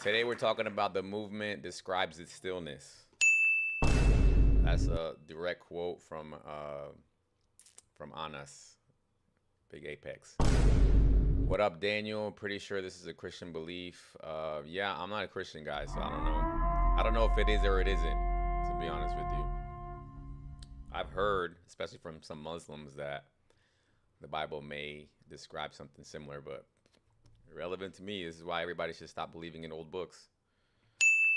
Today we're talking about the movement describes its stillness. That's a direct quote from Anas, Big Apex. What up, Daniel? Pretty sure this is a Christian belief. Yeah, I'm not a Christian guy, so I don't know. I don't know if it is or it isn't, to be honest with you. I've heard, especially from some Muslims, that the Bible may describe something similar, but irrelevant to me. This is why everybody should stop believing in old books.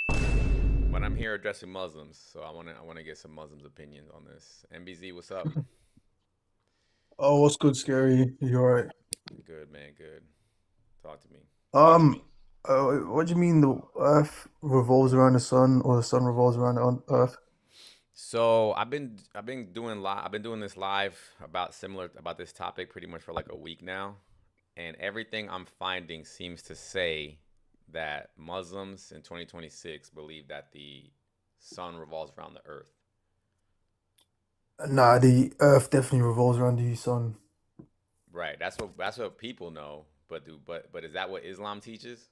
But I'm here addressing Muslims, so I wanna get some Muslims' opinions on this. MBZ, what's up? Oh, what's good, Scary? You're right. Good man, good. Talk to me. Um, what do you mean the Earth revolves around the sun, or the sun revolves around the Earth? So I've been doing this live about this topic pretty much for like a week now, and everything I'm finding seems to say that Muslims in 2026 believe that the sun revolves around the earth. Nah, the Earth definitely revolves around the sun. Right. That's what people know. But is that what Islam teaches?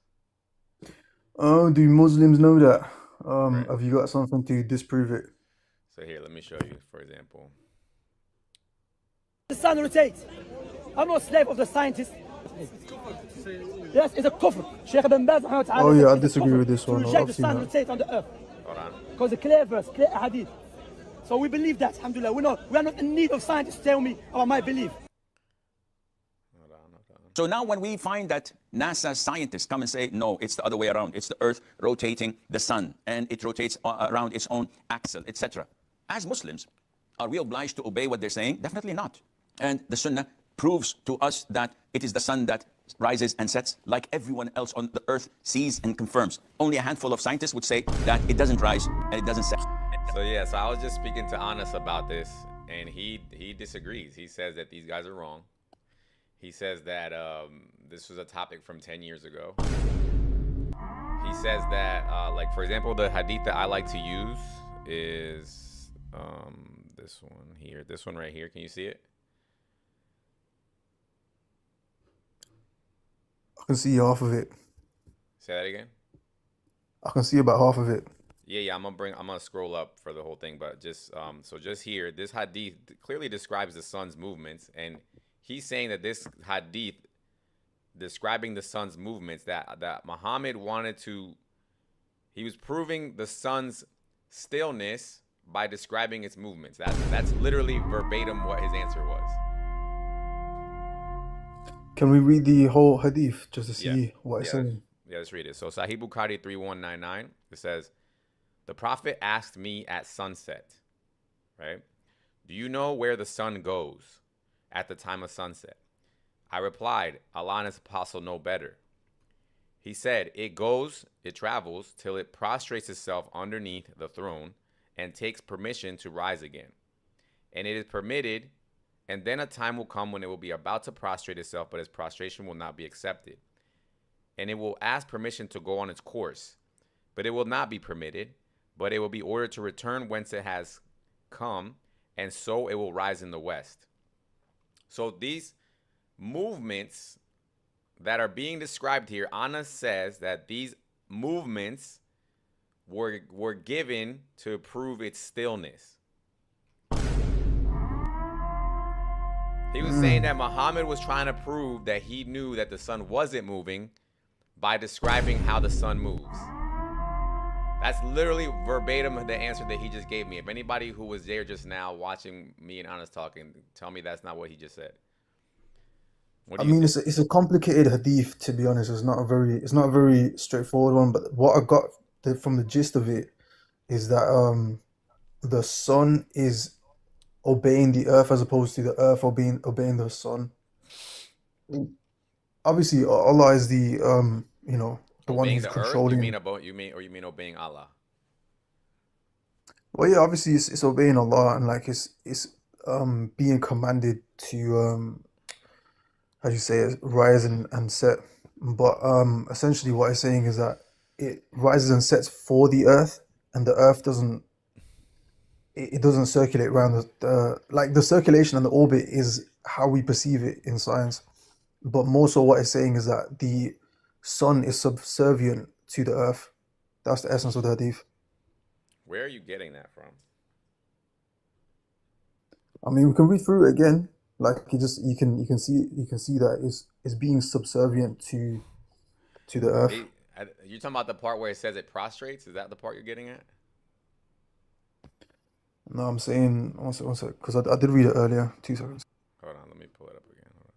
Oh, do Muslims know that? Right. Have you got something to disprove it? So here, let me show you. For example, The sun rotates. I'm not a slave of the scientists. Yes, it's a kufr. Sheikh ibn Baz Oh said yeah, I it's a disagree with kufr this to one. reject I've the seen sun that. rotates on the earth. hold on. Because the clear verse, clear hadith. So we believe that, alhamdulillah. We are not in need of scientists to tell me about my belief. Hold on. So now when we find that NASA scientists come and say, no, it's the other way around. It's the Earth rotating the sun, and it rotates around its own axle, etc. As Muslims, are we obliged to obey what they're saying? Definitely not. And the Sunnah proves to us that it is the sun that rises and sets like everyone else on the earth sees and confirms. Only a handful of scientists would say that it doesn't rise and it doesn't set. So I was just speaking to Anas about this, and he disagrees. He says that these guys are wrong. He says that this was a topic from 10 years ago. He says that, like, for example, the hadith that I like to use is this one here. This one right here. Can you see it? I can see half of it. Say that again. I can see about half of it. Yeah. I'm gonna scroll up for the whole thing, but just here, this hadith clearly describes the sun's movements, and he's saying that this hadith describing the sun's movements that Muhammad wanted to, he was proving the sun's stillness by describing its movements. That's literally verbatim what his answer was. Can we read the whole hadith just to Yeah. see what it's Yeah. saying? Yeah, let's read it. So Sahih Bukhari 3199, it says, the Prophet asked me at sunset, right? Do you know where the sun goes at the time of sunset? I replied, Allah and his apostle know better. He said, it travels till it prostrates itself underneath the throne and takes permission to rise again. And it is permitted, and then a time will come when it will be about to prostrate itself, but its prostration will not be accepted. And it will ask permission to go on its course, but it will not be permitted, but it will be ordered to return whence it has come, and so it will rise in the west. So these movements that are being described here, Anna says that these movements were given to prove its stillness. He was saying that Muhammad was trying to prove that he knew that the sun wasn't moving by describing how the sun moves. That's literally verbatim the answer that he just gave me. If anybody who was there just now watching me and Anas talking, tell me that's not what he just said. What I do you mean, think? it's a complicated hadith, to be honest. It's not a very straightforward one. But what I got from the gist of it is that the sun is obeying the earth as opposed to the earth obeying the sun. Obviously, Allah is the the one Obeying who's the earth? You mean controlling. about you mean obeying Allah? Well, yeah, obviously it's obeying Allah, and like it's being commanded to how do you say it, rise and set. But essentially what it's saying is that it rises and sets for the earth, and the earth it doesn't circulate around the like the circulation and the orbit is how we perceive it in science. But more so what it's saying is that the sun is subservient to the earth. That's the essence of the hadith. Where are you getting that from? I mean, we can read through it again. Like you can see that it's being subservient to the earth. You talking about the part where it says it prostrates? Is that the part you're getting at? No, I'm saying one sec, because I did read it earlier. 2 seconds. Hold on, let me pull it up again. Hold on.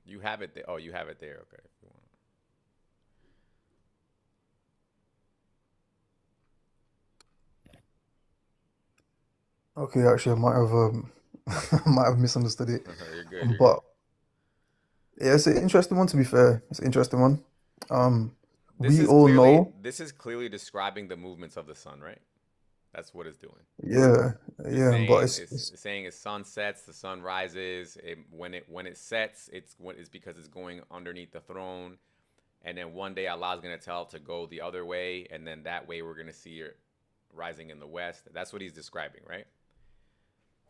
You have it there. Oh, you have it there. Okay. If you want. Okay, actually, I might have might have misunderstood it. You're good. You're But good. yeah, it's an interesting one, to be fair. It's an interesting one. This We is all clearly know, this is clearly describing the movements of the sun, right? That's what it's doing. yeah, It's yeah, but saying it's it's saying its sun sets, the sun rises. When it sets, it's because it's going underneath the throne, and then one day Allah's gonna tell it to go the other way, and then that way we're gonna see it rising in the west. That's what he's describing, right?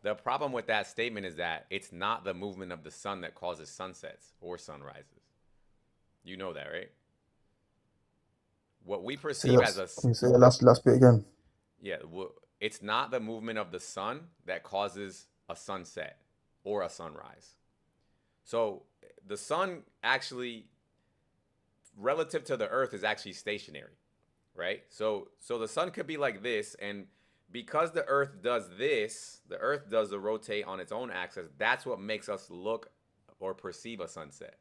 The problem with that statement is that it's not the movement of the sun that causes sunsets or sunrises. You know that, right? What we perceive as a can you say the last bit again? yeah, it's not the movement of the sun that causes a sunset or a sunrise. So the sun actually, relative to the earth, is actually stationary, right? So the sun could be like this, and because the earth does this, the earth does the rotate on its own axis. That's what makes us look or perceive a sunset.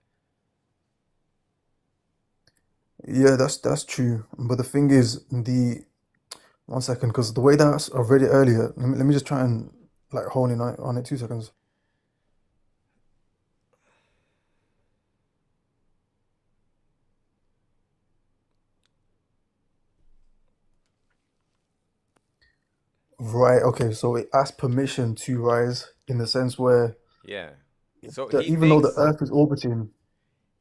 Yeah, that's true. But the thing is, the one second, because the way that I read it earlier, let me just try and like hone in on it. 2 seconds. Right. Okay. So it asks permission to rise in the sense where Yeah. So the, he even though the thinks Earth is orbiting,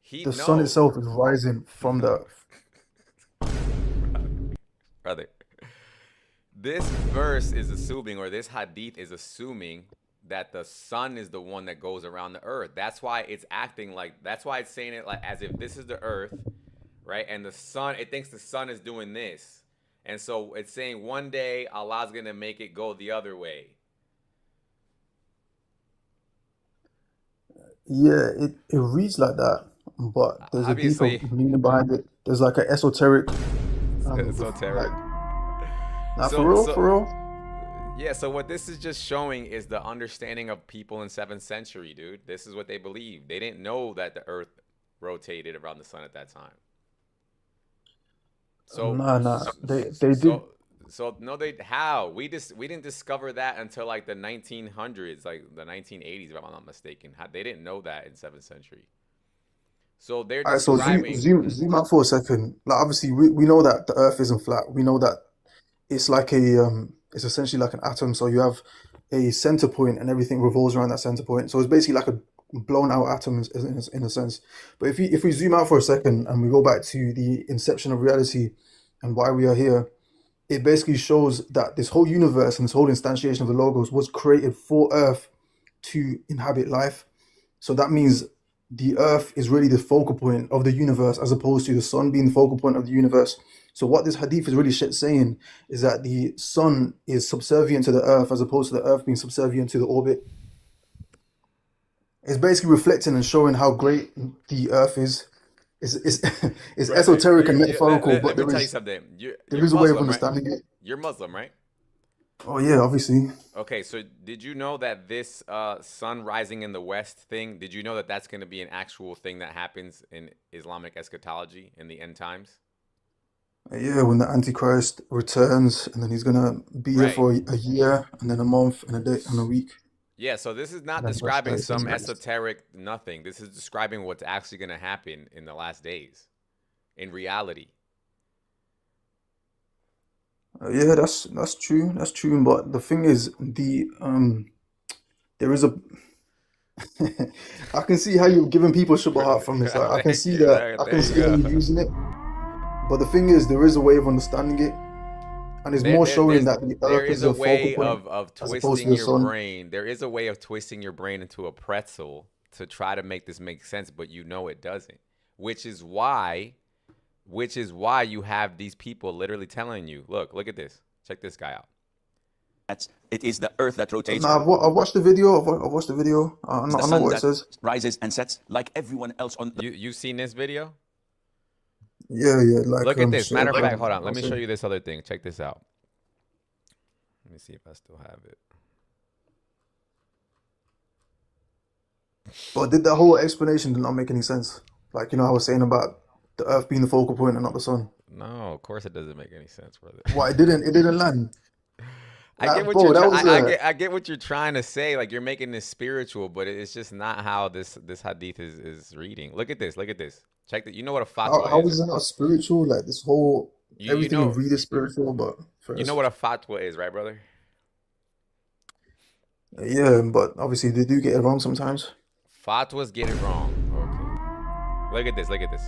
he the sun no, itself is rising from the Earth. brother. This verse is assuming, or this hadith is assuming, that the sun is the one that goes around the earth. That's why it's acting like, that's why it's saying it like as if this is the earth, right? And the sun, it thinks the sun is doing this. And so it's saying one day Allah's going to make it go the other way. Yeah, it reads like that, but there's a deeper Obviously, meaning behind it. There's like an esoteric, esoteric. like, not for So, real, so, for real. yeah, so what this is just showing is the understanding of people in 7th century, dude. This is what they believe. They didn't know that the earth rotated around the sun at that time. So, Nah, nah. They did. so no, they how we didn't discover that until like the 1900s, like the 1980s, if I'm not mistaken. They didn't know that in 7th century. So they're All right, so describing. zoom out for a second. Like obviously we know that the Earth isn't flat. We know that it's like it's essentially like an atom. So you have a center point and everything revolves around that center point. So it's basically like a blown out atom in a sense. But if we zoom out for a second and we go back to the inception of reality and why we are here, it basically shows that this whole universe and this whole instantiation of the logos was created for Earth to inhabit life. So that means the Earth is really the focal point of the universe as opposed to the sun being the focal point of the universe. So what this hadith is really saying is that the sun is subservient to the Earth as opposed to the Earth being subservient to the orbit. It's basically reflecting and showing how great the Earth is. It's Brother, esoteric and metaphorical, let but me tell you something. there You're is a way of Muslim, right? understanding it. You're Muslim, right? Oh yeah, obviously. Okay, so did you know that this sun rising in the west thing, did you know that that's going to be an actual thing that happens in Islamic eschatology in the end times? Yeah, when the Antichrist returns, and then he's gonna be here Right. for a year, and then a month, and a day, and a week. Yeah, so this is not And describing that's some Antichrist. esoteric nothing. This is describing what's actually going to happen in the last days, in reality. Yeah, that's true. That's true. But the thing is, there is a. I can see how you're giving people shubhat from this. Like, I can Thank see you. that. I There can you see how you're go. using it. But the thing is, there is a way of understanding it. And it's more showing that the there Earth is is a the focal way point of as opposed to twisting the your sun. brain. There is a way of twisting your brain into a pretzel to try to make this make sense, but you know it doesn't. Which is why you have these people literally telling you, look at this. Check this guy out. It is the earth that rotates. Now, I've watched the video. I've watched the video. I It's the know sun what it that says. rises and sets like everyone else on the You seen this video? Yeah, like Look at this. Matter of Sheikh, fact, hold on. Let I'll me say. show you this other thing. Check this out. Let me see if I still have it. But did that whole explanation not make any sense? Like, you know, I was saying about the Earth being the focal point and not the sun. No, of course it doesn't make any sense, brother. Why it didn't land? I get what Bro, you're that was I get what you're trying to say. Like you're making this spiritual, but it's just not how this hadith is reading. Look at this. Look at this. Check that. You know what a fatwa how is? is it not spiritual? Like this whole You everything you know read is spiritual, but you know first, what a fatwa is, right, brother? yeah, but obviously they do get it wrong sometimes. Fatwas get it wrong. Okay. Look at this. Look at this.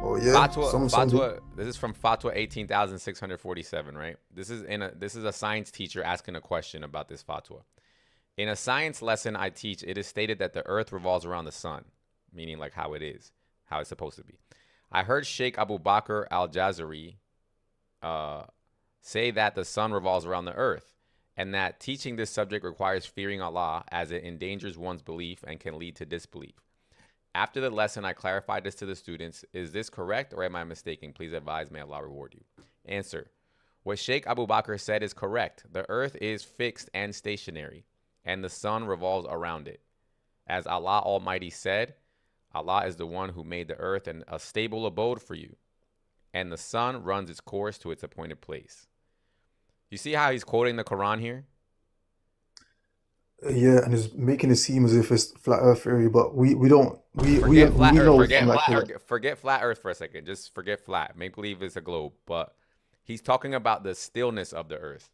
Oh yeah, some do. Fatwa. This is from Fatwa 18,647, right? This is a science teacher asking a question about this fatwa. In a science lesson I teach, it is stated that the earth revolves around the sun, meaning like how it is, how it's supposed to be. I heard Sheikh Abu Bakr al-Jazari say that the sun revolves around the earth, and that teaching this subject requires fearing Allah as it endangers one's belief and can lead to disbelief. After the lesson, I clarified this to the students. Is this correct or am I mistaken? Please advise. May Allah reward you. Answer. What Sheikh Abu Bakr said is correct. The earth is fixed and stationary, and the sun revolves around it. As Allah Almighty said, Allah is the one who made the earth and a stable abode for you, and the sun runs its course to its appointed place. You see how he's quoting the Quran here? Yeah, and it's making it seem as if it's flat Earth theory, but we don't Forget flat we Earth. know from like Forget flat Earth for a second. Just forget flat. Make believe it's a globe. But he's talking about the stillness of the earth.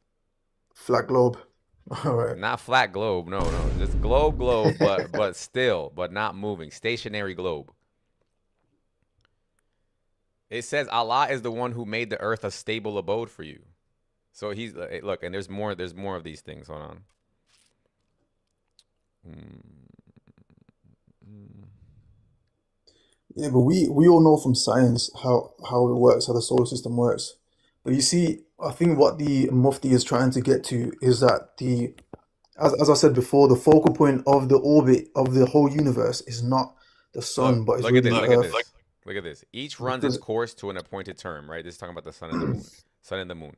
flat globe. All right. Not flat globe. No. Just globe, but still, but not moving. Stationary globe. It says Allah is the one who made the earth a stable abode for you. So he's look, and there's more of these things. Hold on. Yeah, but we all know from science how it works, how the solar system works. But you see, I think what the Mufti is trying to get to is that as I said before, the focal point of the orbit of the whole universe is not the sun, but it's Look at really this. the Look at Earth. this. Look at this. Each runs its Because course to an appointed term, right? This is talking about the sun and the moon. Sun and the moon.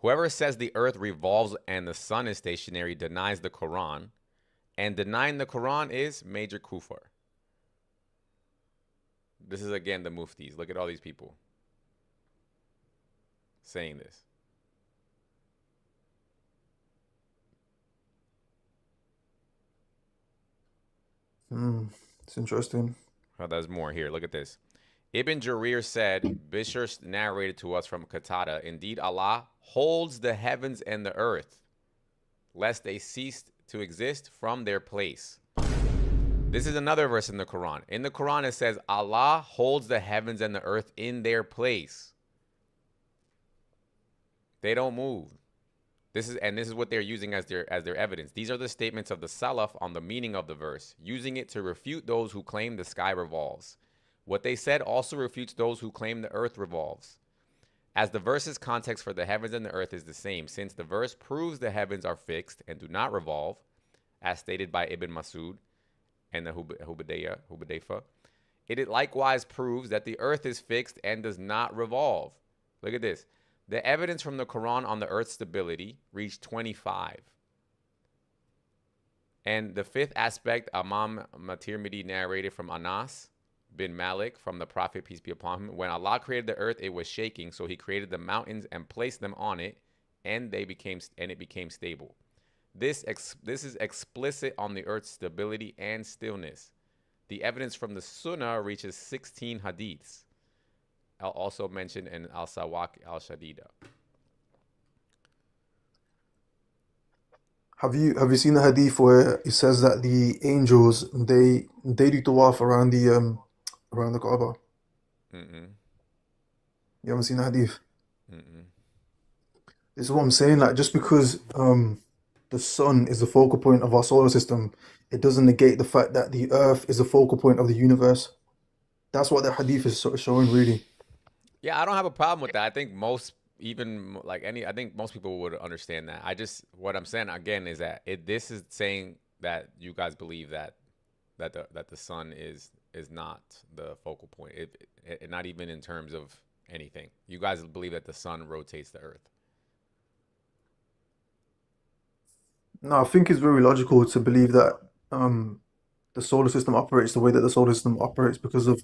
Whoever says the earth revolves and the sun is stationary denies the Quran, and denying the Quran is major kufar. This is again the muftis. Look at all these people saying this. it's interesting. Oh, there's more here. Look at this. Ibn Jarir said, Bishr narrated to us from Qatada, indeed Allah holds the heavens and the earth, lest they cease to exist from their place. This is another verse in the Quran. In the Quran it says, Allah holds the heavens and the earth in their place. They don't move. This is what they're using as their evidence. These are the statements of the Salaf on the meaning of the verse, using it to refute those who claim the sky revolves. What they said also refutes those who claim the earth revolves. As the verse's context for the heavens and the earth is the same, since the verse proves the heavens are fixed and do not revolve, as stated by Ibn Masud and the Hubadayfa, it likewise proves that the earth is fixed and does not revolve. Look at this. The evidence from the Quran on the earth's stability reached 25. And the fifth aspect, Imam Matirmidi narrated from Anas bin Malik from the Prophet, peace be upon him, when Allah created the earth, it was shaking, so he created the mountains and placed them on it, and it became stable. This is explicit on the earth's stability and stillness. The evidence from the Sunnah reaches 16 hadiths. I'll also mention in Al-Sawaq al-Shadida. Have you seen the hadith where it says that the angels they do tawaf around the Kaaba? Mm-mm. You haven't seen the hadith? Mm-mm. This is what I'm saying. Like, just because the sun is the focal point of our solar system, it doesn't negate the fact that the Earth is the focal point of the universe. That's what the hadith is sort of showing, really. Yeah, I don't have a problem with that. I think most, even like any, I think most people would understand that. I just, what I'm saying again is that this is saying that you guys believe that the sun is not the focal point. Not even in terms of anything. You guys believe that the sun rotates the Earth. No, I think it's very logical to believe that um, the solar system operates the way that the solar system operates because of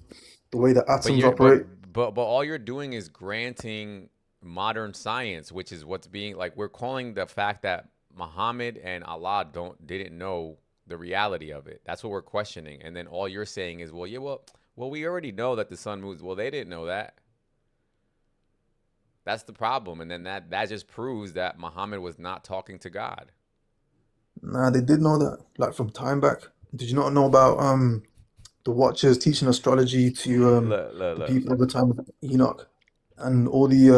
the way that But atoms you're operate. but all you're doing is granting modern science, which is what's being like we're calling the fact that Muhammad and Allah didn't know the reality of it. That's what we're questioning. And then all you're saying is, well, yeah, well, we already know that the sun moves. Well, they didn't know that. That's the problem. And then that just proves that Muhammad was not talking to God. Nah, they did know that, like from time back. Did you not know about the Watchers teaching astrology to Look, look, the look, people of the time of Enoch and all the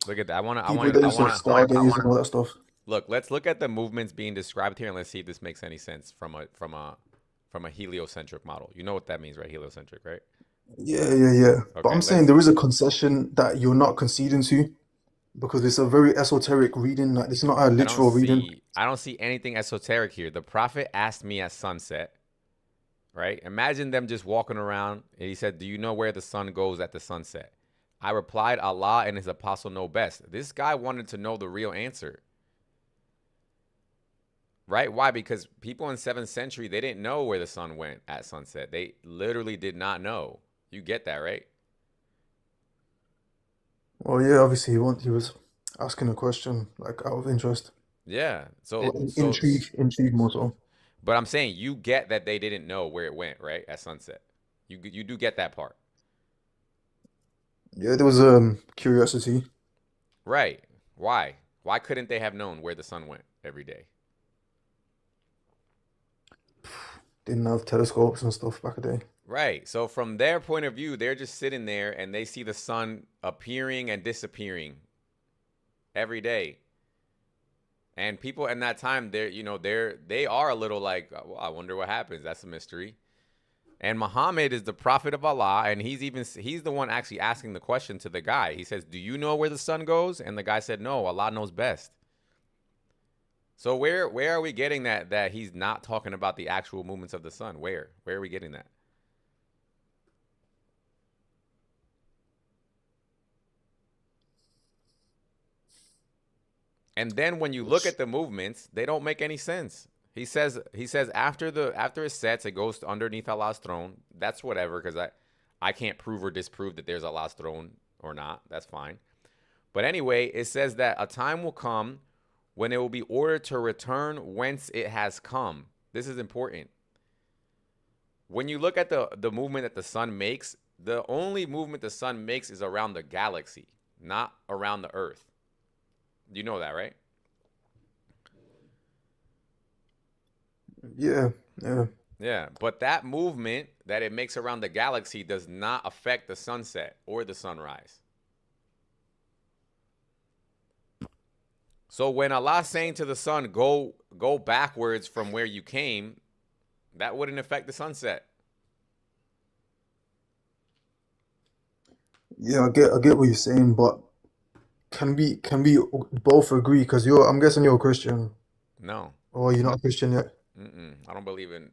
look at that. people that used to stargaze and all that stuff? look. Let's look at the movements being described here, and let's see if this makes any sense from a heliocentric model. You know what that means, right? Heliocentric, right? Yeah, yeah, yeah. But Okay, I'm saying there is a concession that you're not conceding to because it's a very esoteric reading. Like it's not a literal reading. I don't see anything esoteric here. The prophet asked me at sunset, right? Imagine them just walking around, and he said, "Do you know where the sun goes at the sunset?" I replied, "Allah and his apostle know best." This guy wanted to know the real answer. Right? Why? Because people in 7th century, they didn't know where the sun went at sunset. They literally did not know. You get that, right? Well, yeah, obviously he was asking a question like out of interest, Yeah. So intrigue more so. but I'm saying you get that they didn't know where it went, right? At sunset. You do get that part. Yeah, there was curiosity. Right. Why? Why couldn't they have known where the sun went every day? Didn't have telescopes and stuff back in the day. Right. So from their point of view, they're just sitting there and they see the sun appearing and disappearing every day. And people in that time, they are a little like, well, I wonder what happens. That's a mystery. And Muhammad is the prophet of Allah, and he's the one actually asking the question to the guy. He says, "Do you know where the sun goes?" And the guy said, "No, Allah knows best." So where are we getting that he's not talking about the actual movements of the sun? Where are we getting that? And then when you look at the movements, they don't make any sense. He says after it sets, it goes underneath Allah's throne. That's whatever, because I can't prove or disprove that there's Allah's throne or not. That's fine. But anyway, it says that a time will come when it will be ordered to return whence it has come. This is important. When you look at the movement that the sun makes, the only movement the sun makes is around the galaxy, not around the earth. You know that, right? Yeah, yeah. Yeah, but that movement that it makes around the galaxy does not affect the sunset or the sunrise. So when Allah's saying to the sun, go backwards from where you came, that wouldn't affect the sunset. Yeah, I get what you're saying, but can we both agree? Because I'm guessing you're a Christian, No. or you're not a Christian yet. I don't believe in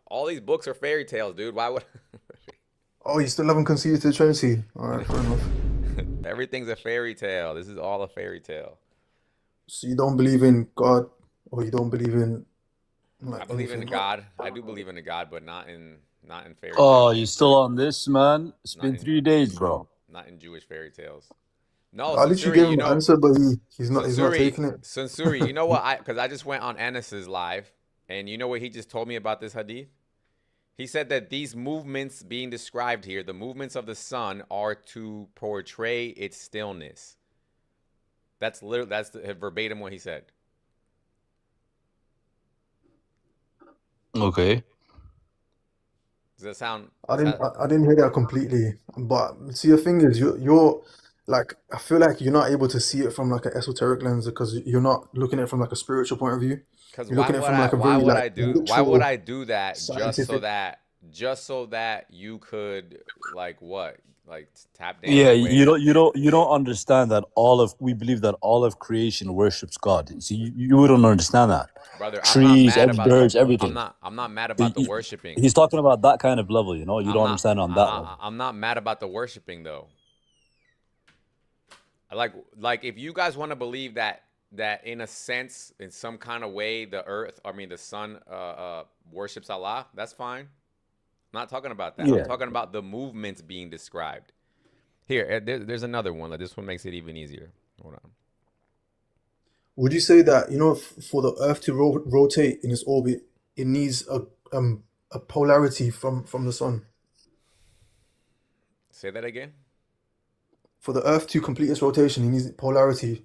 all these books are fairy tales, dude. Why would Oh, you still haven't conceded to the Trinity. All right, fair enough. everything's a fairy tale? This is all a fairy tale. So you don't believe in God, or you don't believe in I like believe in anything. God. I do believe in a God, but not in fairy Oh, tales. you still on this, man? It's Not been in 3 days, bro. not in Jewish fairy tales. No, At least you Sansuri, gave him an answer, but he's not taking it. Sansuri, you know what? Because I just went on Anis's live, and you know what he just told me about this hadith? He said that these movements being described here, the movements of the sun, are to portray its stillness. That's verbatim what he said. Okay. Does that sound? I didn't hear that completely. But see, the thing is, you're like I feel like you're not able to see it from like an esoteric lens because you're not looking at it from like a spiritual point of view. Because You're looking at it from like a very like why would literal I do that scientific. just so that you could like what? Like tap dance Yeah, away? you don't understand that we believe that all of creation worships God. See, you don't understand that. Brother, Trees, birds, everything. I'm not mad about He- the he- worshiping. He's talking about that kind of level, you know. You don't understand on that level. I'm not mad about the worshiping though. Like if you guys want to believe that in a sense, in some kind of way, the sun worships Allah, that's fine. I'm not talking about that. I'm Yeah. talking about the movements being described. Here, there's another one. Like this one makes it even easier. Hold on. Would you say that, for the Earth to rotate in its orbit, it needs a polarity from the sun? Say that again. For the Earth to complete its rotation, it needs polarity,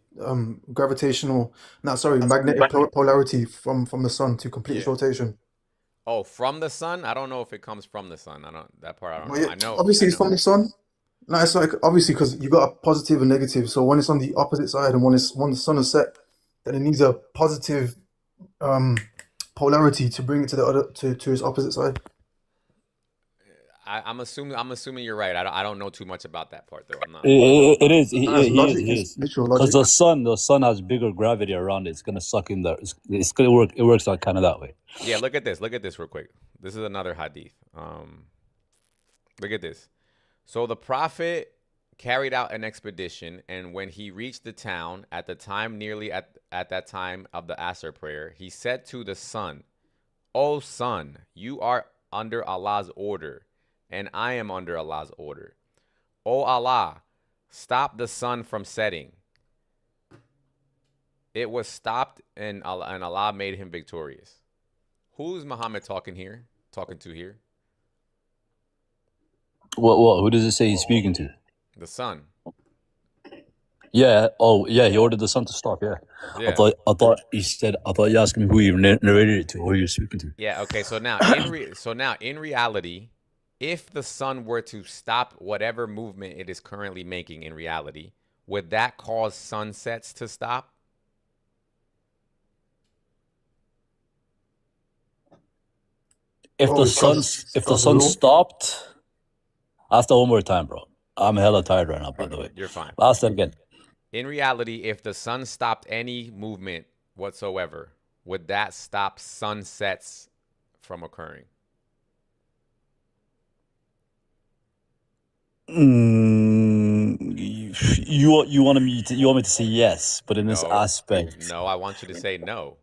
gravitational, no, sorry, magnetic polarity from the sun to complete its Yeah. rotation. Oh, from the sun? I don't know if it comes from the sun. I don't that part. I don't Well, know. yeah, obviously I it's know. from the sun. No, it's like obviously because you got a positive and negative. So when it's on the opposite side and when the sun is set, then it needs a positive um polarity to bring it to the other to its opposite side. I'm assuming you're right. I don't know too much about that part though. I'm not. It is. No, it's logic. He It's is. literal Because logic. the sun has bigger gravity around it. It's gonna suck in there. It's gonna work. It works out kind of that way. Yeah, look at this. Look at this real quick. This is another hadith. Look at this. So the prophet carried out an expedition, and when he reached the town at the time nearly at that time of the Asr prayer, he said to the sun, "O sun, you are under Allah's order, and I am under Allah's order. O Allah, stop the sun from setting." It was stopped, and Allah made him victorious. Who's Muhammad talking to here? What? Who does it say he's speaking to? The sun. Yeah. Oh, yeah. He ordered the sun to stop. Yeah. Yeah. I thought he said. I thought you asked me who you narrated it to, or you're speaking to. Yeah. Okay. So now, in reality, if the sun were to stop whatever movement it is currently making in reality, would that cause sunsets to stop? If Oh, the sun stopped, ask that one more time, bro. I'm hella tired right now, by the way. You're fine. Ask that again. In reality, if the sun stopped any movement whatsoever, would that stop sunsets from occurring? You want me to say yes, but in this No. aspect, No, I want you to say no.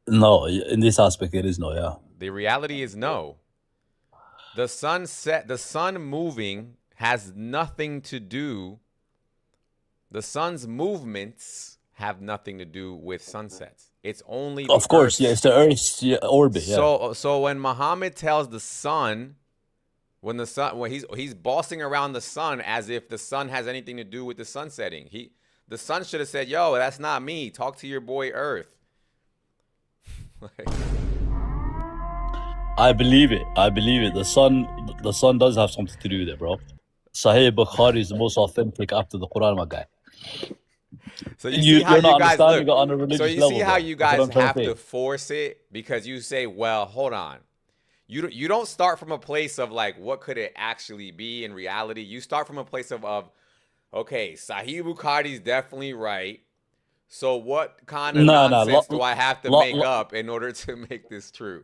no. In this aspect, it is no. Yeah. The reality is no. The sun moving has nothing to do. The sun's movements have nothing to do with sunsets. It's only the Of course, Earth's. yeah. It's the Earth's orbit. Yeah. So when Muhammad tells the sun, when he's bossing around the sun as if the sun has anything to do with the sun setting. The sun should have said, "Yo, that's not me. Talk to your boy Earth." Like, I believe it. The sun does have something to do with it, bro. Sahih Bukhari is the most authentic after the Quran, my guy. so you see how You're you not guys understanding look. it on a religious So you level, see how bro. you That's what guys I'm trying have to to say. force it because you say, "Well, hold on." You don't start from a place of like, what could it actually be in reality? You start from a place of okay, Sahih Bukhari's definitely right. So what kind of No, nonsense do I have to make up in order to make this true?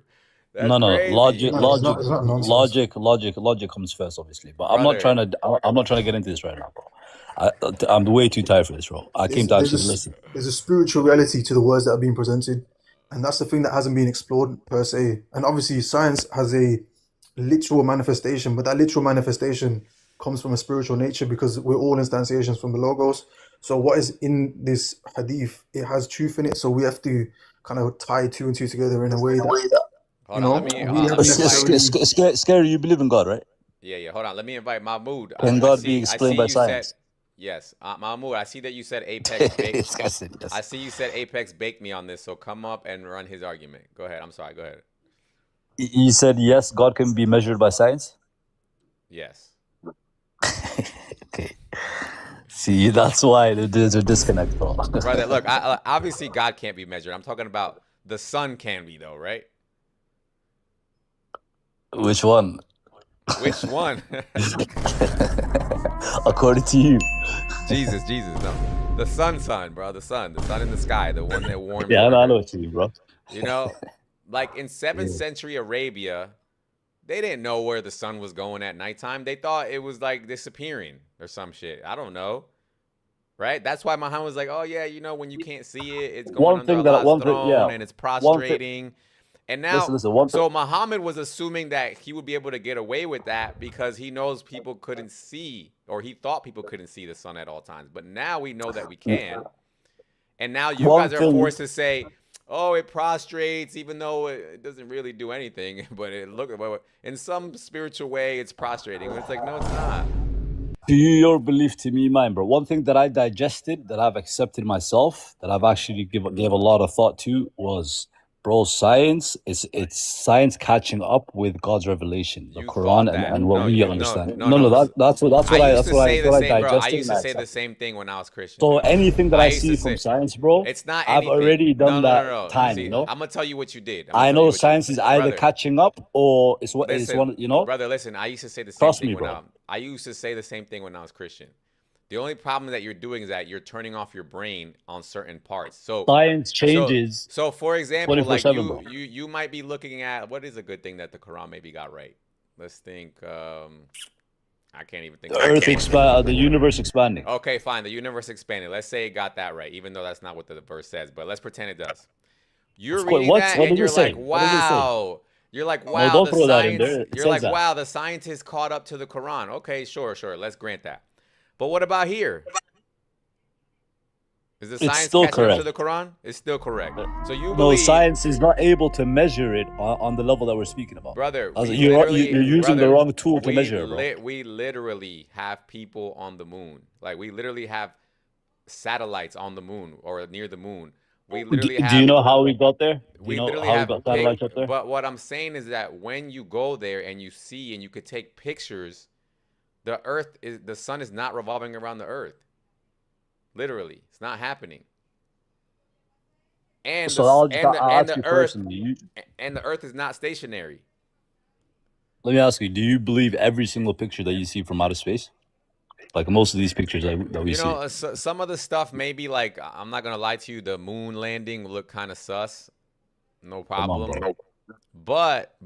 That's no. crazy. No, it's not nonsense. Logic comes first, obviously. But Brother, I'm not trying to get into this right now, bro. I'm way too tired for this, bro. I came to actually listen. There's a spiritual reality to the words that are being presented, and that's the thing that hasn't been explored per se. And obviously, science has a literal manifestation, but that literal manifestation comes from a spiritual nature because we're all instantiations from the logos. So what is in this hadith, it has truth in it. So we have to kind of tie two and two together in a way that hold on. we Let haven't me invite. necessarily. Scary, you believe in God, right? Yeah. Hold on. Let me invite Mahmoud. Can God be I explained see by you said science? yes. Mahmoud, I see that you said Apex baked. Yes. I see you said Apex baked me on this. So come up and run his argument. Go ahead. I'm sorry. Go ahead. You said yes, God can be measured by science? Yes. Okay. See, that's why there's a disconnect, bro. Brother, look, obviously God can't be measured. I'm talking about the sun can be, though, right? Which one? Which one? According to you. Jesus, no. The sun, bro. The sun in the sky, the one that warms. Yeah, I know whatever. what you mean, bro. You know, like in 7th century Arabia, they didn't know where the sun was going at nighttime. They thought it was like disappearing or some shit. I don't know. Right? That's why Muhammad was like, oh, yeah, you know, when you can't see it, it's going under Allah's throne and it's prostrating. And now, so Muhammad was assuming that he would be able to get away with that because he knows people couldn't see, or he thought people couldn't see the sun at all times. But now we know that we can. And now you guys are forced to say, oh, it prostrates, even though it doesn't really do anything. But in some spiritual way, it's prostrating. It's like, no, it's not. To you, your belief, to me, mine, bro. One thing that I digested, that I've accepted myself, that I've actually gave a lot of thought to was, bro, science it's science catching up with God's revelation, the Quran, and what we understand. That's what I digested. I used to say the same thing when I was Christian. So anything that I see from science, bro, it's not I've already done that time. See, you know, I'm gonna tell you what you did. I know science is either catching up or it's one. You know, brother. Listen, I used to say the same thing I used to say the same thing when I was Christian. The only problem that you're doing is that you're turning off your brain on certain parts. So science changes. So for example, like you might be looking at, what is a good thing that the Quran maybe got right? Let's think. I can't even think. The universe expanding. Okay, fine. The universe expanding. Let's say it got that right, even though that's not what the verse says. But let's pretend it does. You're reading that and you're like, wow. You're like, wow. No, don't throw that in there. You're like, wow. The scientists caught up to the Quran. Okay, sure. Let's grant that. But what about here? Is the science catching up to the Quran? It's still correct. So you believe... No, science is not able to measure it on the level that we're speaking about. Brother, you're using the wrong tool to measure it, bro. We literally have people on the moon. Like, we literally have satellites on the moon or near the moon. We literally have... Do you know how we got there? We literally have satellites up there? But what I'm saying is that when you go there and you see and you could take pictures... The sun is not revolving around the earth. Literally, it's not happening. And the earth is not stationary. Let me ask you: do you believe every single picture that you see from outer space? Like most of these pictures that we see. You know, some of the stuff maybe, like, I'm not gonna lie to you, the moon landing looked kind of sus. No problem. Come on, bro. But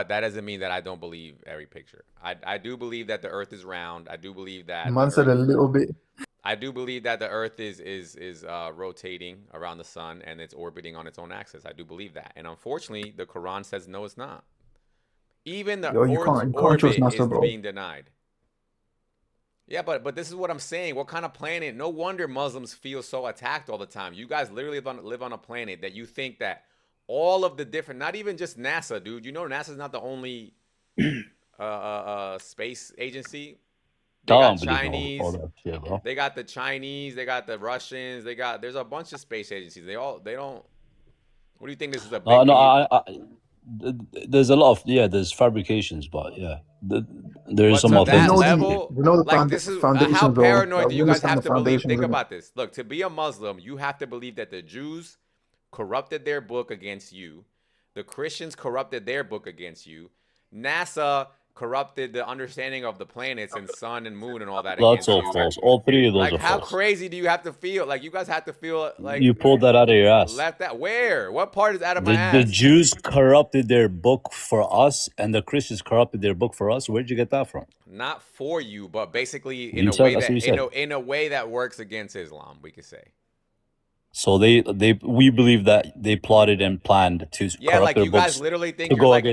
that doesn't mean that I don't believe every picture. I do believe that the earth is round. I do believe that man said a little bit. I do believe that the earth is rotating around the sun and it's orbiting on its own axis. I do believe that. And unfortunately, the Quran says no, it's not. Even the Earth's orbit is being denied. Yeah, but this is what I'm saying. What kind of planet? No wonder Muslims feel so attacked all the time. You guys literally live on a planet that you think that all of the different, not even just NASA, dude. You know, NASA's not the only space agency. They got Chinese. They got the Chinese. They got the Russians. There's a bunch of space agencies. They don't. What do you think this is a big there's a lot of, there's fabrications, but there is some of that level. Like, this is how paranoid do you guys have to believe? Think about this. Look, to be a Muslim, you have to believe that the Jews corrupted their book against you. The Christians corrupted their book against you. NASA corrupted the understanding of the planets and sun and moon and all that against you. False. All three of those are false. How crazy do you have to feel? Like, you guys have to feel like you pulled that out of your ass. Left that where? What part is out of my ass? The Jews corrupted their book for us, and the Christians corrupted their book for us. Where'd you get that from? Not for you, but basically in a way that works against Islam, we could say. So we believe that they plotted and planned to corrupt their books. You guys literally think you're like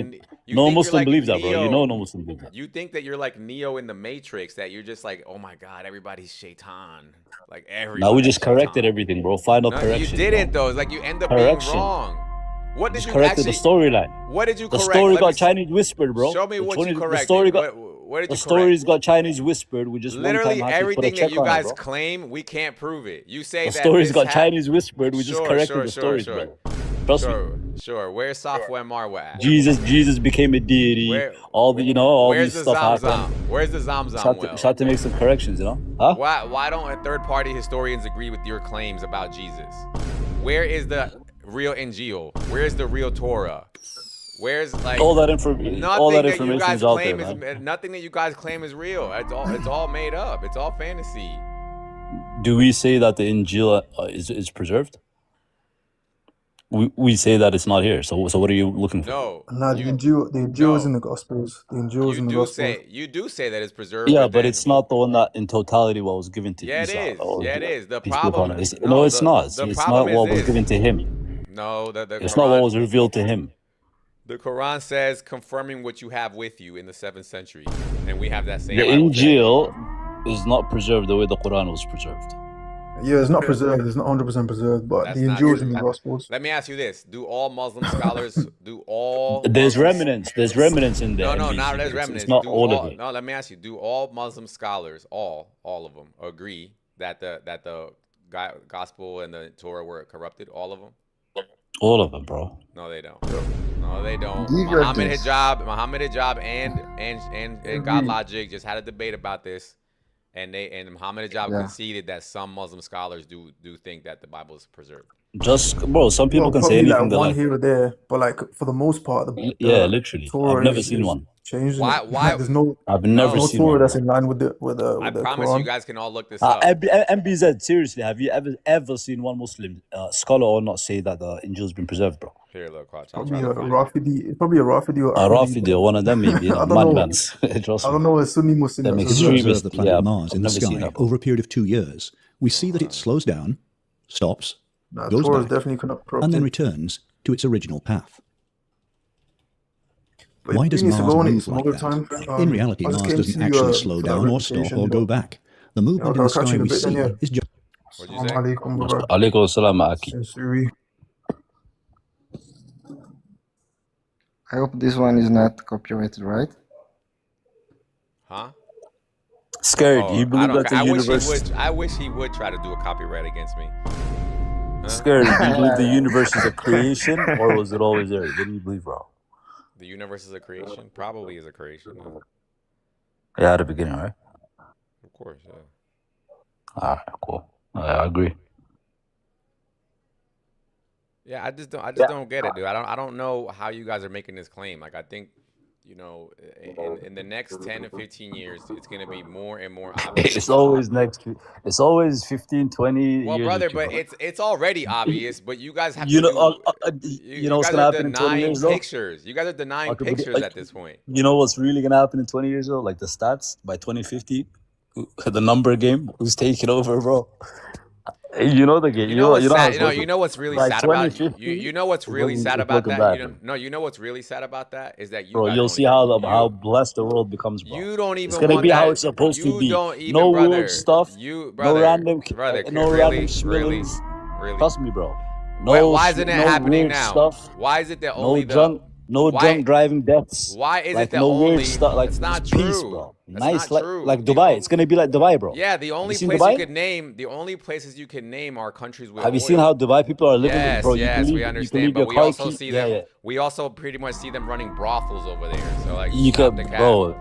no Muslim believes that, bro. You know, no Muslim believes that. You think that you're like Neo in the Matrix, that you're just like, oh my God, everybody's shaitan. Like, everybody. Now we just corrected everything, bro. Final correction. You didn't, though. It's like you end up being wrong. What did you corrected the storyline. What did you correct? The story got Chinese whispered, bro. Show me what you corrected. The story's got Chinese whispered. We just literally everything that you guys claim, we can't prove it. You say the story's got Chinese whispered. We just corrected the stories, bro. Trust me. Sure. Where's Safwa and Marwa at? Jesus became a deity. Where? All Where's these the stuff Zamzam? happened. Where's the Zamzam Shot well? to make some corrections, Huh? Why don't a third-party historians agree with your claims about Jesus? Where is the real Injil? Where's the real Torah? Where's like all that information you guys is out claim there, man. nothing that you guys claim is real. It's all made up. It's all fantasy. Do we say that the Injil is preserved? We say that it's not here. So what are you looking for? No. Nah, the Injil is in the Gospels. The Injil is in the Gospels. You do say that it's preserved. Yeah, but it's not the one that in totality what was given to Yeah, Isa. it is. The Peace be problem upon him. no, No, it's not. The It's problem not what was is given to him. No, the It's Quran, not what was revealed to him. The Quran says confirming what you have with you in the 7th century, and we have that same. The Injil is not preserved the way the Quran was preserved. Yeah, it's not preserved. It's not 100% preserved, but That's the not Injil is true. in the Gospels. Let me ask you this: do all Muslim scholars There's remnants. There's remnants in there. No, not there's remnants. It's not all of it. No, let me ask you: do all Muslim scholars, all of them, agree that the Gospel and the Torah were corrupted? All of them? All of them, bro. No, they don't. No, they don't. Leave Muhammad this. Hijab, and God Logic just had a debate about this, and Muhammad Hijab conceded that some Muslim scholars do think that the Bible is preserved. Just bro, some people can say Probably anything. Like one here or there, but like for the most part, literally, Torah I've never is seen one. Changed. Why? Like, there's no. I've never no seen Torah one. that's in line with the I promise Quran. you guys can all look this up. MBZ, seriously, have you ever seen one Muslim scholar or not say that the Injil has been preserved, bro? Here, look, watch. Probably a Rafidi. Probably a Rafidi or Rafidi or one of them, maybe. I don't know. Madmans. I don't know a Sunni Muslim. Them that If says we that. extremists. observe the planet Yeah, Mars in the I've never seen sky that. over a period of 2 years, we see that it slows down, stops, Nah, goes Torah is back, definitely corrupted. and then returns to its original path. But Why does you need to Mars go on it move some like other that? time. In reality, I just Mars came to doesn't see actually you, slow for that down or stop reputation, or go but- back. The movement Okay, in I'll the catch sky you in a we bit then, see yeah. is just What'd you say? Assalamu alaikum, brother. Alaikum salam, Aki. Sincere. I hope this one is not copyrighted, right? Huh? Scared. Oh, You I believe don't. that the I wish universe? I wish he would try to do a copyright against me. Scared. Do you believe the universe is a creation, or was it always there? What do you believe, bro? The universe is a creation. Probably is a creation. Yeah, at the beginning, right? Of course, yeah. All right, cool. I agree. Yeah, I just don't get it, dude. I don't know how you guys are making this claim. Like, I think, you know, in the next 10 to 15 years, it's going to be more and more obvious. It's always It's always 15, 20 Well, years. brother, or two, but bro. it's already obvious. But you guys have You to know, do. you know what's guys gonna are happen in 20 denying years, though? pictures. You guys are denying Okay, but pictures at this point. You know what's really gonna happen in 20 years, though? Like the stats by 2050, the number game, who's taking over, bro? You know the game. You know what's how sad? it's working. You know what's really By sad about 2050, you know what's really it's sad looking about that? bad, You know, man. no, you know what's really sad about that is that you Bro, guys you'll don't see even- how blessed the world becomes, bro. you don't even It's gonna want be that. how it's supposed to You be. don't even, No brother, weird stuff. You, brother, no random, brother, no really, random really, schmillings. really. Trust me, bro. Why isn't it no happening weird now? Stuff. Why is it that No only drunk, why- drunk driving deaths. Why is like it that no only? weird stuff? Like it's not just true, peace, bro. That's Nice, not true. like The Dubai. only- It's gonna be like Dubai, bro. Yeah, the only seen place Dubai? you could name, the only places you can name are countries with. Have you oil. seen how Dubai people are living? Yes, bro, yes, we you can understand, leave but your we car also key- see yeah, them. yeah. We also pretty much see them running brothels over there. So like, You stop can, the cap. bro.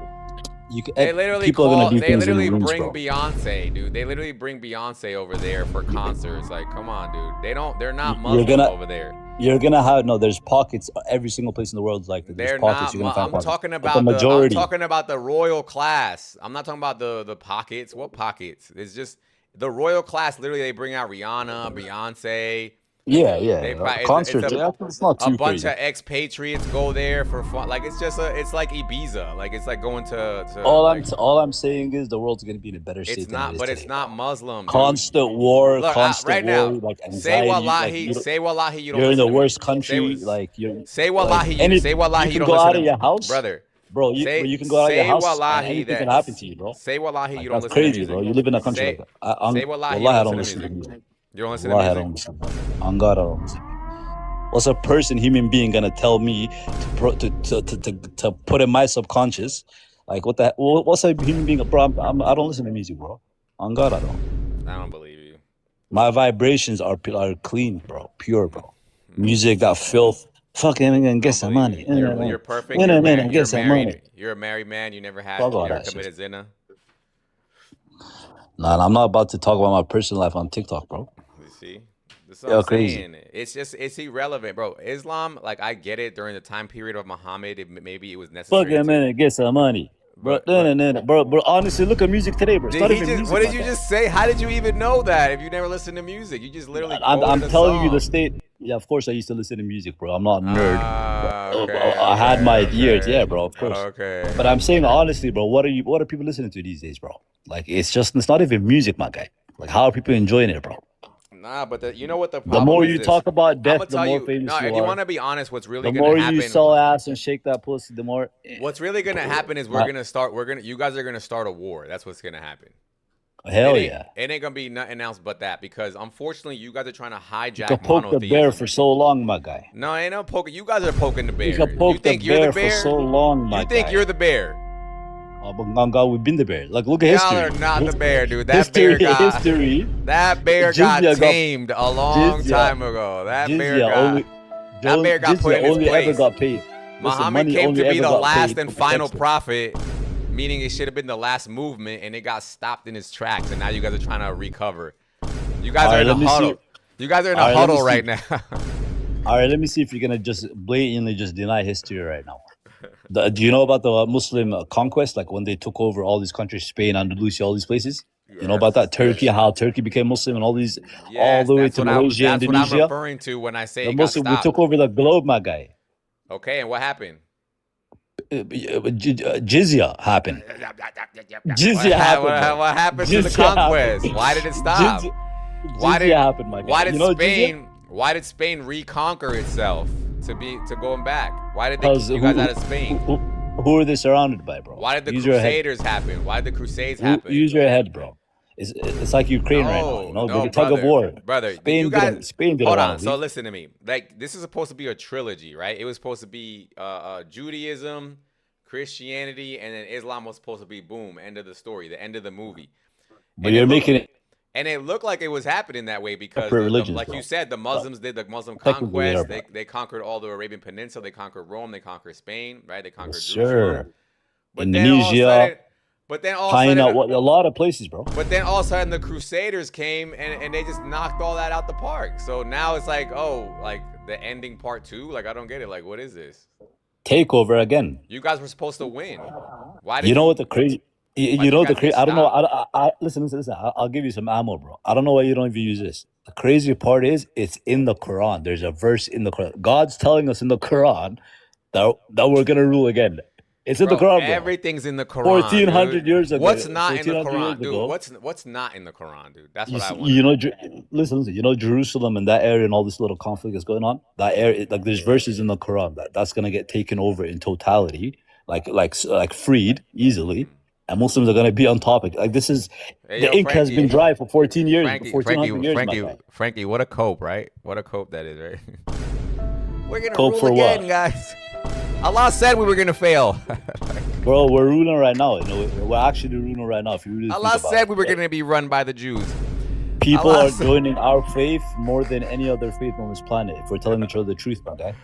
You can. They literally people are call. gonna do They things in literally rooms, bring bro. Beyonce, dude. They literally bring Beyonce over there for concerts. Like, come on, dude. They don't. They're not You're Muslim gonna- over there. You're gonna have there's pockets. Every single place in the world is like that. They're There's pockets. not. You're gonna find I'm pockets. talking But about the majority. I'm talking about the royal class. I'm not talking about the pockets. What pockets? It's just the royal class. Literally, they bring out Rihanna, Beyonce. yeah. They probably- Concerts. it's a- yeah, it's not A too bunch crazy. of expatriates go there for fun. Like it's just it's like Ibiza. Like it's like going to All like, I'm saying is the world's gonna be in a better state. it's than not, it is but it's today. not Muslim. dude. Constant war, Look, constant right now, worry, like anxiety. say like, wallahi, you don't- say wallahi, you don't. you're in listen the to me. worst country. Say, like you're. say wallahi, any- say wallahi, you you can don't go listen out to of me. your house, brother. bro. You can go out of your say house. wallahi and anything that- can happen to you, bro. Say wallahi, Like, you don't that's listen crazy, to music. bro. You live in a country Say, like that. say wallahi, Wallahi, I you don't don't listen listen to to music. music. You don't listen to Wallahi, I music. don't listen. On God, I don't listen. What's a person, human being, gonna tell me to put in my subconscious? Like what the? What's a human being, bro? I don't listen to music, bro. On God, I don't. I don't believe you. My vibrations are clean, bro. Pure, bro. Music, that filth, Fucking and get some money. You're perfect. Get You're some money. married. You're a married man. You never Fuck all that committed zina. Nah, I'm not about to talk about my personal life on TikTok, bro. You see, that's what I'm saying. It's irrelevant, bro. Islam, like I get it during the time period of Muhammad, maybe it was necessary. Fucking man, get some money. Bro, bro, honestly, look at music today, bro. What did you just say? How did you even know that if you never listened to music? You just literally I'm telling you the state. Yeah, of course I used to listen to music, bro. I'm not a nerd. Okay, I had my years, yeah, bro, of course. Okay. But I'm saying honestly, bro, what are people listening to these days, bro? Like it's not even music, my guy. Like how are people enjoying it, bro? Nah, but you know what the problem The more is you this. talk about death, I'ma the tell more you, famous you if are. you want to be honest, what's really The gonna more happen? you sell ass and shake that pussy, the more. What's really gonna happen is you guys are gonna start a war. That's what's gonna happen. Hell yeah. It ain't gonna be nothing else but that because unfortunately you guys are trying to hijack You can poke the monotheism. bear for so long, my guy. No, ain't no poking. You guys are poking the bear. You can poke the bear for so long, my guy. You think you're the bear? Oh, but on God, we've been the bear. Like, look at history. Y'all are not the bear, dude. That bear got tamed a long time ago. That bear got put in his place. Ever got paid. Muhammad came to be the last and final prophet, meaning it should have been the last movement, and it got stopped in its tracks. And now you guys are trying to recover. You guys are in a huddle. You guys are in a huddle right now. All right, let me see if you're gonna just blatantly just deny history right now. Do you know about the Muslim conquest? Like when they took over all these countries, Spain, Andalusia, all these places. You know about that? Turkey, how Turkey became Muslim and all these, all the way to Malaysia, that's Indonesia. That's what I'm referring to when I say the it Muslim, got we stopped. took over the globe, my guy. Okay, and what happened? Jizya happened. Jizya happened. What happened to the conquest? Why did it stop? Jizya happened, my guy. Why did Spain reconquer itself to going back? Why did they keep you guys out of Spain? Who are they surrounded by, bro? Why did the Crusaders happen? Why did the Crusades happen? Use your head, bro. It's like Ukraine right now, you know? No, the tug of war. Brother, Spain didn't hold on. So listen to me. Like this is supposed to be a trilogy, right? It was supposed to be Judaism, Christianity, and then Islam was supposed to be boom, end of the story, the end of the movie. But you're making it. And it looked like it was happening that way because, like you said, the Muslims did the Muslim conquest. They conquered all the Arabian Peninsula. They conquered Rome. They conquered Spain, right? They conquered Jerusalem. But Indonesia. Then all of a sudden, a lot of places, bro. But then all of a sudden, the Crusaders came and they just knocked all that out the park. So now it's like, like the ending part 2. Like I don't get it. Like what is this? Takeover again. You guys were supposed to win. Why did you know what the crazy? You know the crazy. I don't know. Listen. I'll give you some ammo, bro. I don't know why you don't even use this. The crazy part is it's in the Quran. There's a verse in the Quran. God's telling us in the Quran that we're gonna rule again. It's in the Quran, bro. Everything's in the Quran. 1400 years ago. What's not in the Quran, dude? What's not in the Quran, dude? That's what I want. You know, listen. You know Jerusalem and that area and all this little conflict that's going on. That area, like there's verses in the Quran that's gonna get taken over in totality, like freed easily. And Muslims are going to be on topic. Like this is the ink has been dry for 14 years. Frankie, what a cope, right? What a cope that is, right? We're gonna cope rule again, guys. Allah said we were gonna fail. Bro, we're ruling right now. You know, we're actually ruling right now. If you really Allah said we were gonna be run by the Jews. People are joining our faith more than any other faith on this planet. If we're telling each other the truth, my guy.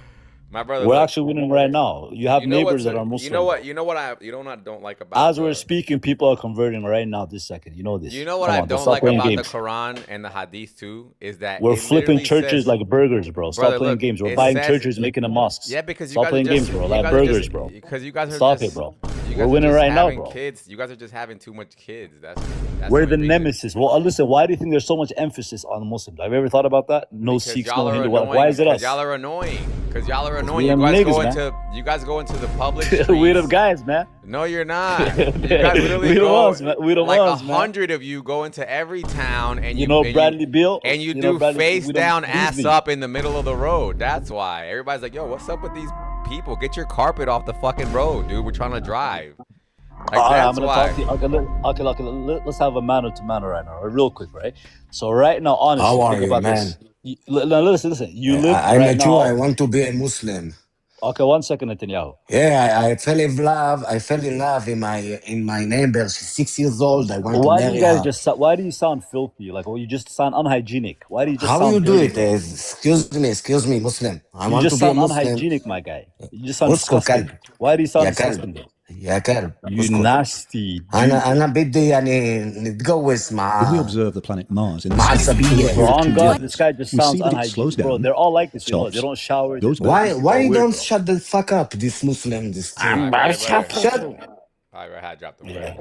My brother, we're actually winning right now. You have neighbors that are Muslim. You know what I don't like about. As we're speaking, people are converting right now. This second, you know this. You know what I don't like about the Quran and the Hadith too is that we're flipping churches like burgers, bro. Stop playing games. We're buying churches, making them mosques. Yeah, because stop playing games, bro. Like burgers, bro. Because you guys are stop it, bro. We're winning right now, bro. Kids, you guys are just having too much kids. That's we're the nemesis. Well, listen. Why do you think there's so much emphasis on Muslims? Have you ever thought about that? No Sikhs, no Hindu. Why is it us? Y'all are annoying. Because y'all are annoying. You guys go into the public streets. We the guys, man. No, you're not. You guys literally go. We the like ones, 100 of you go into every town and you know Bradley Beal and you do face down, ass up in the middle of the road. That's why everybody's like, "Yo, what's up with these people? Get your carpet off the fucking road, dude. We're trying to drive." Like, I'm gonna talk to you. Okay, let's have a mano to mano right now, real quick, right? So right now, honestly, how are think you, about man? This. Listen. You live. I'm right a Jew. now, I want to be a Muslim. Okay, 1 second, Netanyahu. Yeah, I fell in love. I fell in love in my neighbor. She's 6 years old. I want to Why do you marry guys her. just? Why do you sound filthy? Like, well, you just sound unhygienic. Why do you just How you sound do dirty, it? bro? Excuse me, Muslim. I You want to just be a sound Muslim. unhygienic, my guy. You just sound اسكت كلب. disgusting. Why do you sound يا كلب. disgusting, bro? يا كلب. You اسكت. nasty dude. أنا بدي يعني نتجوز If we مع observe the planet Mars in the مع sky for عصبية. a Bro, period of on 2 God, this years, guy just we see sounds that it slows unhygienic, bro. down, They're all like this. You know, they stops, don't shower. goes These Why back. people are weird, don't bro. shut the fuck up, this Muslim, this All thing. right, brother. Shut. All right, I dropped him. Yeah.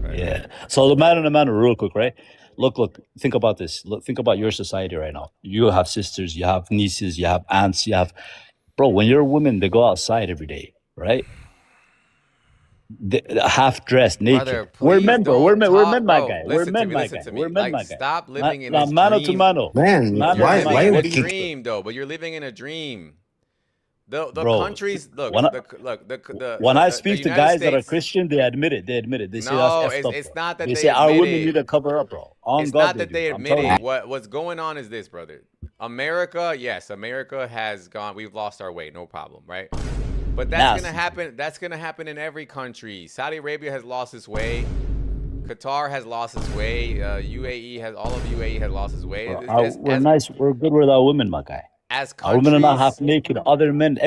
Right. Yeah. So the man and the man, real quick, right? Look. Think about this. Look, think about your society right now. You have sisters, you have nieces, you have aunts, you have, bro. When you're a woman, they go outside every day, right? Half dressed, naked. Brother, We're please men, bro. don't We're men. talk, We're men, my bro. guy. We're Listen to men, me. my Listen guy. to We're me. men, Like, my guy. stop living in Now, this mano to dream. mano. Man, Mano You're to living why mano. in What a do you, dream, though. But you're living in a dream. The bro? countries look When I, the when I the speak to United guys that are States. Christian, they admit it. They admit it. They say that's No, effed up, it's bro. not that They they say our admit women need it. to cover up, bro. On It's God, not they that do. they I'm admit telling it. you. What's going on is this, brother. America, yes, America has gone. We've lost our way, no problem, right? But that's gonna happen. That's gonna happen in every country. Saudi Arabia has lost its way. Qatar has lost its way. UAE has all of UAE has lost its way. We're nice. We're good with our women, my guy. As Our women are not half countries, naked. Other men,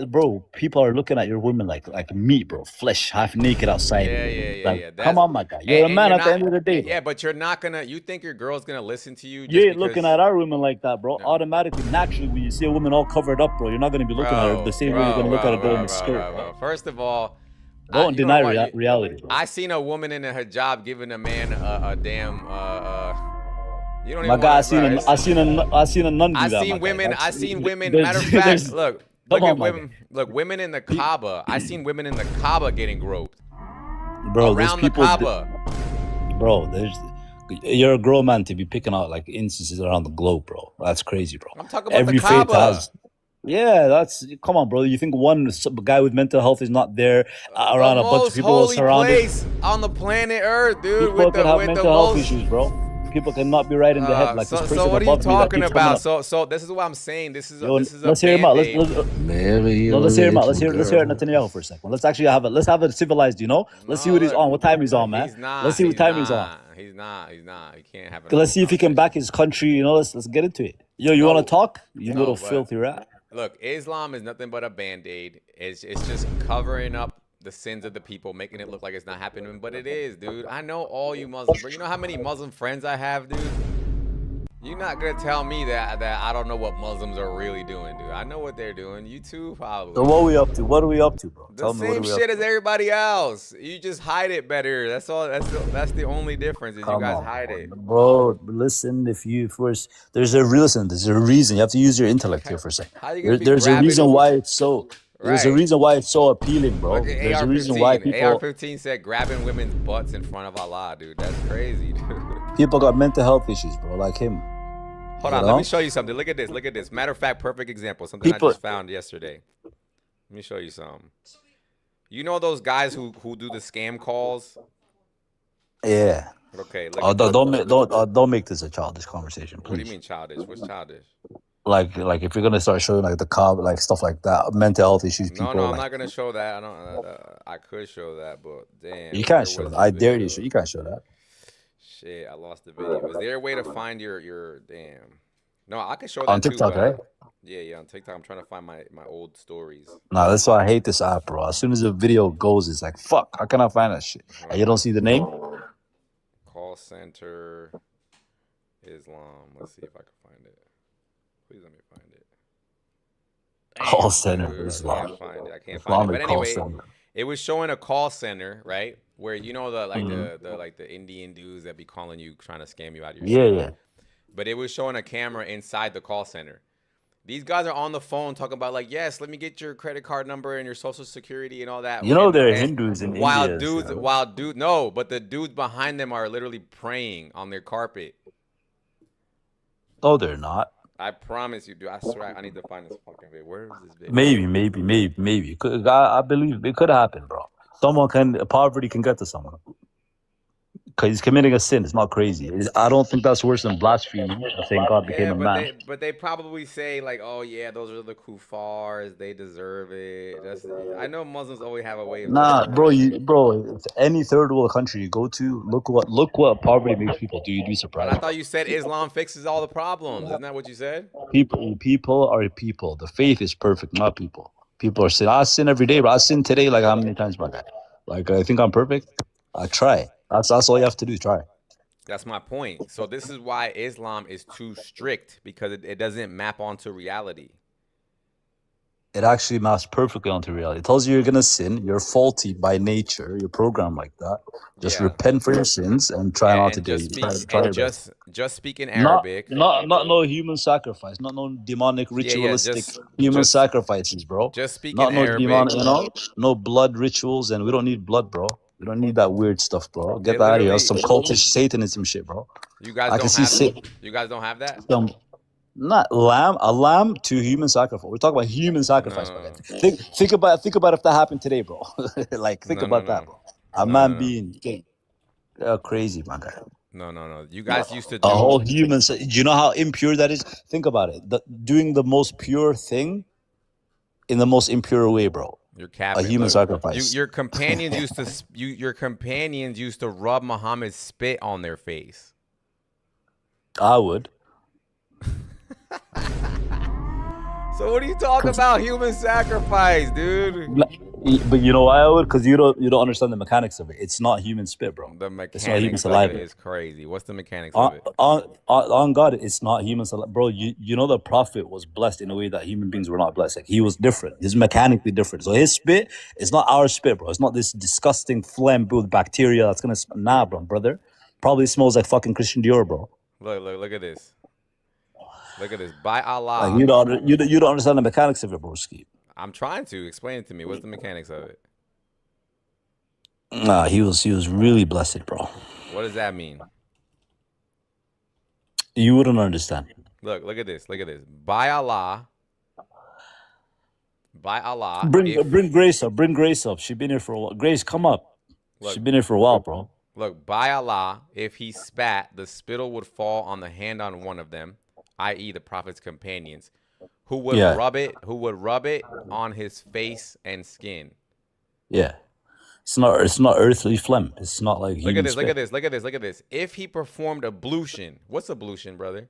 bro. People are looking at your women like meat, bro. Flesh, half naked outside. yeah. Come on, my guy. You're a man at the end of the day, bro. Yeah, but you're not gonna. You think your girl's gonna listen to you? You Just ain't looking at our women like that, bro. No. Automatically, naturally, when you see a woman all covered up, bro, you're not gonna be looking at her the same way you're gonna look at a girl in the skirt, bro. First of all, Don't deny reality, bro. I seen a woman in a hijab giving a man a damn you don't My even guy, wanna, I seen a nun do I that. seen my guy. women. That's- I seen women. there's- Matter of fact, there's- look Come at on, my women. Look, women in the Kaaba. I seen women in the Kaaba getting groped. bro, there's Around the people, Kaaba. bro. You're a grown man to be picking out like instances around the globe, bro. That's crazy, bro. I'm talking about Every the faith Kaaba. has. Yeah, come on, bro. You think one guy with mental health is not there around a bunch of people most holy surrounded? place on the planet Earth, dude. People With can the have with the mental health most. issues, bro. People cannot be right in the head like this person So what are you above me that talking keeps coming about? up. So this is what I'm saying. This is Yo, this is a let's hear him out. Marry Let's hear him out. your Let's hear little Netanyahu for a second. Let's actually have it civilized, you know? Let's see what he's on, what time he's on, man. He's not. Let's see what time he's on. He's not. You can't have it. Let's see if he can back his country, you know? Let's get into it. Yo, you want to talk? You No, little but- filthy rat. Look, Islam is nothing but a band-aid. It's just covering up the sins of the people, making it look like it's not happening, but it is, dude. I know all you Muslims, bro. You know how many Muslim friends I have, dude? You're not gonna tell me that I don't know what Muslims are really doing, dude. I know what they're doing. You too, probably. So what are we up to? What are we up to, bro? The Tell me what same are we up shit to. as everybody else. You just hide it better. That's all. That's the only difference is you Come guys on, hide it. bro. Listen, there's a reason. You have to use your intellect here for a second. How you gonna be There's a grabbing- reason why it's so. There's a Right. reason why it's so appealing, bro. Look at There's a reason why AR-15. people AR-15 said grabbing women's butts in front of Allah, dude. That's crazy, dude. got mental health issues, bro. Like him. Hold You on, know? let me show you something. Look at this. Look at this. Matter of fact, perfect example. Something People- I just found yesterday. Let me show you some. You know those guys who do the scam calls? Yeah. Okay. Look Oh, at this. don't make this a childish conversation, What do you please. mean childish? What's childish? Like if you're gonna start showing like the cob, like stuff like that, mental health issues, people. No, I'm like, not gonna show that. I don't. I could show that, but damn. you can't where show was that. I this dare video? you. You can't show that. Shit, I lost the video. Is there a way to find your damn? No, I can show that On too, TikTok, but- right? Yeah, on TikTok. I'm trying to find my old stories. Nah, that's why I hate this app, bro. As soon as the video goes, it's like, fuck, how can I find that shit? And you don't see the name? Call center Islam. Let's see if I can find it. Please let me find it. Call center Dude, Islam. I can't find it. But Islamic call anyway, center. it was showing a call center, right? Where you know the Indian dudes that be calling you trying to scam you out of your Yeah, shit. yeah. But it was showing a camera inside the call center. These guys are on the phone talking about like, yes, let me get your credit card number and your social security and all that. You know And- there are and Hindus in while India. dudes, while dude, no, but the dudes behind them are literally praying on their carpet. No, they're not. I promise you, dude. I swear, I need to find this fucking video. Where is this video? Maybe. I believe it could happen, bro. Poverty can get to someone. he's committing a sin. It's not crazy. I don't think that's worse than blasphemy, saying God became Yeah, a man. but they probably say like, oh yeah, those are the kuffars. They deserve it. That's I know Muslims always have a way of Nah, bro, justifying. any third world country you go to, look what poverty makes people do. You'd be But I surprised, bro. thought you said Islam fixes all the problems. Isn't that what you said? People are people. The faith is perfect, not people. People are sin. I sin every day, bro. I sin today like how many times, my guy? Like I think I'm perfect. I try. That's all you have to do. Try. That's my point. So this is why Islam is too strict because it doesn't map onto reality. It actually maps perfectly onto reality. It tells you you're gonna sin. You're faulty by nature. You're programmed like that. Just Yeah. repent for your sins and try Yeah, not to and do just it. speak Try and your best. just speak in Not Arabic. not not no human sacrifice. Not no demonic ritualistic human just sacrifices, bro. just speak in Not no Arabic. demon. No blood rituals, and we don't need blood, bro. We don't need that weird stuff, bro. Get It that out of here. literally That's some cultish Satanism shit, bro. you guys I can don't see have you guys don't have that? some not a lamb to human sacrifice. We're talking about human sacrifice, No. man. Think about if that happened today, bro. Like think about that, bro. A man being crazy, my guy. No. You guys used to A do whole human. Do you know how impure that is? Think about it. Doing the most pure thing in the most impure way, bro. You're capping. A human sacrifice. Your companions used to your companions used to rub Muhammad's spit on their face. I would. So what are you talking about? Human sacrifice, dude. But you know why I would? Because you don't understand the mechanics of it. It's not human spit, bro. The It's not human mechanics of saliva. it is crazy. What's the mechanics of it? On God, it's not human saliva, bro. You know the prophet was blessed in a way that human beings were not blessed. Like he was different. He's mechanically different. So his spit is not our spit, bro. It's not this disgusting phlegm with bacteria that's gonna brother. Probably smells like fucking Christian Dior, bro. Look at this. Look at this. By Allah. Like you don't understand the mechanics of it, broski. I'm trying to explain it to me. What's the mechanics of it? Nah, he was really blessed, bro. What does that mean? You wouldn't understand. Look at this. Look at this. By Allah. Bring Grace up. Bring Grace up. She's been here for a while. Grace, come up. She's been here for a while, bro. Look, by Allah, if he spat, the spittle would fall on the hand on one of them, i.e., the Prophet's companions, who would rub it on his face and skin. Yeah. It's not earthly phlegm. It's not like look at this. If he performed ablution, what's ablution, brother?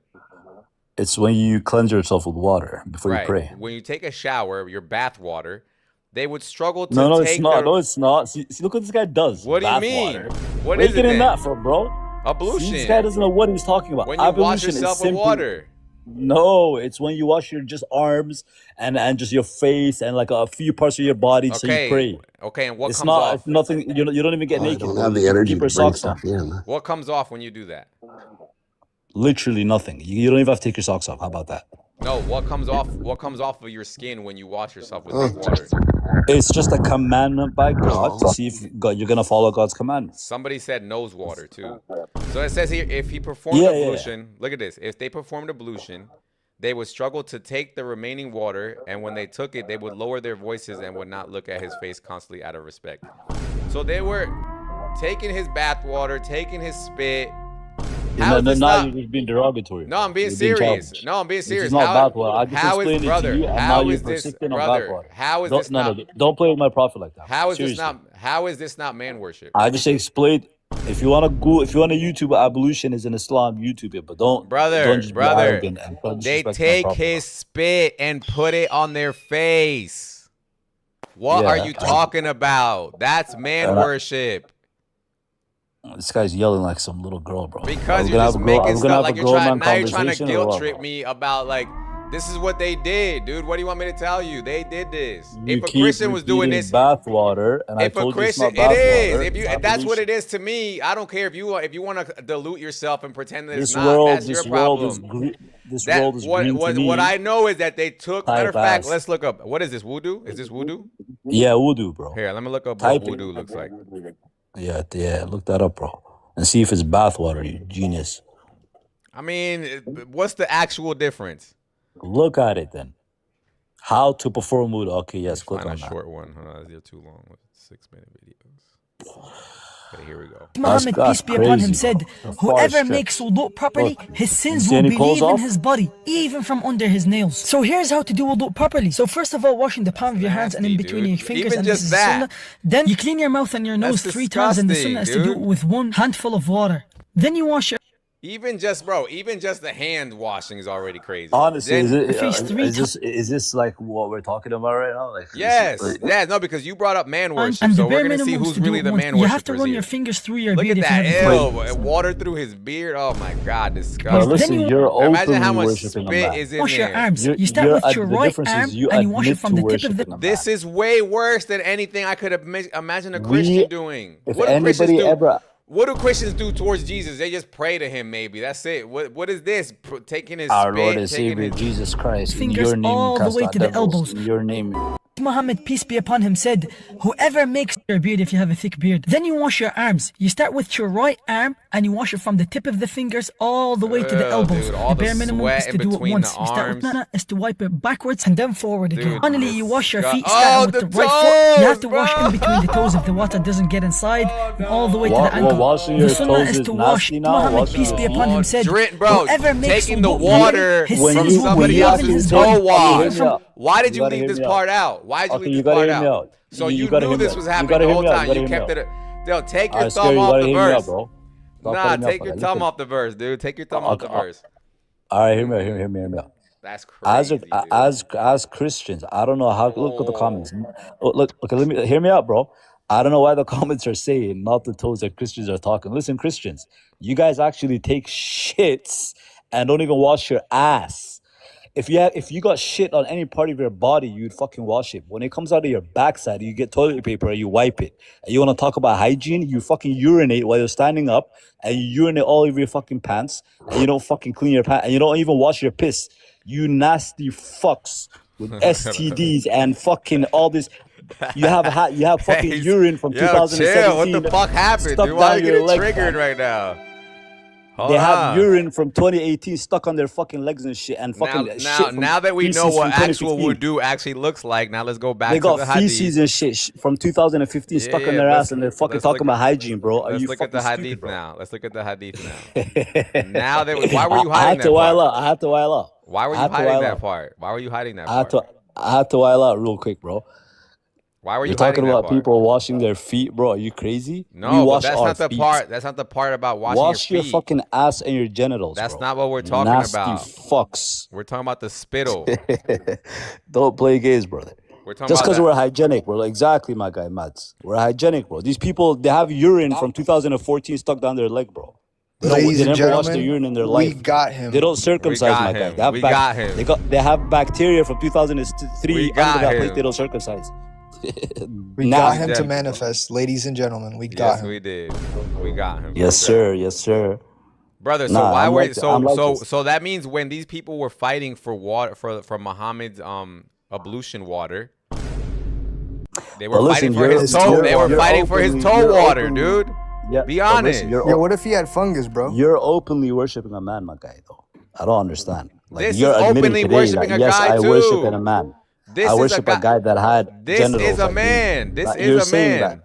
It's when you cleanse yourself with water before you pray. When you take a shower, your bath water, they would struggle to No, take it's not. No, it's not. See, look what this guy does. What do you mean? Water. What Where is you it getting then? that from, bro? Ablution. See, this guy doesn't know what he's talking about. When you wash yourself with water. No, it's when you wash your just arms and just your face and like a few parts of your body so you pray. Okay, and what it's comes not, off? It's nothing. You don't even get naked. I don't have the energy to bring stuff in. What comes off when you do that? Literally nothing. You don't even have to take your socks off. How about that? No, what comes off? What comes off of your skin when you wash yourself with this water? It's just a commandment by God to see if you're gonna follow God's commandments. Somebody said nose water too. So it says here, if he performed ablution, look at this. If they performed ablution, they would struggle to take the remaining water, and when they took it, they would lower their voices and would not look at his face constantly out of respect. So they were taking his bath water, taking his spit. You're just being derogatory. No, I'm being serious. No, I'm being serious. It's not bathwater. I just how is explained it to you, and now you're persistent on bathwater. How is this not? Don't play with my prophet like that. How is this not? How is this not man worship? I just explained. If you want to YouTube ablution is in Islam, YouTube it, but don't just be arrogant and they take his spit and put it on their face. What are you talking about? That's man worship. This guy's yelling like some little girl, bro. Because you're just making stuff like you're trying to guilt trip me about like this is what they did, dude. What do you want me to tell you? They did this. If a Christian was doing this, bathwater, and if a Christian, it is. If that's what it is to me, I don't care if you want to dilute yourself and pretend that it's not. That's your problem. This world is green to me. What I know is that they took. Matter of fact, let's look up. What is this? Voodoo? Is this voodoo? Yeah, voodoo, bro. Here, let me look up what voodoo looks like. Yeah, look that up, bro, and see if it's bathwater. You genius. I mean, what's the actual difference? Look at it then. How to perform voodoo? Okay, yes, click on that. Short one. Hold on, they're too long with 6-minute videos. Okay, here we go. Muhammad, That's peace be upon him, crazy, said, bro. The far whoever stretch. makes wudu properly, Look, his sins you see will any be clothes leaving off? his body, even from under his nails. So here's how to do wudu properly. So first of all, washing the palm of your hands and in Nasty, between dude. your fingers, Even and just this is that. sunnah. Then you clean your mouth and your nose That's 3 times, and the disgusting, sunnah is to do it dude. with 1 handful of water. Then you wash your Even just, bro, even just the hand washing is already crazy. Honestly, Then, is this like what we're talking about right now? Like, yes, yeah, no, because you brought up man worship, and so the we're bare gonna see minimum who's to do really it the once. man You worshippers have to run here. your fingers through your Look beard at if you that, have a ew, water through his beard. Oh my God, Bro, disgusting. listen, you you're openly Imagine how much worshiping a spit man. is in wash your there. arms. You start with your The right difference arm is you and you wash it admit from to the tip of worshiping the a man. This is way worse than anything I could have imagine a We- Christian doing. if What do Christians anybody do? ever- What do Christians do towards Jesus? They just pray to him, maybe. That's it. What is this? Taking his Our spit, Lord and taking Savior his... Jesus Christ, in fingers your name all we the cast way out to the devils. elbows. In your name. Muhammad, peace be upon him, said, whoever makes your beard if you have a thick beard, then you wash your arms. You start with your right arm and you wash it from the tip of the fingers all the way to the Ew, elbows. dude, all the bare the minimum sweat is to in do it between once. the You start arms. with is to wipe it backwards and then forward again. Dude, Finally, you wash your feet, Oh, starting with the the right foot. You have toes, to wash bro. in between the toes if the water doesn't get inside, and all the way to the Well, ankle. washing The your sunnah toes is is to wash. nasty now, Muhammad, washing peace your be upon feet. him, said, Bro, whoever makes taking the wudu water his When sins you- will when be you leaving actually his take- body. okay, hear wash. me out. Why did you gotta leave hear this me out. part out? Why did you Okay, leave you this gotta part hear me out? out. So You you gotta knew hear me this out. was You happening gotta the hear whole me out. time. You gotta You hear me kept out. it. Yo, take your Alright, thumb Scary, you off gotta the hear me out, verse. bro. Stop Nah, cutting me off, take your okay? thumb Listen. off the verse, dude. Take your thumb off the verse. All right, hear me out. Hear me out. That's crazy, dude. As Christians, I don't know how. Look at the Oh. comments. Look. Okay, let me hear me out, bro. I don't know why the comments are saying not the toes that Christians are talking. Listen, Christians, you guys actually take shits and don't even wash your ass. If you got shit on any part of your body, you'd fucking wash it. When it comes out of your backside, you get toilet paper and you wipe it. And you want to talk about hygiene? You fucking urinate while you're standing up, and you urinate all over your fucking pants, and you don't fucking clean your pants, and you don't even wash your piss. You nasty fucks with STDs and fucking all this. You have fucking Hey, urine from yo, 2017. chill. What the fuck happened, stuck dude? Why are down you your getting leg, triggered man. right now? They have on. urine from 2018 stuck on their fucking legs and shit, and fucking shit from Now that we know feces what from actual 2015. wudu actually looks like, now let's go back They to got the feces hadith. and shit from 2015 stuck on their ass, and they're fucking let's talking look about at- hygiene, bro. Are Let's you look at the fucking hadith stupid, bro? now. Let's look at the hadith now. Now that why were you I hiding had that to while part? out. I had to while out. Why were I you had to hiding while that out. part? Why were you hiding that I had part? to. I had to while out real quick, bro. Why were you You're talking hiding that about part? people washing their feet, bro. Are you crazy? We No, but wash that's our not the feet. part. That's not the part about washing Wash your your feet. fucking ass and your genitals, That's bro. not what we're talking Nasty about. fucks. We're talking about the spittle. Don't play games, brother. We're talking Just about because that. we're hygienic, bro. Exactly, my guy, Mads. We're hygienic, bro. These people, they have urine from 2014 stuck down their leg, bro. Ladies They and never wash their gentlemen, urine in their we life. got him. They don't circumcise, got my guy. him. They have We got him. They have bacteria from 2003 We under got that place. him. They don't circumcise. We Now- got him to Definitely. manifest, ladies and gentlemen. We got Yes, him. we did. We got him. Yes, sir. Yes, sir. Brother, so Nah, why I'm were like- I'm like this. so that means when these people were fighting for water for Muhammad's ablution water, they were Well, fighting listen, for his you're- toe. They were you're fighting for his openly- toe you're water, openly- dude. Yeah, Be but honest. listen, Yo, what if he had fungus, bro? You're openly worshiping a man, my guy, though. I don't understand. Like, This you're is admitting openly today worshiping that, a yes, guy I worship too. in a man. This I is worship a guy that had This genitals. is a like me. man. This Like, is you're a saying man.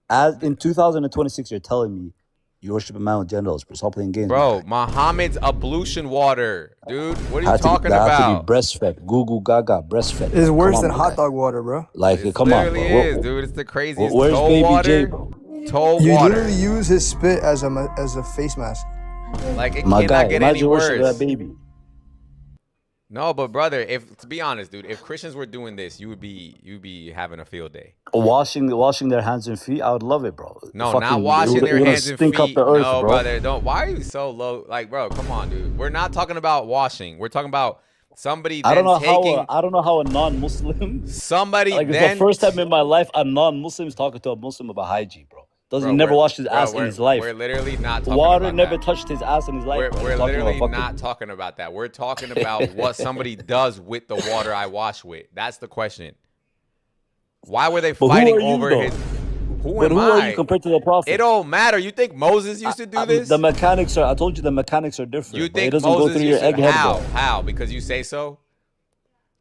that. As in 2026, you're telling me you worship a man with genitals, bro. Stop playing games, Bro, my guy. Muhammad's ablution water, dude. What are you Had to- talking that about? Had to be breastfed. Google Gaga, breastfed. It's Come worse on, than my hot guy. dog water, bro. Like, It come on, bro. literally is, dude. It's the craziest. Where's toe Baby water, J, bro? toe You water. literally use his spit as a face mask. Like it My cannot guy, get any imagine worshiping worse. that baby. No, but brother, if to be honest, dude, if Christians were doing this, you'd be having a field day. Washing their hands and feet, I would love it, bro. No, Fucking- not it washing would- their it would hands and stink feet. up the earth, No, bro. brother, don't. Why are you so low? Like, bro, come on, dude. We're not talking about washing. We're talking about somebody I then don't know taking how a non-Muslim. somebody Like, it's then. the first time in my life a non-Muslim is talking to a Muslim about hygiene, bro. Bro, Never we're- washed his bro, ass in we're- his life. We're literally not talking Water about never that. touched his ass in his life. We're, bro. we're Talking about literally fucking- not talking about that. We're talking about what somebody does with the water I wash with. That's the question. Why were they But who fighting are you, over though? his? Who But am who are I? you compared to the prophet? It don't matter. You think Moses used to do this? The mechanics are. I told you the mechanics are different. You but it think doesn't Moses go through your used to? egghead, How? bro. How? Because you say so?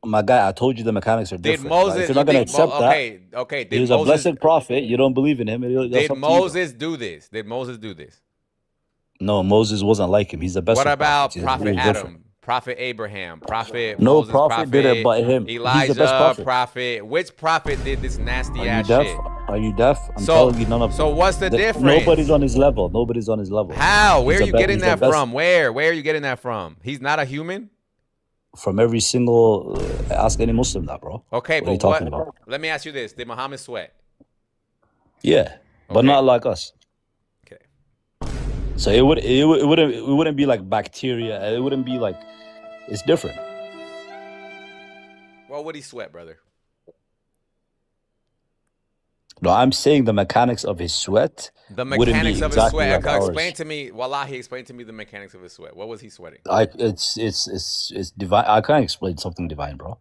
My guy, I told you the mechanics are Did different. Like, if Moses? you're You not gonna think? accept Okay, okay. that, he's a blessed prophet. You don't believe in him. That's Did up to you, bro. Moses do this? Did Moses do this? No, Moses wasn't like him. He's the best What of prophets. about He Prophet was Adam, different. Prophet Abraham, Prophet No Moses, prophet did it but him. He's the best Elijah, prophet. Which prophet did this nasty Are you ass deaf? shit? Are you deaf? I'm So, telling you, none of so what's the difference? Nobody's on his level. Nobody's on his level. How? Where are you getting he's the that best from? Where are you getting that from? He's not a human? from every single. Ask any Muslim that, bro. Okay, What are you but talking about? let me ask you this: did Muhammad sweat? Yeah, but Okay. not like us. Okay. So it wouldn't be like bacteria. It wouldn't be like, it's different. Well, would he sweat, brother? No, I'm saying the mechanics of his sweat. The wouldn't be mechanics of his exactly sweat. like ours. Explain to me, Wallahi, explain to me the mechanics of his sweat. What was he sweating? It's divine. I can't explain something divine, bro.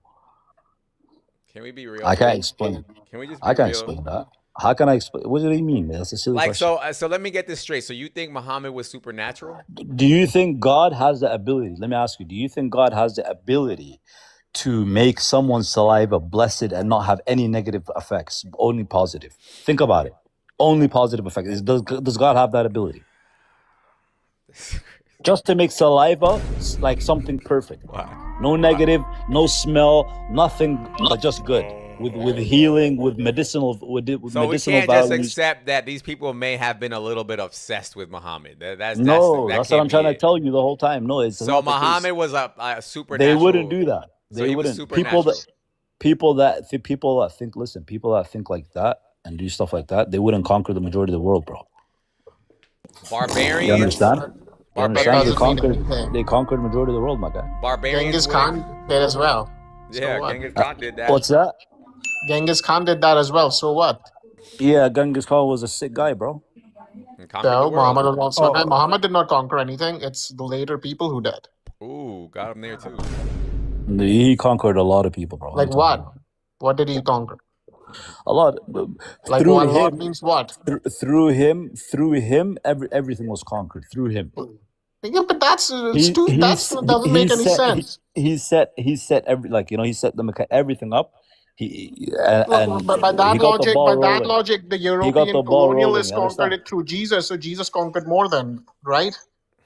Can we be real? I can't explain. Can we just be I can't real? explain that. How can I explain? What do you mean? That's a silly Like question. so let me get this straight. So you think Muhammad was supernatural? Do you think God has the ability? Let me ask you. Do you think God has the ability to make someone's saliva blessed and not have any negative effects, only positive? Think about it. Only positive effects. Does God have that ability? Just to make saliva like something perfect. Wow. No negative, no smell, nothing but just good. With healing, with medicinal, with So medicinal we can't just values. accept that these people may have been a little bit obsessed with Muhammad. That's That's what I'm trying to tell you the whole time. No, it's So not the case. Muhammad was a supernatural. They wouldn't do that. So They he was wouldn't. supernatural. People that think. Listen, people that think like that and do stuff like that, they wouldn't conquer the majority of the world, bro. Barbarians. You understand? You understand? Barbarians. They conquered the majority of the world, my guy. Barbarians. Genghis Khan did as well. Yeah, So what? Genghis Khan did that. What's that? Genghis Khan did that as well. So what? Yeah, Genghis Khan was a sick guy, bro. And conquered the So world. Muhammad was also Muhammad did not conquer anything. It's the later people who did. Ooh, got him there too. He conquered a lot of people, bro. Like what? What did he conquer? A lot. Like Through one lot him, means what? through him, everything was conquered through him. Yeah, but that's He doesn't make any sense. He set he set everything up. And But by that he got the ball rolling. logic, the got European the ball rolling, colonialists you conquered understand? it through Jesus. So Jesus conquered more than, right?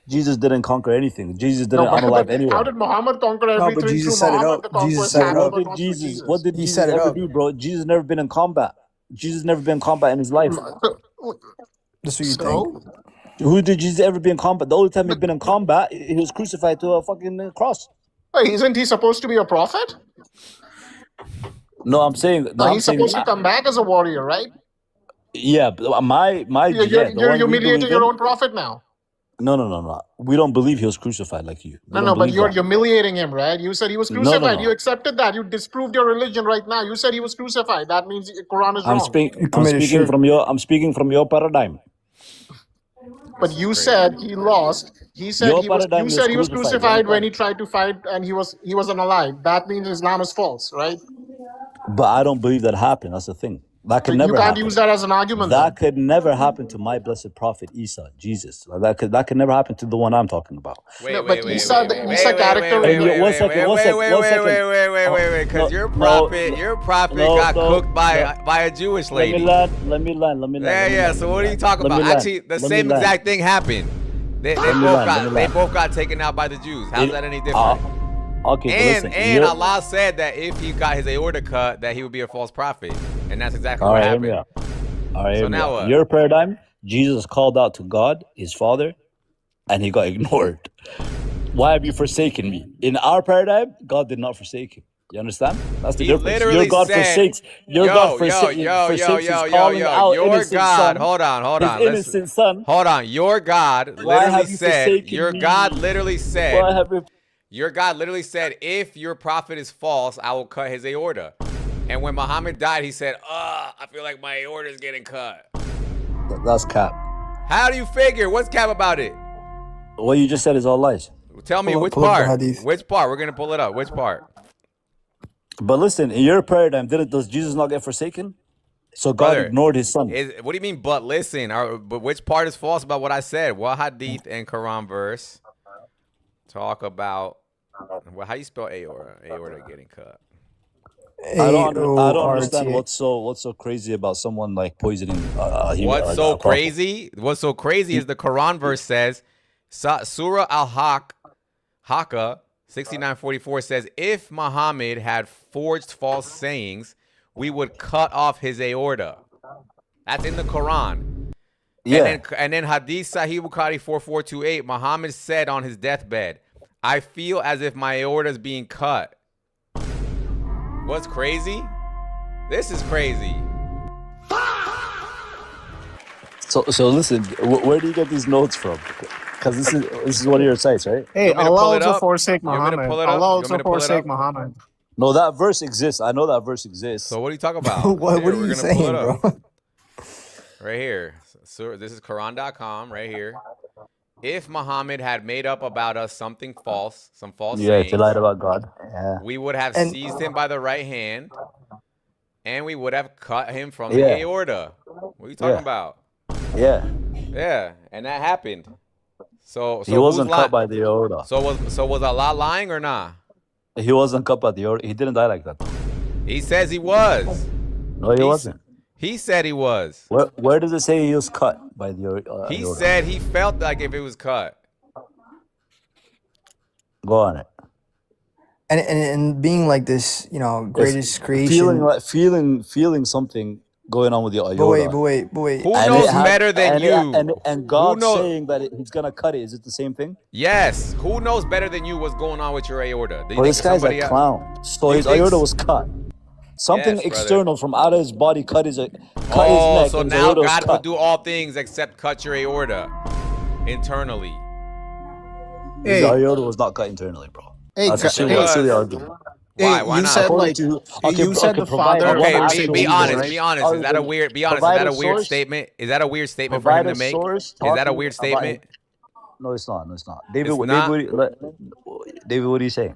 Jesus didn't conquer anything. Jesus didn't but unalive anyone. how did Muhammad conquer but everything Jesus through set it Muhammad? up. The Jesus conquest set it happened, up. but not through Jesus. What did He Jesus set it ever up. do, bro? Jesus never been in combat. Jesus never been in combat in his life. That's what you think. Who did Jesus ever be in combat? The only time he's been in combat, he was crucified to a fucking cross. Isn't he supposed to be a prophet? No, I'm saying. No, I'm He's saying. supposed to come back as a warrior, right? Yeah, but my You're, yeah, the you're one we humiliating believe your in. own prophet now. No. We don't believe he was crucified like you. We No, don't but believe you're that. humiliating him, right? You said he was No, crucified. no. You accepted that. You disproved your religion right now. You said he was crucified. That means the Quran is I'm wrong. speaking. You I'm committed speaking shirk. I'm speaking from your paradigm. But you said he lost. He said Your he was. paradigm You is said he was crucified. You crucified when understand? he tried to fight, and he wasn't alive. That means Islam is false, right? But I don't believe that happened. That's the thing. That could You never can't happen. use that as an argument. That Then. could never happen to my blessed prophet Isa, Jesus. That could never happen to the one I'm talking about. No, but Isa character. Because your prophet got cooked by a Jewish lady. Let me land. Yeah. So what are you talking about? Actually, the same exact thing happened. They both got taken out by the Jews. How's that any different? Okay, and Allah said that if he got his aorta cut, that he would be a false prophet, and that's exactly what happened. All right, So now what? Your paradigm, Jesus called out to God, his Father, and he got ignored. Why have you forsaken me? In our paradigm, God did not forsake him. You understand? That's the difference. Your God forsakes. Your God forsakes his calling out innocent son. Hold on. His innocent son. Hold on. Your God literally said. Your God literally said. Your God literally said, if your prophet is false, I will cut his aorta. And when Muhammad died, he said, I feel like my aorta is getting cut. That's cap. How do you figure? What's cap about it? What you just said is all lies. Tell me which part. Which part? We're going to pull it up. Which part? But listen, in your paradigm, does Jesus not get forsaken? So God ignored his son. What do you mean, but listen? But which part is false about what I said? What hadith and Quran verse talk about Well, how you spell aorta? Aorta getting cut. I don't understand AORTA. what's so crazy about someone like poisoning What's like so a prophet. crazy? What's so crazy is the Quran verse says, Surah Al-Haqqa 69:44 says, if Muhammad had forged false sayings, we would cut off his aorta. That's in the Quran. Yeah. And then Hadith Sahih Bukhari 4428, Muhammad said on his deathbed, I feel as if my aorta is being cut. What's crazy? This is crazy. So listen, where do you get these notes from? Because this is one of your sites, right? Hey, Want me to Allah pull it also up? forsake You want me to Muhammad. pull it up? Allah You want me also to pull it forsake up? Muhammad. No, that verse exists. I know that verse exists. So what are you talking about? What Here, are we're you gonna pull saying, it up. bro? Right here. So this is Quran.com right here. If Muhammad had made up about us something false, some false Yeah, if you sayings, lied about God. Yeah. we would have And seized him by the right hand and we would have cut him from the Yeah. aorta. What are you talking Yeah. about? Yeah. Yeah, and that happened. So He wasn't who's cut lying? by the aorta. So was Allah lying or not? He wasn't cut by the aorta. He didn't die like that. He says he was. No, he wasn't. He said he was. Where does it say he was cut by the aorta? He said he felt like if it was cut. Go on it. and being like this, greatest creation. Feeling something going on with your But aorta. wait. Who knows better than you? And God knows- saying that he's gonna cut it. Is it the same thing? Yes. Who knows better than you what's going on with your aorta? Do you Well, think this guy's somebody a else- clown. So You his think aorta s- was cut. Something Yes, brother. external from out of his body cut his neck. So and his now aorta was God cut. could do all things except cut your aorta internally. His Hey. aorta was not cut internally, bro. Hey, That's a Yes, it silly, was. silly argument. Why? Hey, Why you not? said According like to- you said the provide father one Okay, forsake be Jesus, honest. right? Be honest. Is that a weird? Be honest. Is that a weird source? statement? Is that a weird statement for him Provide to a make? source Is that a talking weird about- statement? No, it's not. No, it's not. David, It's not? David, what are you saying?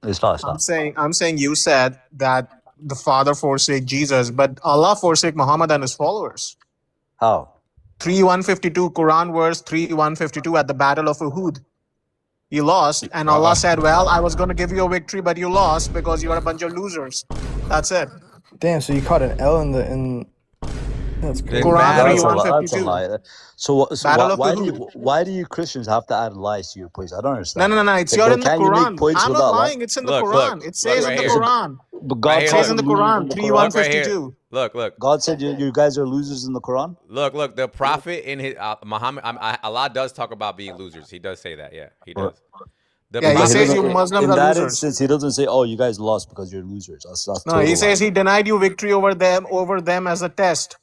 It's not. It's not. I'm saying you said that the father forsake Jesus, but Allah forsake Muhammad and his followers. How? 3:152 Quran verse 3:152 at the Battle of Uhud. You lost, and Allah said, "Well, I was going to give you a victory, but you lost because you are a bunch of losers." That's it. Damn, so you caught an L in that's In crazy. Quran battle. That's a lie. 3:152. That's a lie. So Battle of why Uhud. do you Christians have to add lies to your points? I don't No, understand. It's here in the Can you make Quran. points I'm not without lying. It's in the Look, Quran. look, It says look in right the here. Quran. But God Right here, It look. says in the Quran Look right here. 3:152. Look. God said you guys are losers in the Quran. Look. The prophet in his Muhammad. Allah does talk about being losers. He does say that. Yeah, he does. The Yeah, he prophet- says you doesn't- Muslims in are that losers. instance, he doesn't say, "Oh, you guys lost because you're losers." That's No, total he says lie. he denied you victory over them as a test.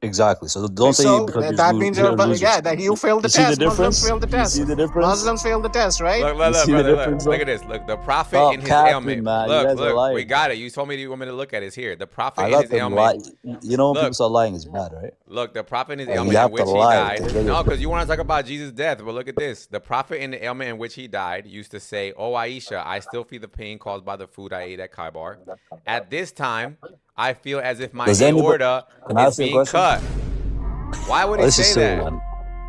Exactly. So don't say So because that means you're losers. that you failed the You see the test. Muslims difference? failed the You test. see the difference? Muslims failed the test, right? Look, You see the brother, difference, look though? at this. Look, the prophet Stop in his capping, ailment. man. You guys are Look, lying. we got it. You told me you want me to look at it. It's here. The prophet I in let his them lie. ailment. You know when Look. people start lying, it's bad, right? Look, the prophet in his And you ailment have in to which he lie died. to get No, it. because you want to talk about Jesus' death. But look at this. The prophet in the ailment in which he died used to say, "Oh, Aisha, I still feel the pain caused by the food I ate at Khaybar. At this time, I feel as if my Does anybody- aorta Can I is ask you a being question? cut." Why would he This is say silly, that? man.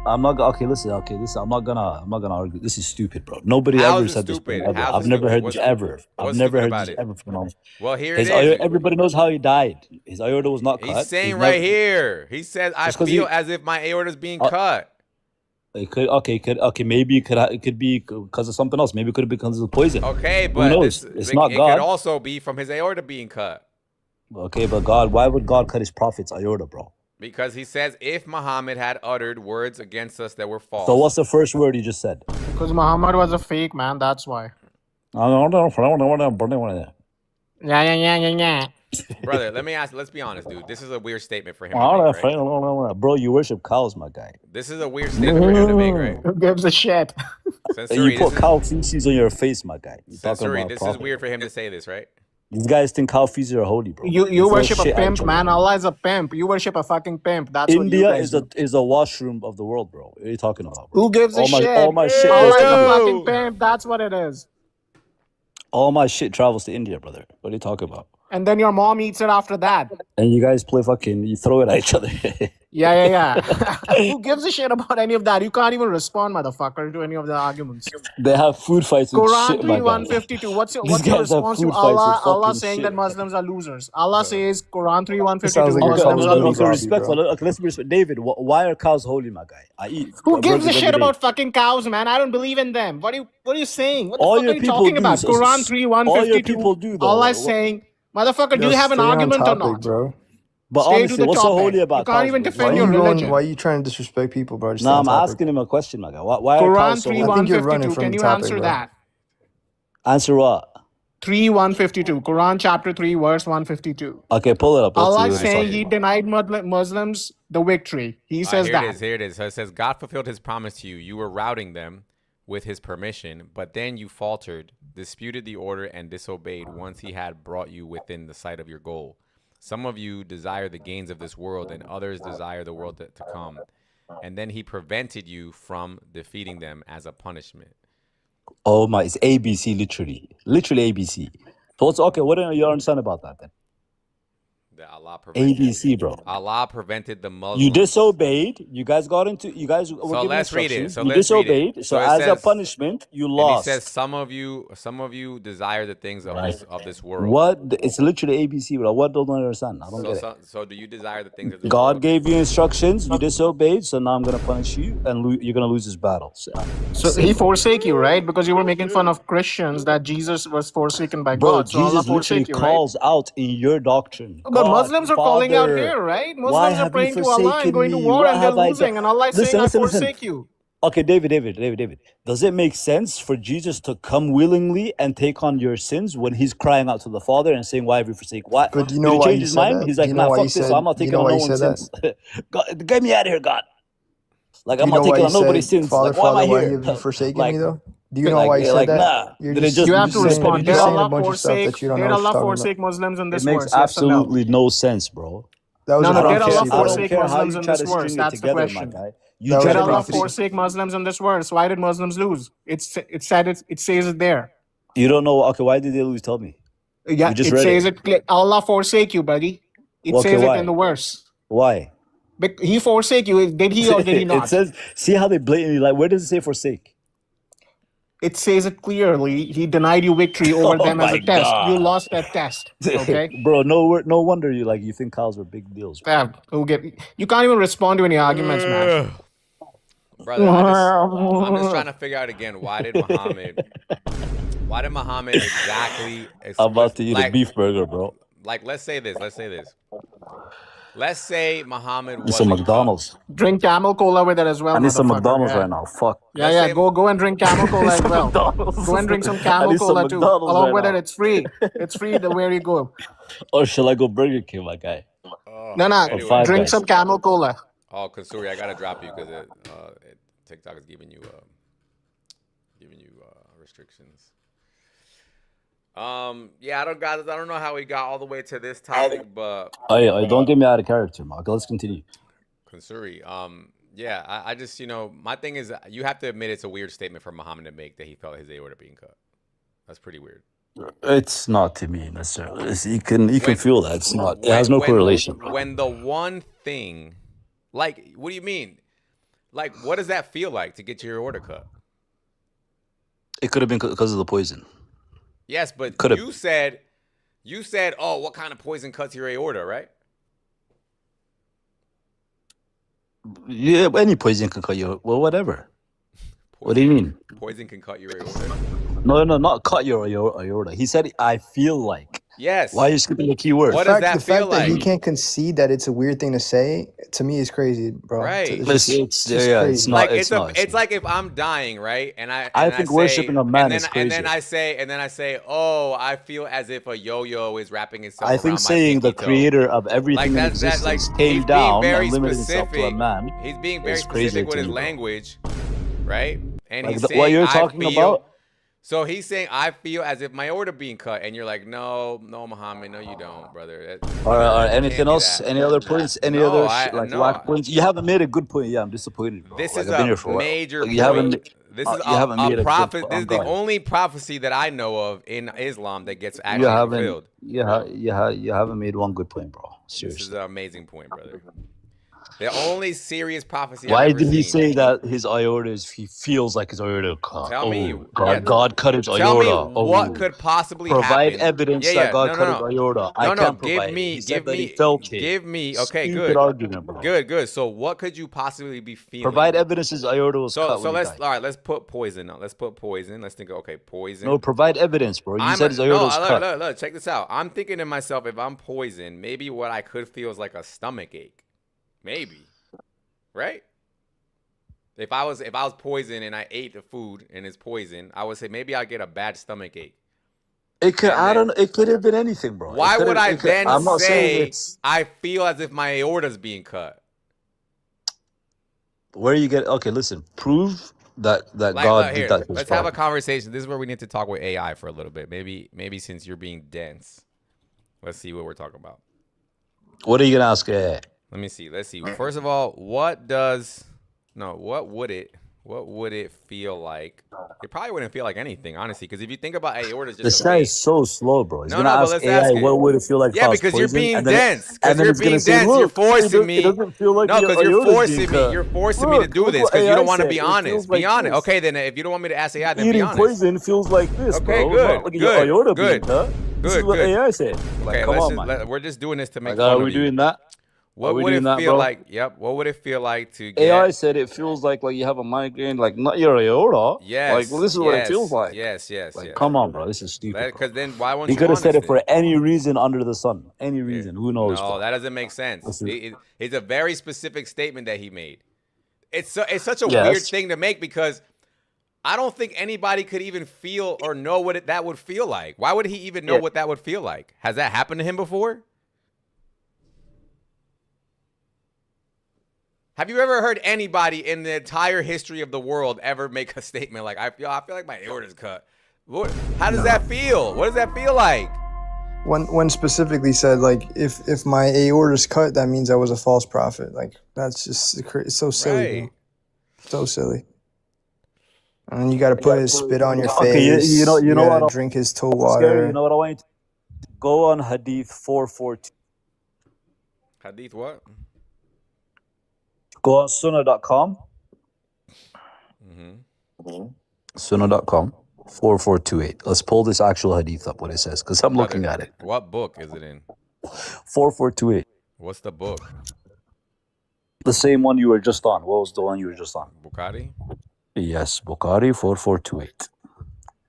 I'm not okay. Listen. I'm not gonna argue. This is stupid, bro. Nobody How ever is it said this. stupid? Ever. How's it I've never stupid? heard What's this stupid? ever. I've What's never stupid heard about this it? ever from him. Well, here it His is. aorta, everybody knows how he died. His aorta was not cut. He's saying He's right never- here. He says, "I Just 'cause feel he- as if my aorta is being cut." It could maybe it could be because of something else. Maybe it could have been because of the poison. Okay, but knows? It's not it God. could also be from his aorta being cut. Okay, but God, why would God cut his prophet's aorta, bro? Because he says if Muhammad had uttered words against us that were false. So what's the first word you just said? Because Muhammad was a fake man. That's why. Yeah. Brother, let's be honest, dude. This is a weird statement for him to make, right? Bro, you worship cows, my guy. This is a weird statement for him to make, right? Who gives a shit? And Sensori, you put cow feces on your face, my guy. You talking Sensori, about this prophet. is weird for him to say this, right? These guys think cow feces are holy, bro. You It's worship a shit, pimp, actually. man. Allah is a pimp. You worship a fucking pimp. That's India what you guys is do. a washroom of the world, bro. What are you talking about, bro? Who gives a shit? All my shit Allah goes is to a India. fucking pimp. That's what it is. All my shit travels to India, brother. What are you talking about? and then your mom eats it after that. And you guys play fucking, you throw it at each other. Yeah. Who gives a shit about any of that? You can't even respond, motherfucker, to any of the arguments. They have food fights and Quran shit, 3, my guy. 152. What's your These guys have response to food fights and Allah? Allah fucking saying shit. that Muslims are losers. Allah says Quran 3, It sounds 152. like a Okay, Call Muslims of are Duty okay, lobby, losers. respectful. bro. Okay, let's be respectful. David, why are cows holy, my guy? I eat Who gives a burgers shit every day. about fucking cows, man? I don't believe in them. What are you saying? What the All fuck your are you people talking do. about? Quran 3, All your 152. people do, though. Allah is saying, motherfucker, do Yo, you have an stay on argument or topic, not? bro. But Stay to honestly, the what's so topic. holy You about can't cows, even bro? defend Why your you religion. why you trying to disrespect people, bro? Just stay Nah, on I'm topic. asking him a question, my guy. Why are Quran cows so 3, holy? I think you're running 152. from Can the you topic, answer bro. that? Answer what? 3, 152. Quran chapter 3, verse 152. Okay, pull it up. Let's see Allah what is he's saying talking he about. denied Muslims the victory. He says Here that. it is. Here it is. So it says, God fulfilled his promise to you. You were routing them with his permission, but then you faltered, disputed the order, and disobeyed once he had brought you within the sight of your goal. Some of you desire the gains of this world, and others desire the world to come. And then he prevented you from defeating them as a punishment. Oh my, it's ABC, literally. Literally ABC. So what's okay? What do you understand about that then? That Allah prevented ABC, bro. Allah prevented the Muslims. You disobeyed. You guys were given let's read it. instructions. So You let's read it. disobeyed. So So it as a says- punishment, you And lost. he says, some of you desire the things of this world. What? It's literally ABC, bro. What don't I understand? I don't get it. So do you desire the things of this God world? gave you instructions. You disobeyed. So now I'm gonna punish you, and you're gonna lose this battle. So he forsake you, right? Because you were making fun of Christians that Jesus was forsaken by Bro, God. So Allah Jesus literally forsake you, right? calls out in your doctrine. But God, Muslims are calling out Father, here, right? why Muslims are have you praying to Allah and forsaken going to me? war What and they're have I losing. done? And Allah is Listen, saying, listen, I listen. forsake you. Okay, David. Does it make sense for Jesus to come willingly and take on your sins when he's crying out to the Father and saying, "Why have you forsaken?" Why? But do you Did know he why change he his said mind? that? He's Do like, you know "Nah, why fuck he this. said- I'm not do you taking know on why no he one's said sins. God, get me out of here, God." Like, I'm Do you not know why taking he on nobody's said, sins. Father, Like, why am I Father, why here? have you forsaken Like, me, though? Do you know why he said like, that? nah. You're Did it just, just- You you're have just to saying, respond. you're Did just saying a Allah bunch of stuff forsake? that you don't Did know what you're Allah talking about. forsake Muslims in It this makes verse? Yes or no? absolutely no sense, bro. That was No, a no. I don't Did care. Allah prophecy, I don't bro. forsake care how Muslims you in try this to verse? string it That's the together, my question. guy. That You was try a Did to Allah make prophecy. forsake Muslims in this verse? Why did Muslims lose? It says it there. You don't know. Okay, why did they lose? Tell me. Yeah, You just it read says it. it. Allah forsake you, buddy. It Okay, says it why? in the verse. Why? But he forsake you. Did he or did he It not? says, see how they blatantly, like, where does it say forsake? It says it clearly. He denied you victory over Oh them as my a test. You God. lost that test. Okay. Bro, no wonder you think cows were big deals. Bro. You can't even respond to any arguments, man. Brother, I'm just trying to figure out again, why did Muhammad exactly? I'm about to eat a beef burger, bro. Like, let's say this. Let's say Muhammad Need was some McDonald's. Drink camel cola with it as well. I need some motherfucker. McDonald's Yeah. right now. Fuck. Yeah. Go and drink camel cola as well. McDonald's. Go and drink some I camel need some cola too. McDonald's Along right with now. it, it's free. It's free the where you go. Or shall I go Burger King, my guy? No. Anyway. Five Drink Guys. some camel cola. Oh, Kasuri, I gotta drop you because TikTok is giving you restrictions. Yeah, I don't know how we got all the way to this topic, but Oh, don't get me out of character, man. Okay, let's continue. Kasuri, yeah, I just my thing is you have to admit it's a weird statement for Muhammad to make that he felt his aorta being cut. That's pretty weird. It's not to me necessarily. You can feel that. It's not. It has no correlation. When the one thing, like, what do you mean? Like, what does that feel like to get your aorta cut? It could have been because of the poison. Yes, but Could've. you said, oh, what kind of poison cuts your aorta, right? Yeah, any poison can cut your. Well, whatever. What do you mean? Poison can cut your aorta. No, not cut your aorta. He said, "I feel like." Yes. Why are you skipping the key word? What does that The feel fact that he like? can't concede that it's a weird thing to say, to me, is crazy, bro. Right. It's just It's crazy. not. Like It's not. it's like if I'm dying, right? And I think worshiping a man is And then crazy. I say, oh, I feel as if a yo-yo is wrapping itself I around think my saying the pinky toe. creator of everything Like in that, like existence he's came being down very and limited himself to a specific. man. He's being very is crazy specific with to his me, bro. language, right? And Like he's what saying, you're I talking feel. about. So he's saying, I feel as if my aorta being cut, and you're like, no, Muhammad, no, you don't, brother. Or It anything can't be else? that. Any other points? Any No, other I- like no. whack points? You haven't made a good point. Yeah, I'm disappointed. Bro. This Like, is I've been a here for a while. major Like, you haven't. point. This is You haven't made a a good prophet. point. This I'm is the going. only prophecy that I know of in Islam that gets You actually haven't. fulfilled. You haven't made one good point, bro. This is Seriously. an amazing point, brother. The only serious prophecy I've Why ever did he seen. say that his aorta is? He feels like his aorta cut. Tell me, God cut his tell me aorta. what could possibly Provide happen. evidence that God cut his aorta. I can't provide it. He said that he felt it. Give me. Okay, Stupid good. argument, bro. Good. So what could you possibly be feeling? Provide evidence his aorta was cut So when he let's died. all right. Let's put poison now. Let's put poison. Let's think. Okay, poison. No, provide evidence, bro. You said his aorta was cut. Look. Check this out. I'm thinking to myself, if I'm poisoned, maybe what I could feel is like a stomach ache. Maybe, right? If I was poisoned and I ate the food and it's poison, I would say maybe I'll get a bad stomach ache. It could. I don't. It could have been anything, bro. Why would I then I'm not saying say it's. I feel as if my aorta's being cut? Where you get? Okay, listen. Prove that Like, God here, did that. let's have a conversation. This is where we need to talk with AI for a little bit. Maybe since you're being dense, let's see what we're talking about. What are you gonna ask? Let me see. Let's see. First of all, what would it feel like? It probably wouldn't feel like anything, honestly, because if you think about aorta, just This guy is so slow, bro. He's gonna but ask let's AI ask it. what would it feel like. Yeah, if I was because you're poisoned, being and then dense. Because and then you're it's gonna being say, dense. You're "Look, forcing me. It doesn't feel like No, your because you're aorta's forcing being me. cut." You're forcing me to do Look this what because you AI don't want to said. be It honest. feels Be like honest. this. Okay, then if you don't want me to ask AI, then be Eating honest. poison feels like this, Okay, bro. good, Not like your good, aorta good, being cut. This is what good. AI said. Like, Okay, come on, man. we're just doing this to make Like, fun are we of you. doing that? What would it feel like? Yep. What would it feel like to get? AI said it feels like you have a migraine, like not your aorta. Yes. Like, well, this is what it feels like. Yes. Like, come on, bro. This is stupid. Because then why won't He you? could have said it honest for any reason under the sun. Any reason. Who knows? No, bro? that doesn't make sense. Listen. It's a very specific statement that he made. It's such a Yes. weird thing to make because I don't think anybody could even feel or know what that would feel like. Why would he even know what that would feel like? Has that happened to him before? Have you ever heard anybody in the entire history of the world ever make a statement like, I feel like my aorta's cut? How does that feel? What does that feel like? One specifically said, like, if my aorta's cut, that means I was a false prophet. Like, that's just it's so silly, bro. So silly. And then you got to put his spit on your face. You know gotta what? drink his toe Scary, water. you know what I want you to go on Hadith 442. Hadith what? Go on Sunnah.com. Sunnah.com 4428. Let's pull this actual Hadith up. What it says, because I'm looking at it. What book is it in? 4428. What's the book? The same one you were just on. What was the one you were just on? Bukhari? Yes, Bukhari 4428.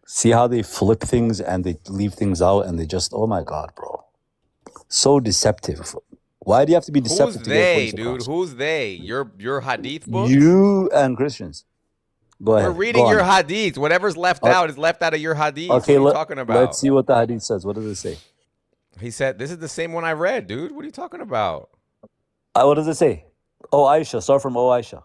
See how they flip things and they leave things out and they just, oh my God, bro. So deceptive. Why do you have to be deceptive? Who's they, dude? Who's they? Your Hadith book? You and Christians. Go ahead. We're reading your Hadith. Whatever's left out is left out of your Hadith. Okay, what are you talking about? Let's see what the Hadith says. What does it say? He said, this is the same one I read, dude. What are you talking about? What does it say? Oh, Aisha. Start from Aisha.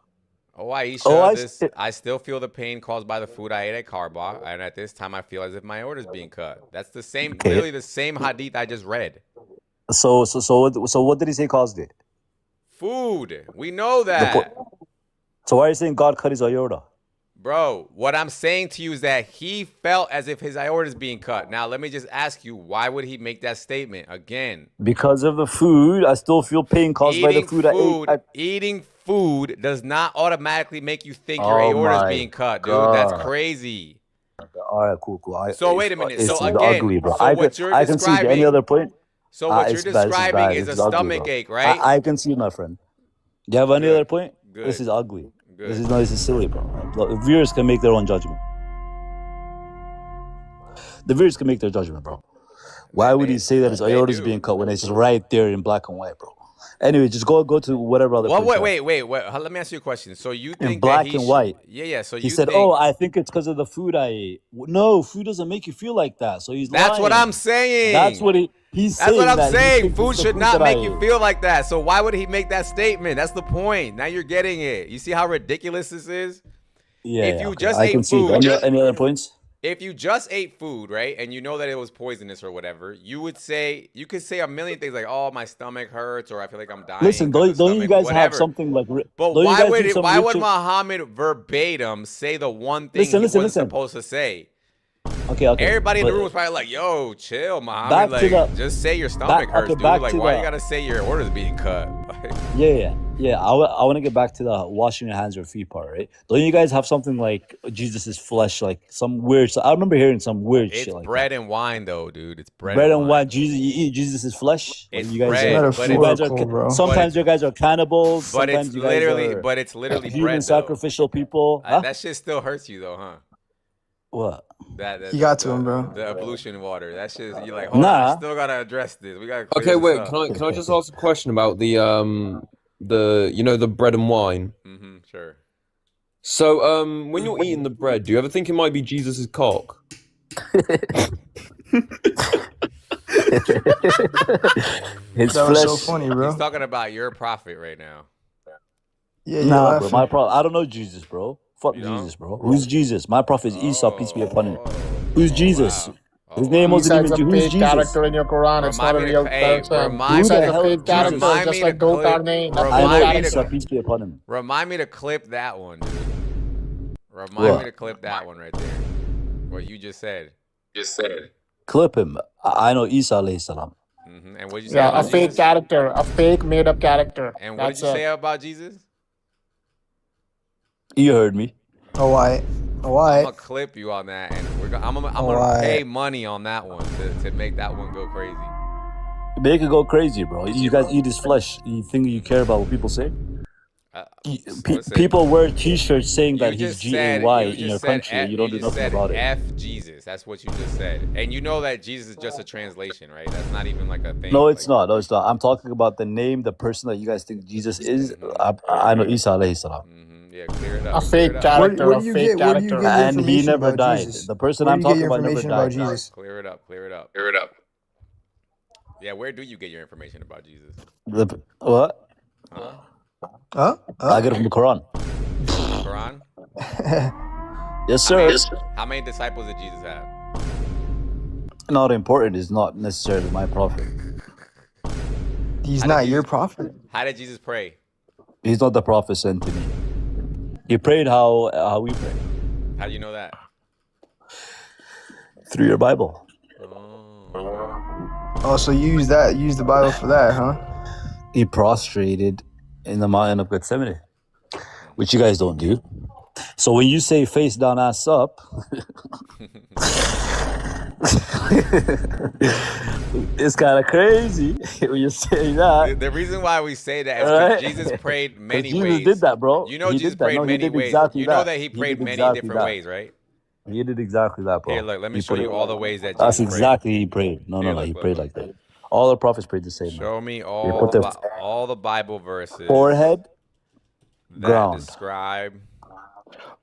Oh, Aisha, I still feel the pain caused by the food I ate at Karba, and at this time I feel as if my aorta is being cut. That's the same, literally the same Hadith I just read. So what did he say caused it? Food. We know that. So why are you saying God cut his aorta? Bro, what I'm saying to you is that he felt as if his aorta is being cut. Now, let me just ask you, why would he make that statement again? Because of the food. I still feel pain caused by the food I ate. Eating food does not automatically make you think your aorta is being cut, dude. That's crazy. All right, cool. So wait a minute. It's So again, ugly, bro. so what you're I can see describing. any other point. So what you're describing is a stomach ache, right? I can see, my friend. Do you have any other point? Good. This is ugly. Good. This is silly, bro. The viewers can make their own judgment. The viewers can make their judgment, bro. Why would he say that his aorta is being cut when it's right there in black and white, bro? Anyway, just go to whatever other. Well, wait. Let me ask you a question. So you think in black that and white? Yeah. So he said, "Oh, I think it's because of the food I ate." No, food doesn't make you feel like that. So he's That's lying. what I'm saying. That's what he's saying. That's what I'm saying. Food Food should not make you feel like that. So why would he make that statement? That's the point. Now you're getting it. You see how ridiculous this is? Yeah. If you just I ate can food, see. Any other points? if you just ate food, right, and you know that it was poisonous or whatever, you could say a million things like, "Oh, my stomach hurts," or "I feel like I'm dying." Listen, don't you guys have something like? But don't you why guys do why would ritual? Muhammad verbatim say the one thing Listen, he listen, wasn't listen. supposed to say? Okay. Everybody in the but room was probably like, "Yo, chill, back Muhammad. to Like, the- just say your stomach hurts, dude. back Like, to why the- you gotta say your order's being cut?" Yeah. I want to get back to the washing your hands or feet part, right? Don't you guys have something like Jesus' flesh, like some weird? So I remember hearing some weird It's shit like bread that. and wine, though, dude. It's bread and wine. Jesus, you eat Jesus' flesh. It's you guys bread, are, but you guys it's are. bro. Sometimes you guys are cannibals. but it's Sometimes you guys literally, are but it's literally human bread, though. sacrificial people. Huh? That shit still hurts you, though, huh? What? You got to him, bro. The ablution water. That shit. You're like, hold on, I still gotta address this. We gotta. Okay, wait. Can I just ask a question about the the bread and wine? Mm-hmm. Sure. So when you're eating the bread, do you ever think it might be Jesus's cock? That was so funny, bro. He's talking about your prophet right now. Yeah, nah, bro. My prophet. I don't know Jesus, bro. Fuck You don't? Jesus, bro. Who's Jesus? My prophet is Esau. Peace be upon him. Who's Jesus? His name wasn't even Who's Jesus? Character in your Quran. It's not a real person. Remind He's me a to- fake character, remind just me like to clip- Golkarni. I Remind know me to- Esau. Peace be upon him. Remind me to clip that one, dude. Remind What? me to clip that one right there. What you just said. Clip him. I know Isa alayhi salam. Mm-hmm. And what did you say Yeah, about a fake Jesus? character, a fake made-up character. And what did you say about Jesus? You heard me. Oh, why? I'm gonna clip you on that, and I'm gonna pay money on that one to make that one go crazy. Make it go crazy, bro. You guys eat his flesh. You think you care about what people say? People wear T-shirts saying that he's G-A-Y in your country. You don't do nothing about it. F Jesus. That's what you just said. And you know that Jesus is just a translation, right? That's not even like a thing. No, it's not. No, it's not. I'm talking about the name, the person that you guys think Jesus is. I know Isa alayhi salam. Yeah, clear it up. A fake character, Where a do you fake get- where do you character. get your And he information never about died. Jesus? The person Where I'm do you get talking your about never information died. about Jesus? Clear it up. Yeah, where do you get your information about Jesus? What? Huh? I get it from the Quran. Quran? Yes, sir. How many disciples did Jesus have? Not important. Is not necessarily my prophet. He's not your prophet. How did Jesus pray? He's not the prophet sent to me. He prayed how we pray. How do you know that? Through your Bible. Oh, so you use the Bible for that, huh? He prostrated in the mountain of Gethsemane, which you guys don't do. So when you say face down, ass up, it's kind of crazy when you say that. The reason why we say that is because Jesus prayed many Jesus ways. did that, bro. You know He Jesus did that. prayed No, he many did ways. exactly You know that. that he He prayed did many exactly different that. ways, right? He did exactly that, bro. Here, look, let me He show put you it- all the ways that That's Jesus prayed. exactly he prayed. No, Here, he look, prayed look. like that. All the prophets prayed the same. Show me They all put the, their all the Bible verses forehead, that ground. describe.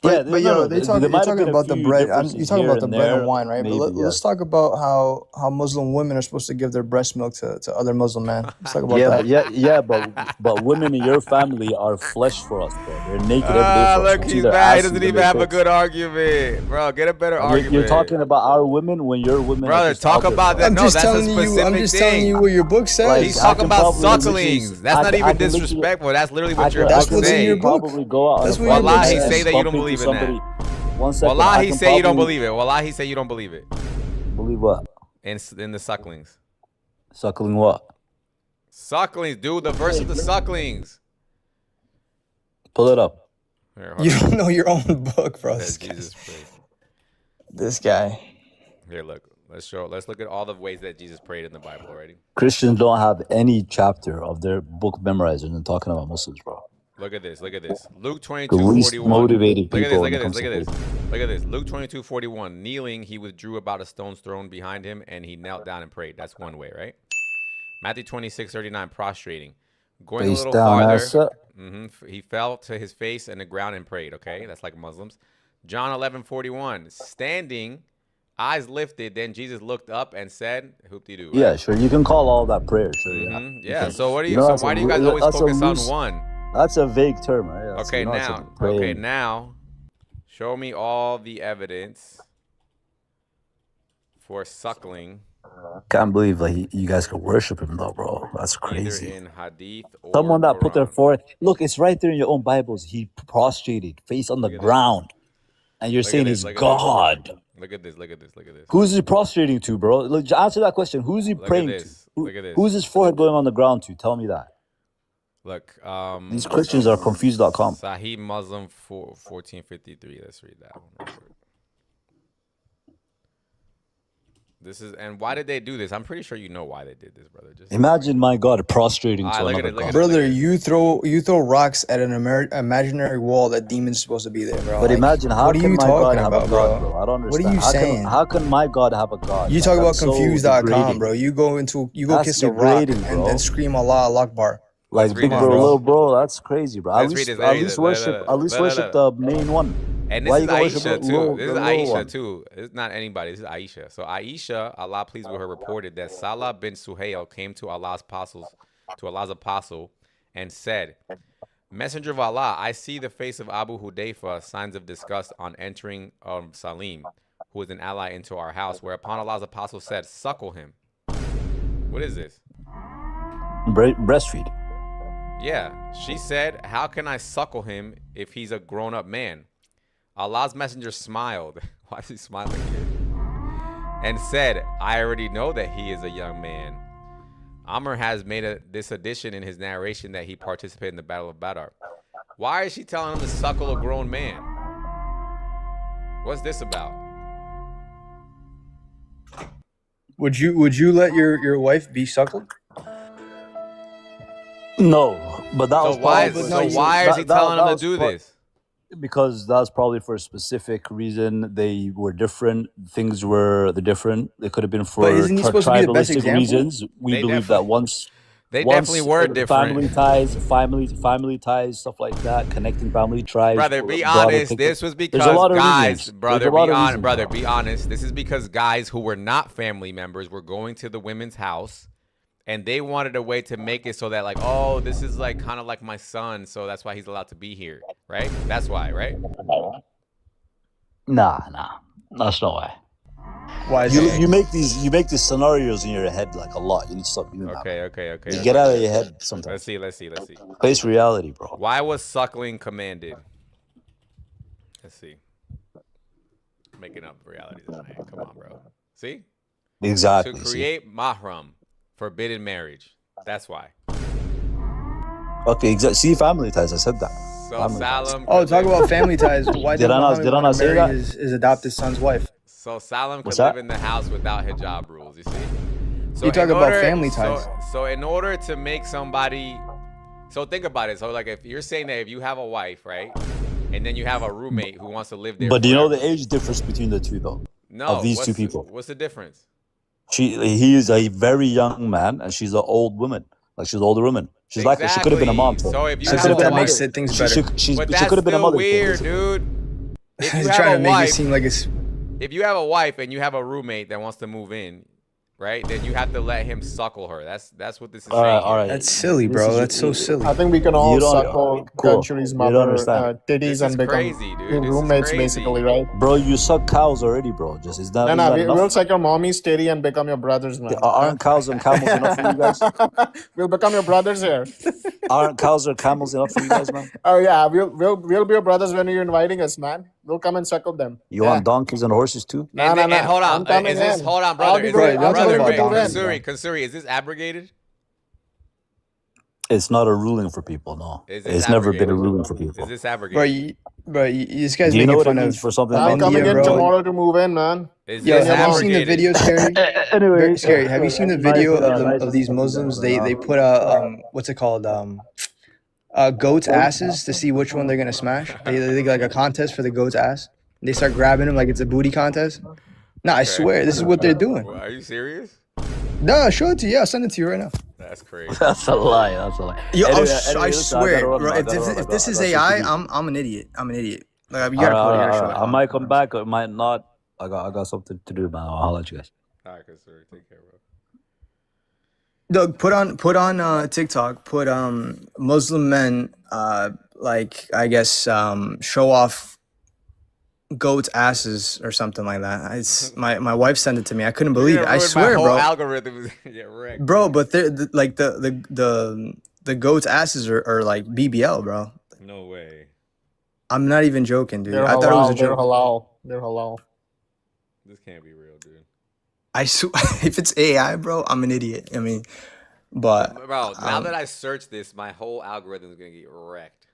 But Yeah, yo, no, you're there might have talking been a about the few bread. differences You're talking here about the and bread and there, wine, right? maybe, But let's talk about how Muslim women are supposed to give their breast milk to other Muslim men. Let's talk about that. but women in your family are flesh for us, bro. They're naked every day for us. Look, We see he's their mad. He asses doesn't and even their have a tits. good argument, bro. Get a better argument. You're talking about our women when your women. Brother, are just talk out there, about bro. that. No, that's a specific I'm just thing. telling you what your book says. Like, He's I talking can about probably literally- sucklings. That's I not can- I even can literally- disrespectful. That's literally what your That's book what's in saying. your book. Probably go out. That's on a what your book Wallahi, says. say that you don't bump into believe in that. somebody. 1 second. Wallahi, I can say you don't probably- believe it. Wallahi, say you don't believe it. Believe what? In the sucklings. Suckling what? Sucklings, dude. The verse of the sucklings. Pull it up. Here, hold You on. don't know your own book, bro. Says Jesus prayed. This guy. Here, look. Let's look at all the ways that Jesus prayed in the Bible already. Christians don't have any chapter of their book memorized and they're talking about Muslims, bro. Look at this. Look at this. Luke The least 22:41. motivated Look at this. people Look when at it this. comes Look to at this. faith. Look at this. Luke 22:41. Kneeling, he withdrew about a stone's thrown behind him, and he knelt down and prayed. That's one way, right? Matthew 26:39. Prostrating. Going a Face little down, farther. ass up. He fell to his face in the ground and prayed. Okay, that's like Muslims. John 11:41. Standing, eyes lifted. Then Jesus looked up and said, "Hoop-de-doo." Yeah, sure. You can call all that prayer. Sure. Yeah. So what do you? know, So that's why a do you guys loo- always that's a focus on loose- one? That's a vague term, right? That's, Okay, you know, it's now, like praying. okay, now, show me all the evidence for suckling. Can't believe like you guys could worship him though, bro. That's Either crazy. in Hadith or Someone that put their Quran. forehead. Look, it's right there in your own Bibles. He prostrated, face on the ground, and you're saying he's God. Look at this. Look at this. Look at this. Who's he prostrating to, bro? Look, answer that question. Who's he praying to? Look at this. Who's his forehead going on the ground to? Tell me that. Look, these Christians are confused.com. Sahih Muslim 1453. Let's read that one. This is, and why did they do this? I'm pretty sure you know why they did this, brother. Just imagine my God prostrating to another God. Brother, you throw rocks at an imaginary wall that demons supposed to be there, bro. But imagine how can my God have a God, bro? I don't What understand. are you saying? How can my God have a God? You talk about confused.com, bro. You go kiss a rock and then scream Allah Akbar. Like big bro, little bro, that's crazy, bro. At least worship the main one. And this is Aisha too. This is Aisha too. It's not anybody. This is Aisha. So Aisha, Allah pleased with her, reported that Salah bin Suhail came to Allah's apostle, and said, "Messenger of Allah, I see the face of Abu Hudayfa, signs of disgust on entering Salim, who is an ally, into our house." Whereupon Allah's apostle said, "Suckle him." What is this? Breastfeed. Yeah, she said, "How can I suckle him if he's a grown-up man?" Allah's messenger smiled. Why is he smiling here? And said, "I already know that he is a young man." Amr has made this addition in his narration that he participated in the Battle of Badr. Why is she telling him to suckle a grown man? What's this about? Would you let your wife be suckled? No, but that was why is he telling him to do this? Because that's probably for a specific reason. They were different. Things were different. They could have been for tribalistic reasons. We believe that once definitely were different. Family ties, stuff like that, connecting family tribes. Brother, be honest. This was because guys, be honest. This is because guys who were not family members were going to the women's house. And they wanted a way to make it so that, like, oh, this is like kind of like my son, so that's why he's allowed to be here, right? That's why, right? Nah, that's no way. Why? You make these scenarios in your head like a lot. You need to stop doing that. Okay. You get out of your head sometimes. Let's see. Face reality, bro. Why was suckling commanded? Let's see. Making up reality tonight. Come on, bro. See? Exactly. To create mahram. Forbidden marriage. That's why. Okay, exactly. See, family ties. I said that. So Salam. Oh, talk about family ties. Why did I not say that? His adopted son's wife. So Salam could live in the house without hijab rules. You see. So you talk about family ties. So in order to make somebody, so think about it. So like, if you're saying that if you have a wife, right, and then you have a roommate who wants to live there. But do you know the age difference between the two, though? No. Of these two people. What's the difference? He is a very young man, and she's an old woman. Like she's an older woman. She's like she could have been a mom. So if you that makes things better. She could have been a mother. Weird, dude. If you trying have to make it seem like it's. If you have a wife and you have a roommate that wants to move in, right? Then you have to let him suckle her. That's what this is saying. All right. That's silly, bro. That's so silly. I think we can all suckle Ganchuri's mother titties and become crazy, dude. roommates, basically, right? Bro, you suck cows already, bro. Just is that? We'll suck your mommy's titty and become your brothers, man. Aren't cows and camels enough for you guys? We'll become your brothers here. Aren't cows or camels enough for you guys, man? Oh yeah, we'll be your brothers when you're inviting us, man. We'll come and suckle them. You want donkeys and horses too? No. Hold on, brother. Kansuri, is this abrogated? It's not a ruling for people, no. It's never been a ruling for people. Is this abrogated? Bro, this guy's making fun of for something. I'm coming in tomorrow to move in, man. Have you seen the video, Scary? Anyway, Scary, have you seen the video of these Muslims? They put what's it called? Goats' asses to see which one they're gonna smash. They like a contest for the goat's ass. They start grabbing them like it's a booty contest. No, I swear, this is what they're doing. Are you serious? No, show it to you. I'll send it to you right now. That's crazy. That's a lie. Yo, I swear, bro, if this is AI, I'm an idiot. Like, you gotta I might come back, or it might not. I got something to do, man. I'll let you guys. All right, Kansuri, take care, bro. Doug, put on TikTok. Put Muslim men like I guess show off goats' asses or something like that. It's my wife sent it to me. I couldn't You're believe gonna it. I ruin my swear, whole bro. algorithm. Yeah, wrecked. Bro, but like the goats' asses are like BBL, bro. No way. I'm not even joking, dude. They're I thought it was a halal. They're joke. halal. They're halal. This can't be real, dude. I if it's AI, bro, I'm an idiot. I mean, but Bro, now that I search this, my whole algorithm is gonna get wrecked.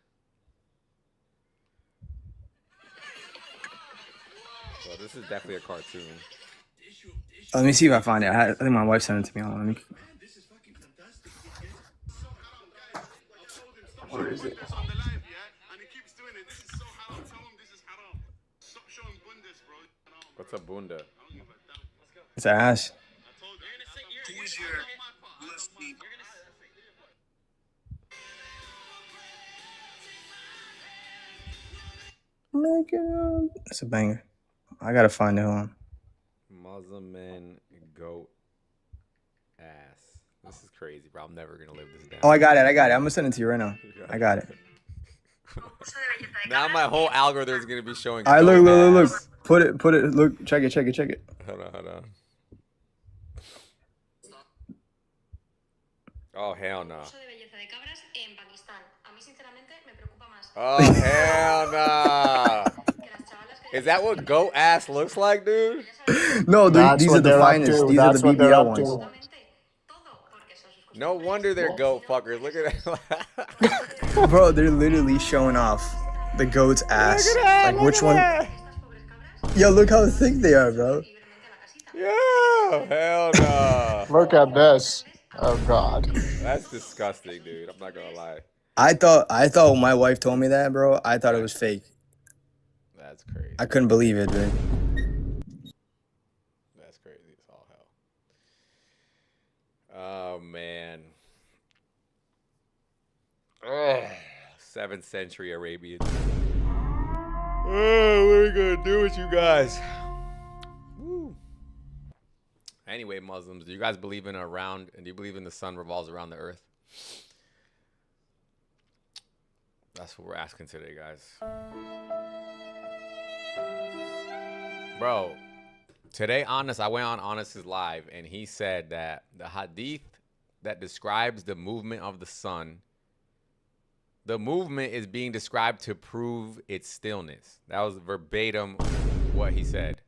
So this is definitely a cartoon. let me see if I find it. I think my wife sent it to me. Hold on, let me... Where is it? What's a bunda? It's an ass. It's a banger. I gotta find it. Hold on. Muslim men goat ass. This is crazy, bro. I'm never gonna live this down. Oh, I got it. I'm gonna send it to you right now. I got it. Now my whole algorithm is gonna be showing. I look. Put it. Look, check it. Hold on. Oh hell no. Oh hell no. Is that what goat ass looks like, dude? No, these are the finest. These are the BBL ones. No wonder they're goat fuckers. Look at that. Bro, they're literally showing off the goat's ass. Look at that, like which one? That. Yo, look how thick they are, bro. Yeah, hell no. Look at this. Oh god. That's disgusting, dude. I'm not gonna lie. I thought when my wife told me that, bro, I thought it was fake. That's crazy. I couldn't believe it, dude. That's crazy. It's all hell. Oh man. Oh, 7th century Arabians. Oh, what are we gonna do with you guys? Woo. Anyway, Muslims, do you guys believe in and do you believe in the sun revolves around the earth? That's what we're asking today, guys. Bro, today I went on Honest's live and he said that the hadith that describes the movement of the sun, the movement is being described to prove its stillness. That was verbatim what he said.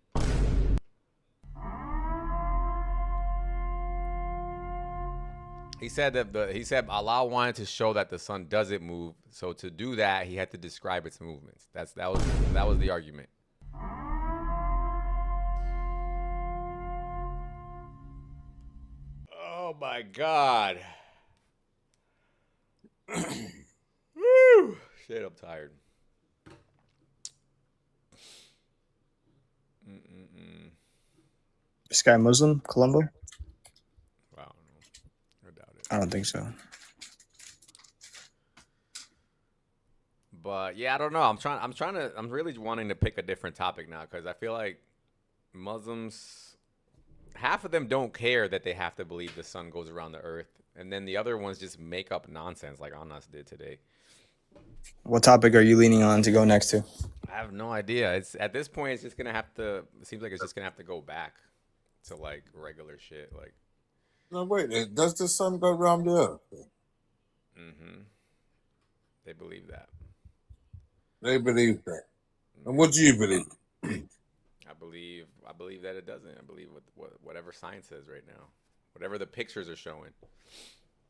He said that Allah wanted to show that the sun doesn't move, so to do that, he had to describe its movements. That was the argument. Oh my God. Woo! Shit, I'm tired. This guy Muslim, Colombo? I don't know. I doubt it. I don't think so. But yeah, I don't know. I'm really wanting to pick a different topic now because I feel like Muslims, half of them don't care that they have to believe the sun goes around the earth, and then the other ones just make up nonsense like Anas did today. What topic are you leaning on to go next to? I have no idea. It's at this point, it's just gonna have to. It seems like it's just gonna have to go back to like regular shit. Like, no, wait. Does the sun go around the earth? Mm-hmm. They believe that. They believe that. And what do you believe? I believe that it doesn't. I believe whatever science says right now, whatever the pictures are showing.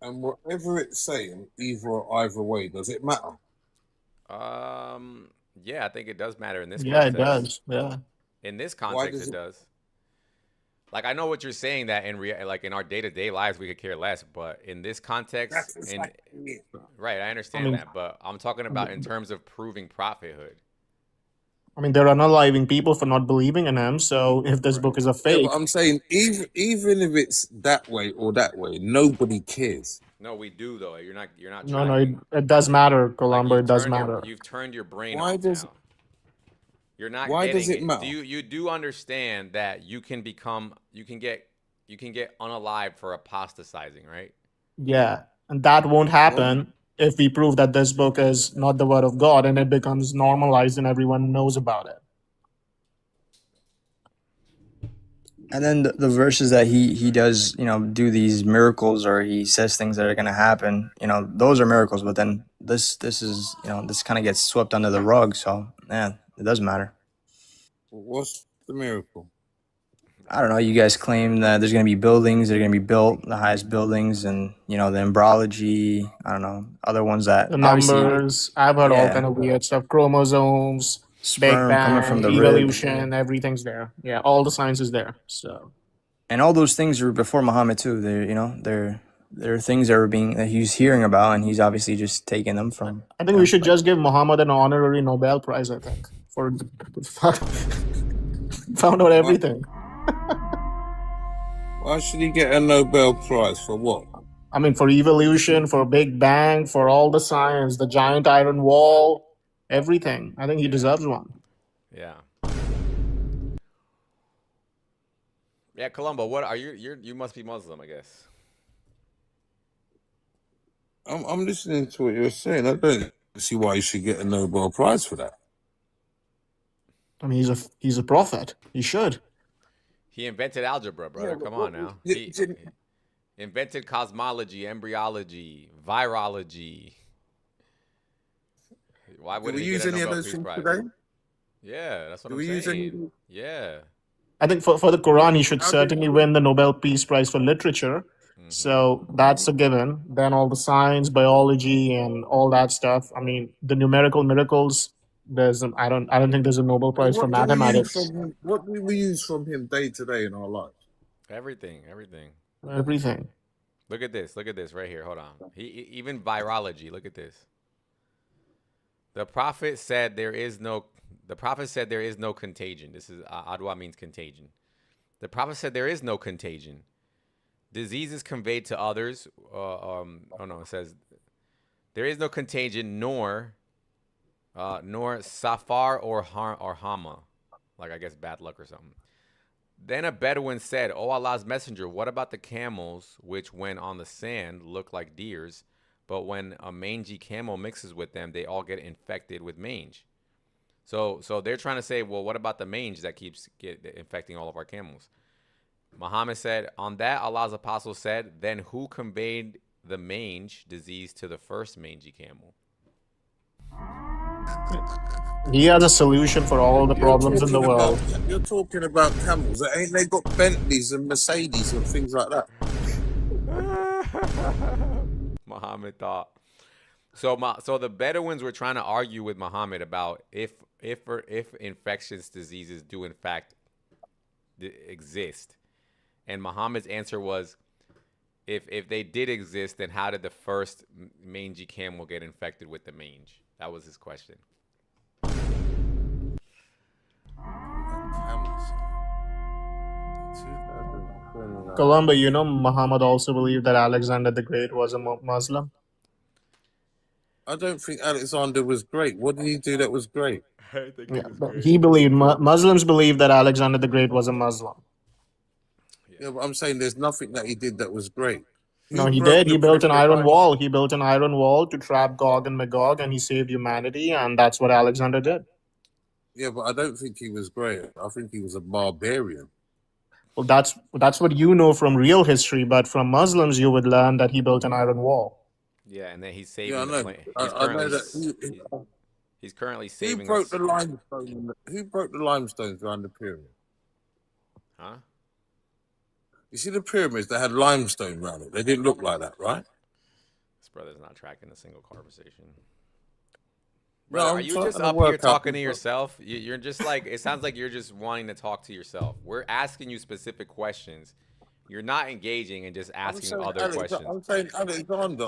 And whatever it's saying, either way, does it matter? Yeah, I think it does matter in this Yeah, context. it does. Yeah. In this context, it does. Like, I know what you're saying, that in our day-to-day lives we could care less, but in this context, right, I understand that, but I'm talking about in terms of proving prophethood. I mean, they're unaliving people for not believing in him. So if this book is a fake, Yeah, but I'm saying even if it's that way or that way, nobody cares. No, we do though. You're not. no, it does matter, Colombo. It does matter. You've turned your brain Why off does? now. You're not. Why getting does it matter? You do understand that you can get unalived for apostatizing, right? Yeah, and that won't happen if we prove that this book is not the word of God and it becomes normalized and everyone knows about it. And then the verses that he does, do these miracles, or he says things that are going to happen, those are miracles. But then this is, this kind of gets swept under the rug. So, yeah, it doesn't matter. What's the miracle? I don't know. You guys claim that there's going to be buildings that are going to be built, the highest buildings, and, the embryology, I don't know, other ones that The obviously, numbers, I've heard all yeah, kind of weird stuff. Chromosomes, Big sperm coming from Bang, the rib. evolution, everything's there. Yeah, all the science is there. So, And all those things were before Muhammad too. They're things that he's hearing about, and he's obviously just taking them from. I think we should just give Muhammad an honorary Nobel Prize, I think, for found out everything. Why should he get a Nobel Prize for what? I mean, for evolution, for Big Bang, for all the science, the giant iron wall, everything. I think he deserves one. Yeah. Yeah, Columbo, what are you must be Muslim, I guess. I'm listening to what you're saying. I don't see why you should get a Nobel Prize for that. I mean, he's a prophet. He should. He invented algebra, brother. Come on now. He invented cosmology, embryology, virology. Why wouldn't he get a Nobel Peace Prize? Today? Yeah, that's what I'm saying. Yeah. I think for the Quran, he should certainly win the Nobel Peace Prize for literature. So that's a given. Then all the science, biology, and all that stuff. I mean, the numerical miracles. I don't think there's a Nobel Prize for mathematics. What do we use from him day to day in our life? Everything. Look at this right here. Hold on. Even virology. Look at this. The prophet said there is no contagion. This is adwa means contagion. The prophet said there is no contagion. Diseases conveyed to others. It says there is no contagion, nor safar or hama, like I guess bad luck or something. Then a Bedouin said, "O Allah's messenger, what about the camels which, when on the sand, look like deers, but when a mangy camel mixes with them, they all get infected with mange?" So they're trying to say, well, what about the mange that keeps infecting all of our camels? Muhammad said, on that Allah's apostle said, then who conveyed the mange disease to the first mangy camel? He has a solution for all the problems in the world. You're talking about camels. Ain't they got Bentleys and Mercedes and things like that? Muhammad thought. So the Bedouins were trying to argue with Muhammad about if infectious diseases do in fact exist. And Muhammad's answer was, if they did exist, then how did the first mangy camel get infected with the mange? That was his question. Columba, Muhammad also believed that Alexander the Great was a Muslim. I don't think Alexander was great. What did he do that was great? I think he was great. He believed, Muslims believe that Alexander the Great was a Muslim. Yeah, but I'm saying there's nothing that he did that was great. No, he did. He built an iron wall. He built an iron wall to trap Gog and Magog, and he saved humanity, and that's what Alexander did. Yeah, but I don't think he was great. I think he was a barbarian. Well, that's what you know from real history, but from Muslims, you would learn that he built an iron wall. Yeah, and then he's saving. Yeah, I know. I know that he's currently saving. Who broke the limestone? Who broke the limestones around the pyramid? Huh? You see the pyramids that had limestone around it? They didn't look like that, right? This brother's not tracking a single conversation. Brother, are you just up here talking to yourself? You're just like, it sounds like you're just wanting to talk to yourself. We're asking you specific questions. You're not engaging and just asking other questions. I'm saying Alexander.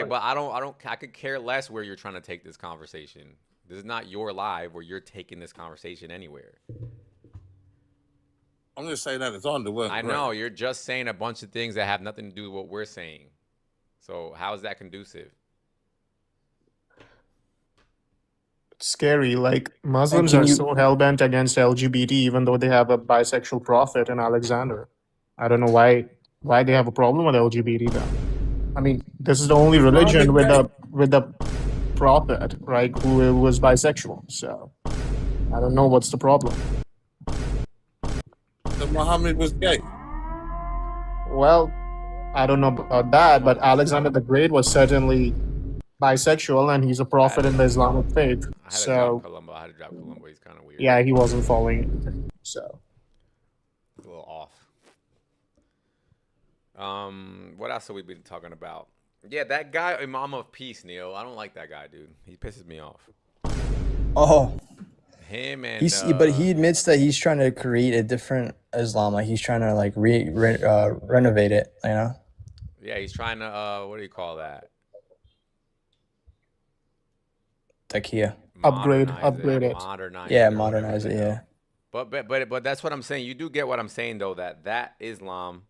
But I could care less where you're trying to take this conversation. This is not your live where you're taking this conversation anywhere. I'm just saying Alexander wasn't I know, you're just saying a bunch of things that have nothing to do with what we're saying. So how is that conducive? It's scary. Like, Muslims are so hell-bent against LGBT, even though they have a bisexual prophet in Alexander. I don't know why they have a problem with LGBT then. I mean, this is the only religion with the prophet, right, who was bisexual. So I don't know what's the problem. The that Muhammad was gay? Well, I don't know about that, but Alexander the Great was certainly bisexual, and he's a prophet in the Islamic faith. I had to drop So Columbo. I had to drop Columbo. He's kind of weird. yeah, he wasn't following anything. So A little off. What else have we been talking about? Yeah, that guy, Imam of Peace, Neil. I don't like that guy, dude. He pisses me off. Oh, Him and but he admits that he's trying to create a different Islam. Like he's trying to like renovate it. You know? yeah, he's trying to what do you call that? Takia. upgrade it. Modernize Yeah, it or whatever modernize the it. hell. Yeah. But that's what I'm saying. You do get what I'm saying though, that Islam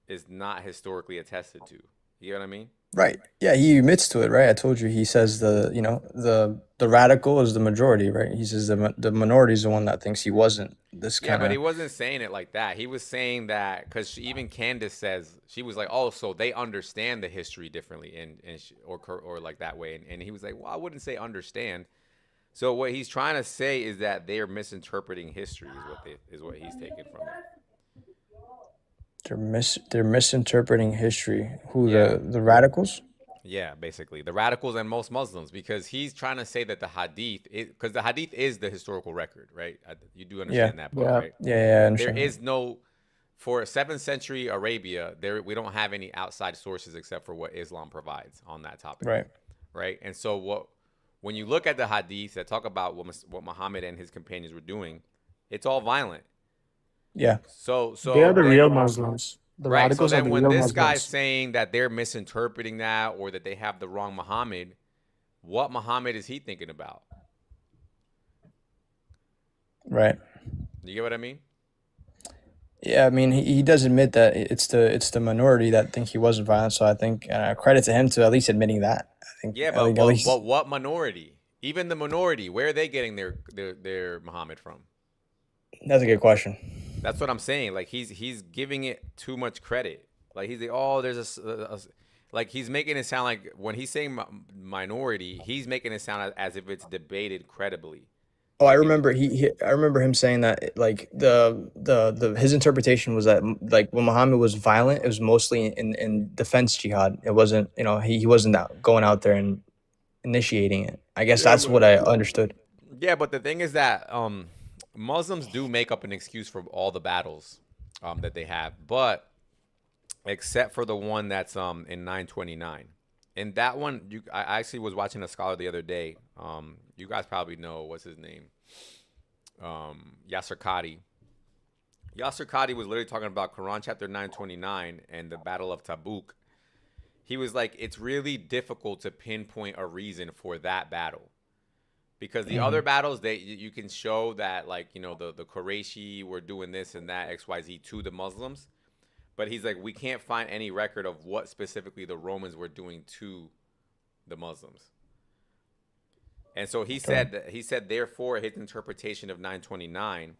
is not historically attested to. You know what I mean? Right. Yeah, he admits to it, right? I told you. He says the radical is the majority, right? He says the minority is the one that thinks he wasn't this Yeah, kind but of. he wasn't saying it like that. He was saying that because even Candace says she was like, "Oh, so they understand the history differently, or like that way." And he was like, "Well, I wouldn't say understand." So what he's trying to say is that they're misinterpreting history is what he's taking from it. They're misinterpreting history. Who Yeah. the radicals? Yeah, basically the radicals and most Muslims, because he's trying to say that the hadith, because the hadith is the historical record, right? You do understand that part, right? Yeah, I There understand. is no, for 7th century Arabia, we don't have any outside sources except for what Islam provides on that topic, Right. right? And so when you look at the hadith that talk about what Muhammad and his companions were doing, it's all violent. Yeah. So They are the then- real Muslims. The Right. So radicals are then the when real this Muslims. guy's saying that they're misinterpreting that or that they have the wrong Muhammad, what Muhammad is he thinking about? Right. You get what I mean? Yeah, I mean he does admit that it's the minority that think he wasn't violent. So I think credit to him to at least admitting that. I think. Yeah, I but, think but, at least, but what minority? Even the minority, where are they getting their Muhammad from? that's a good question. That's what I'm saying. Like he's giving it too much credit. Like he's like, oh, there's like he's making it sound like when he's saying minority, he's making it sound as if it's debated credibly. Oh, I remember I remember him saying that like his interpretation was that like when Muhammad was violent, it was mostly in defense jihad. It wasn't, he wasn't going out there and initiating it. I guess that's what I understood. Yeah, but the thing is that Muslims do make up an excuse for all the battles that they have, but except for the one that's in 929. And that one, I actually was watching a scholar the other day. You guys probably know what's his name, Yasser Qadi. Yasser Qadi was literally talking about Quran chapter 929 and the Battle of Tabuk. He was like, it's really difficult to pinpoint a reason for that battle. Because the other battles, you can show that, like, the Qurayshi were doing this and that, XYZ, to the Muslims. But he's like, we can't find any record of what specifically the Romans were doing to the Muslims. And so he said, therefore, his interpretation of 929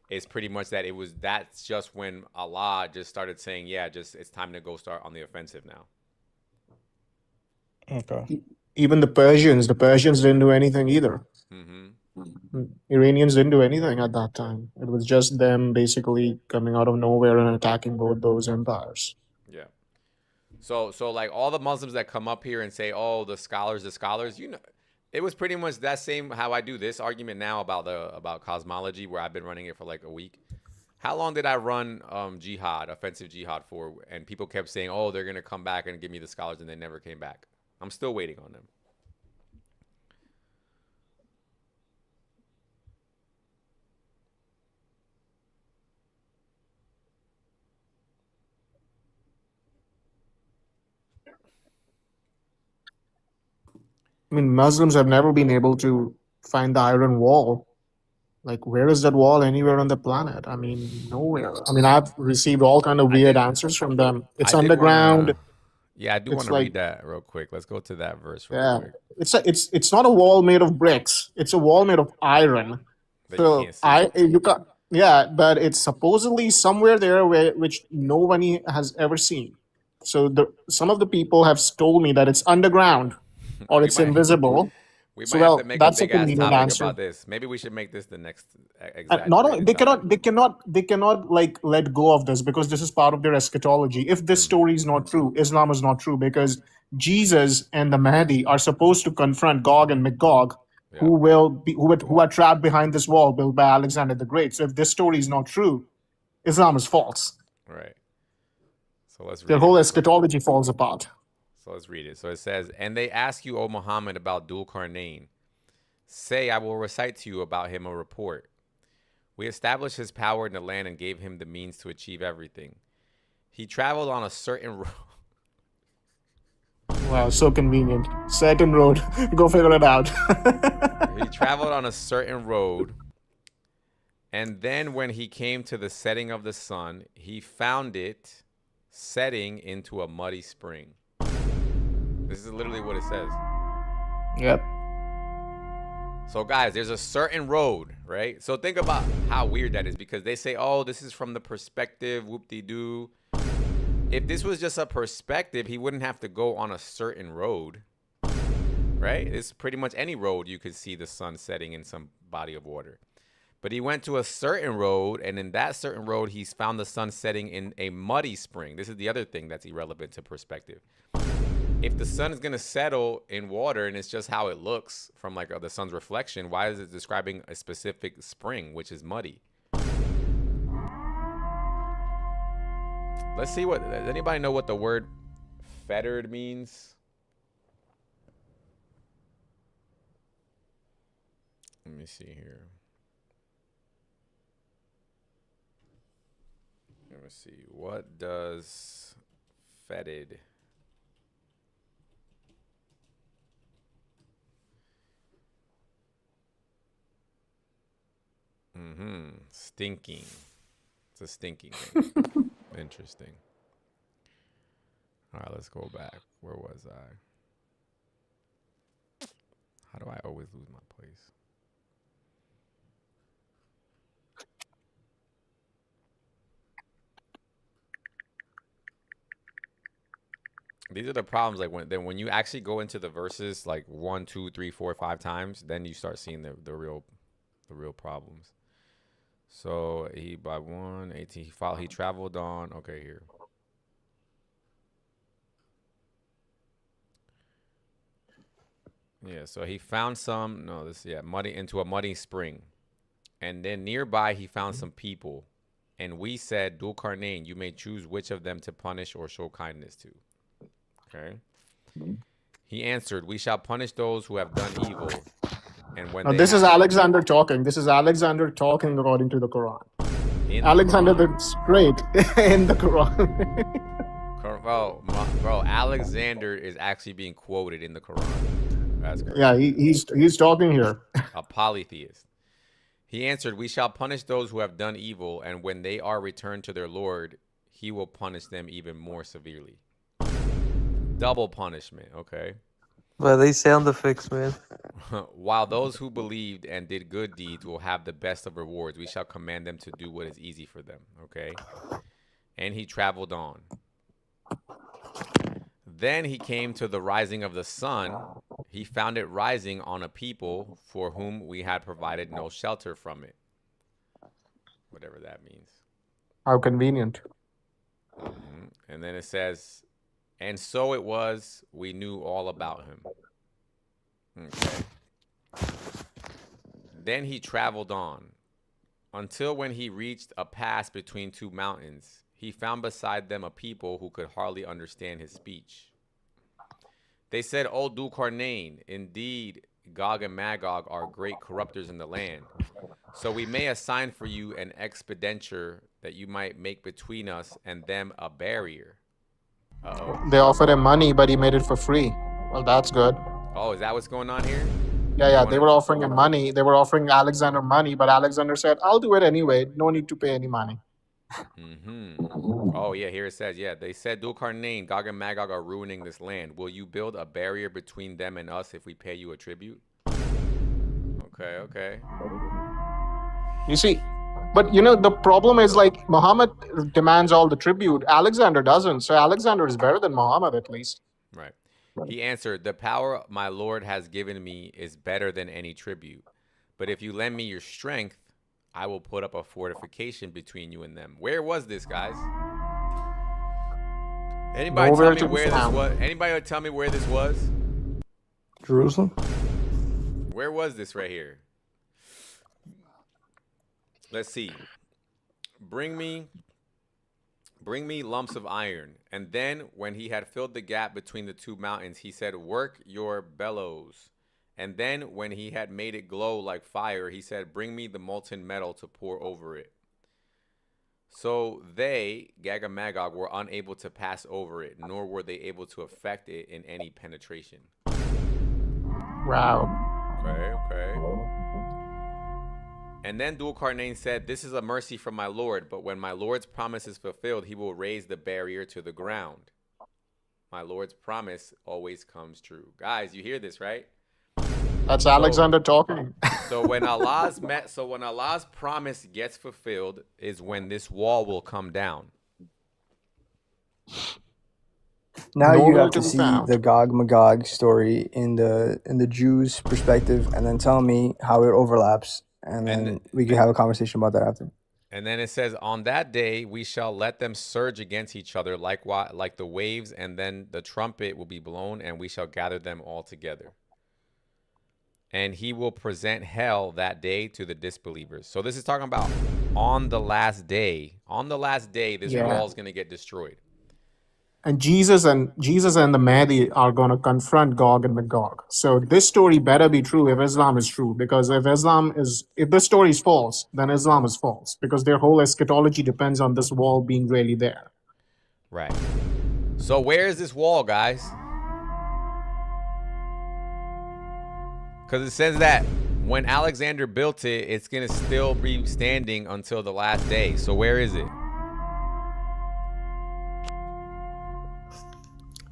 is pretty much that that's just when Allah just started saying, yeah, it's time to go start on the offensive now. Okay. Even the Persians didn't do anything either. Mm-hmm. Iranians didn't do anything at that time. It was just them basically coming out of nowhere and attacking both those empires. Yeah. So like all the Muslims that come up here and say, oh, the scholars, it was pretty much that same how I do this argument now about cosmology, where I've been running it for like a week. How long did I run offensive jihad for? And people kept saying, oh, they're gonna come back and give me the scholars, and they never came back. I'm still waiting on them. I mean, Muslims have never been able to find the iron wall. Like, where is that wall anywhere on the planet? I mean, nowhere. I mean, I've received all kind of weird answers from them. It's underground. Yeah, I do want to read that real quick. Let's go to that verse real quick. It's not a wall made of bricks. It's a wall made of iron. That you can't see. But it's supposedly somewhere there which nobody has ever seen. So some of the people have told me that it's underground or it's invisible. We So might have to well, make a that's a big ass convenient topic answer. about this. Maybe we should make this the next And not only, exaggerated topic. they cannot like let go of this because this is part of their eschatology. If this story is not true, Islam is not true, because Jesus and the Mahdi are supposed to confront Gog and Magog, who will be who are trapped behind this wall built by Alexander the Great. So if this story is not true, Islam is false. Right. So let's read Their whole eschatology falls apart. So let's read it. So it says, "And they ask you, O Muhammad, about Dhul Qarnayn. Say, I will recite to you about him a report. We established his power in the land and gave him the means to achieve everything. He traveled on a certain road." Wow, so convenient. Certain road. Go figure it out. He traveled on a certain road, and then when he came to the setting of the sun, he found it setting into a muddy spring. This is literally what it says. Yep. So guys, there's a certain road, right? So think about how weird that is, because they say, oh, this is from the perspective, whoop-de-doo. If this was just a perspective, he wouldn't have to go on a certain road, right? It's pretty much any road you could see the sun setting in some body of water. But he went to a certain road, and in that certain road, he's found the sun setting in a muddy spring. This is the other thing that's irrelevant to perspective. If the sun is going to settle in water and it's just how it looks from like the sun's reflection, why is it describing a specific spring, which is muddy? Let's see what, does anybody know what the word fettered means? Let me see here. Let me see. What does fetid? Stinking. It's a stinking thing. Interesting. All right, let's go back. Where was I? How do I always lose my place? These are the problems. Like when you actually go into the verses like 1, 2, 3, 4, 5 times, then you start seeing the real problems. So he by 1:18 he traveled on. Okay, here. Yeah, so he found muddy into a muddy spring, and then nearby he found some people, and we said, Dhul Qarnayn, you may choose which of them to punish or show kindness to. Okay. He answered, we shall punish those who have done evil. And when this is Alexander talking. This is Alexander talking according to the Quran. Alexander the Great in the Quran. Bro, Alexander is actually being quoted in the Quran. That's crazy. Yeah, he's talking here. A polytheist. He answered, we shall punish those who have done evil, and when they are returned to their Lord, he will punish them even more severely. Double punishment, okay? Well, they sound the fix, man. While those who believed and did good deeds will have the best of rewards, we shall command them to do what is easy for them, okay? And he traveled on. Then he came to the rising of the sun. He found it rising on a people for whom we had provided no shelter from it. Whatever that means. How convenient. And then it says, and so it was, we knew all about him. Okay. Then he traveled on until when he reached a pass between two mountains, he found beside them a people who could hardly understand his speech. They said, O Dhul Qarnayn, indeed, Gog and Magog are great corruptors in the land. So we may assign for you an expenditure that you might make between us and them a barrier. They offered him money, but he made it for free. Well, that's good. Oh, is that what's going on here? Yeah, they were offering him money. They were offering Alexander money, but Alexander said, I'll do it anyway. No need to pay any money. Oh, yeah, here it says, yeah, they said, Dhul Qarnayn, Gog and Magog are ruining this land. Will you build a barrier between them and us if we pay you a tribute? Okay. You see, but the problem is like Muhammad demands all the tribute. Alexander doesn't. So Alexander is better than Muhammad at least. Right. He answered, the power my Lord has given me is better than any tribute. But if you lend me your strength, I will put up a fortification between you and them. Where was this, guys? Anybody tell Nowhere me to be where this found. was? Anybody tell me where this was? Jerusalem. Where was this right here? Let's see. Bring me lumps of iron. And then when he had filled the gap between the two mountains, he said, work your bellows. And then when he had made it glow like fire, he said, bring me the molten metal to pour over it. So they, Gog and Magog, were unable to pass over it, nor were they able to affect it in any penetration. Wow. Okay. And then Dul-Qarnain said, this is a mercy from my Lord, but when my Lord's promise is fulfilled, he will raise the barrier to the ground. My Lord's promise always comes true. Guys, you hear this, right? That's Alexander talking. So when Allah's promise gets fulfilled is when this wall will come down. Now you Nowhere have to to be see found. the Gog Magog story in the Jews' perspective, and then tell me how it overlaps, and then we can have a conversation about that after. And then it says, on that day, we shall let them surge against each other like the waves, and then the trumpet will be blown, and we shall gather them all together. And he will present hell that day to the disbelievers. So this is talking about on the last day. On the last day, this wall is going to get destroyed. And Jesus and the Mahdi are going to confront Gog and Magog. So this story better be true if Islam is true, because if this story is false, then Islam is false, because their whole eschatology depends on this wall being really there. Right. So where is this wall, guys? Because it says that when Alexander built it, it's going to still be standing until the last day. So where is it?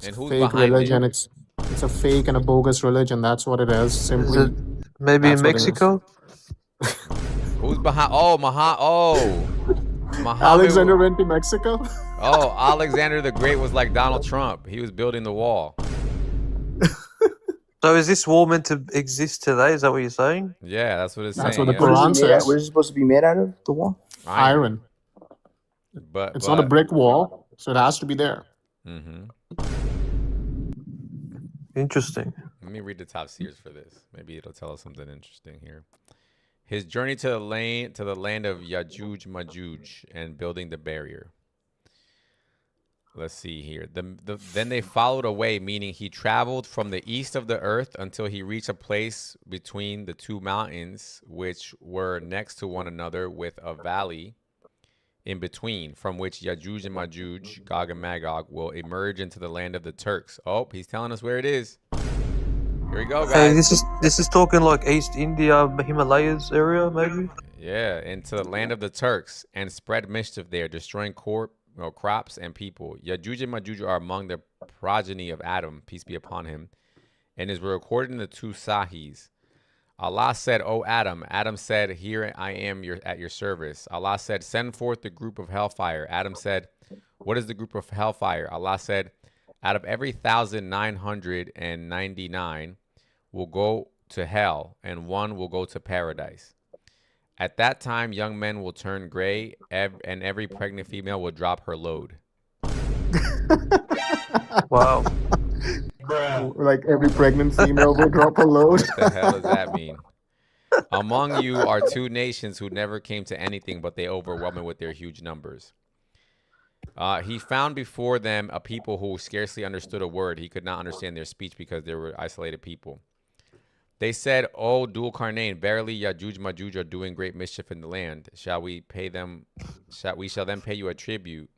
And who's Fake behind religion. it? It's a fake and a bogus religion. That's what it is. Simply. Is it maybe in Mexico? Who's behind? Oh, Muhammad. Alexander went to Mexico? Oh, Alexander the Great was like Donald Trump. He was building the wall. So is this wall meant to exist today? Is that what you're saying? Yeah, that's what it's That's saying. what the What Quran is it made out? says. What is it supposed to be made out of? The wall? Iron. But it's not a brick wall, so it has to be there. Interesting. Let me read the top seers for this. Maybe it'll tell us something interesting here. His journey to the land of Yajuj Majuj and building the barrier. Let's see here. Then they followed away, meaning he traveled from the east of the earth until he reached a place between the two mountains, which were next to one another with a valley in between, from which Yajuj and Majuj, Gog and Magog, will emerge into the land of the Turks. Oh, he's telling us where it is. Here we go, guys. Hey, this is talking like East India, Himalayas area, maybe? Yeah, into the land of the Turks, and spread mischief there, destroying crops and people. Yajuj and Majuj are among the progeny of Adam, peace be upon him, and is recorded in the two Sahis. Allah said, O Adam. Adam said, here I am at your service. Allah said, send forth the group of hellfire. Adam said, what is the group of hellfire? Allah said, out of every 1,999 will go to hell, and one will go to paradise. At that time, young men will turn gray, and every pregnant female will drop her load. Wow. Like every pregnant female will drop a load. What the hell does that mean? Among you are two nations who never came to anything, but they overwhelm it with their huge numbers. He found before them a people who scarcely understood a word. He could not understand their speech because they were isolated people. They said, O Dul-Qarnain, verily Yajuj Majuj are doing great mischief in the land. We shall then pay you a tribute.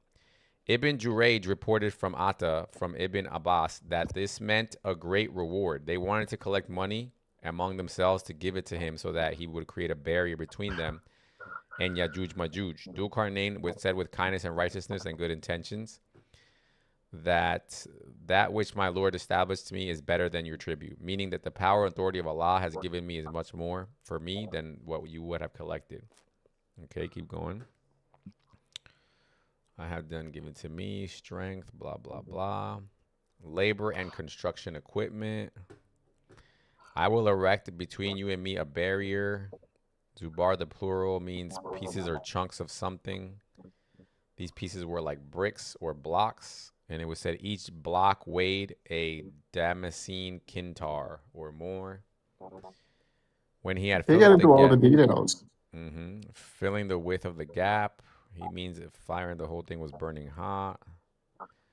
Ibn Jurayj reported from Atta, from Ibn Abbas, that this meant a great reward. They wanted to collect money among themselves to give it to him so that he would create a barrier between them and Yajuj Majuj. Dul-Qarnain said with kindness and righteousness and good intentions that which my Lord established to me is better than your tribute, meaning that the power and authority of Allah has given me is much more for me than what you would have collected. Okay, keep going. I have done given to me strength, blah, blah, blah. labor and construction equipment. I will erect between you and me a barrier. Zubar, the plural, means pieces or chunks of something. These pieces were like bricks or blocks, and it was said each block weighed a Damascene kintar or more. When he had They filled get up the into all gap, the details. filling the width of the gap, he means if fire and the whole thing was burning hot.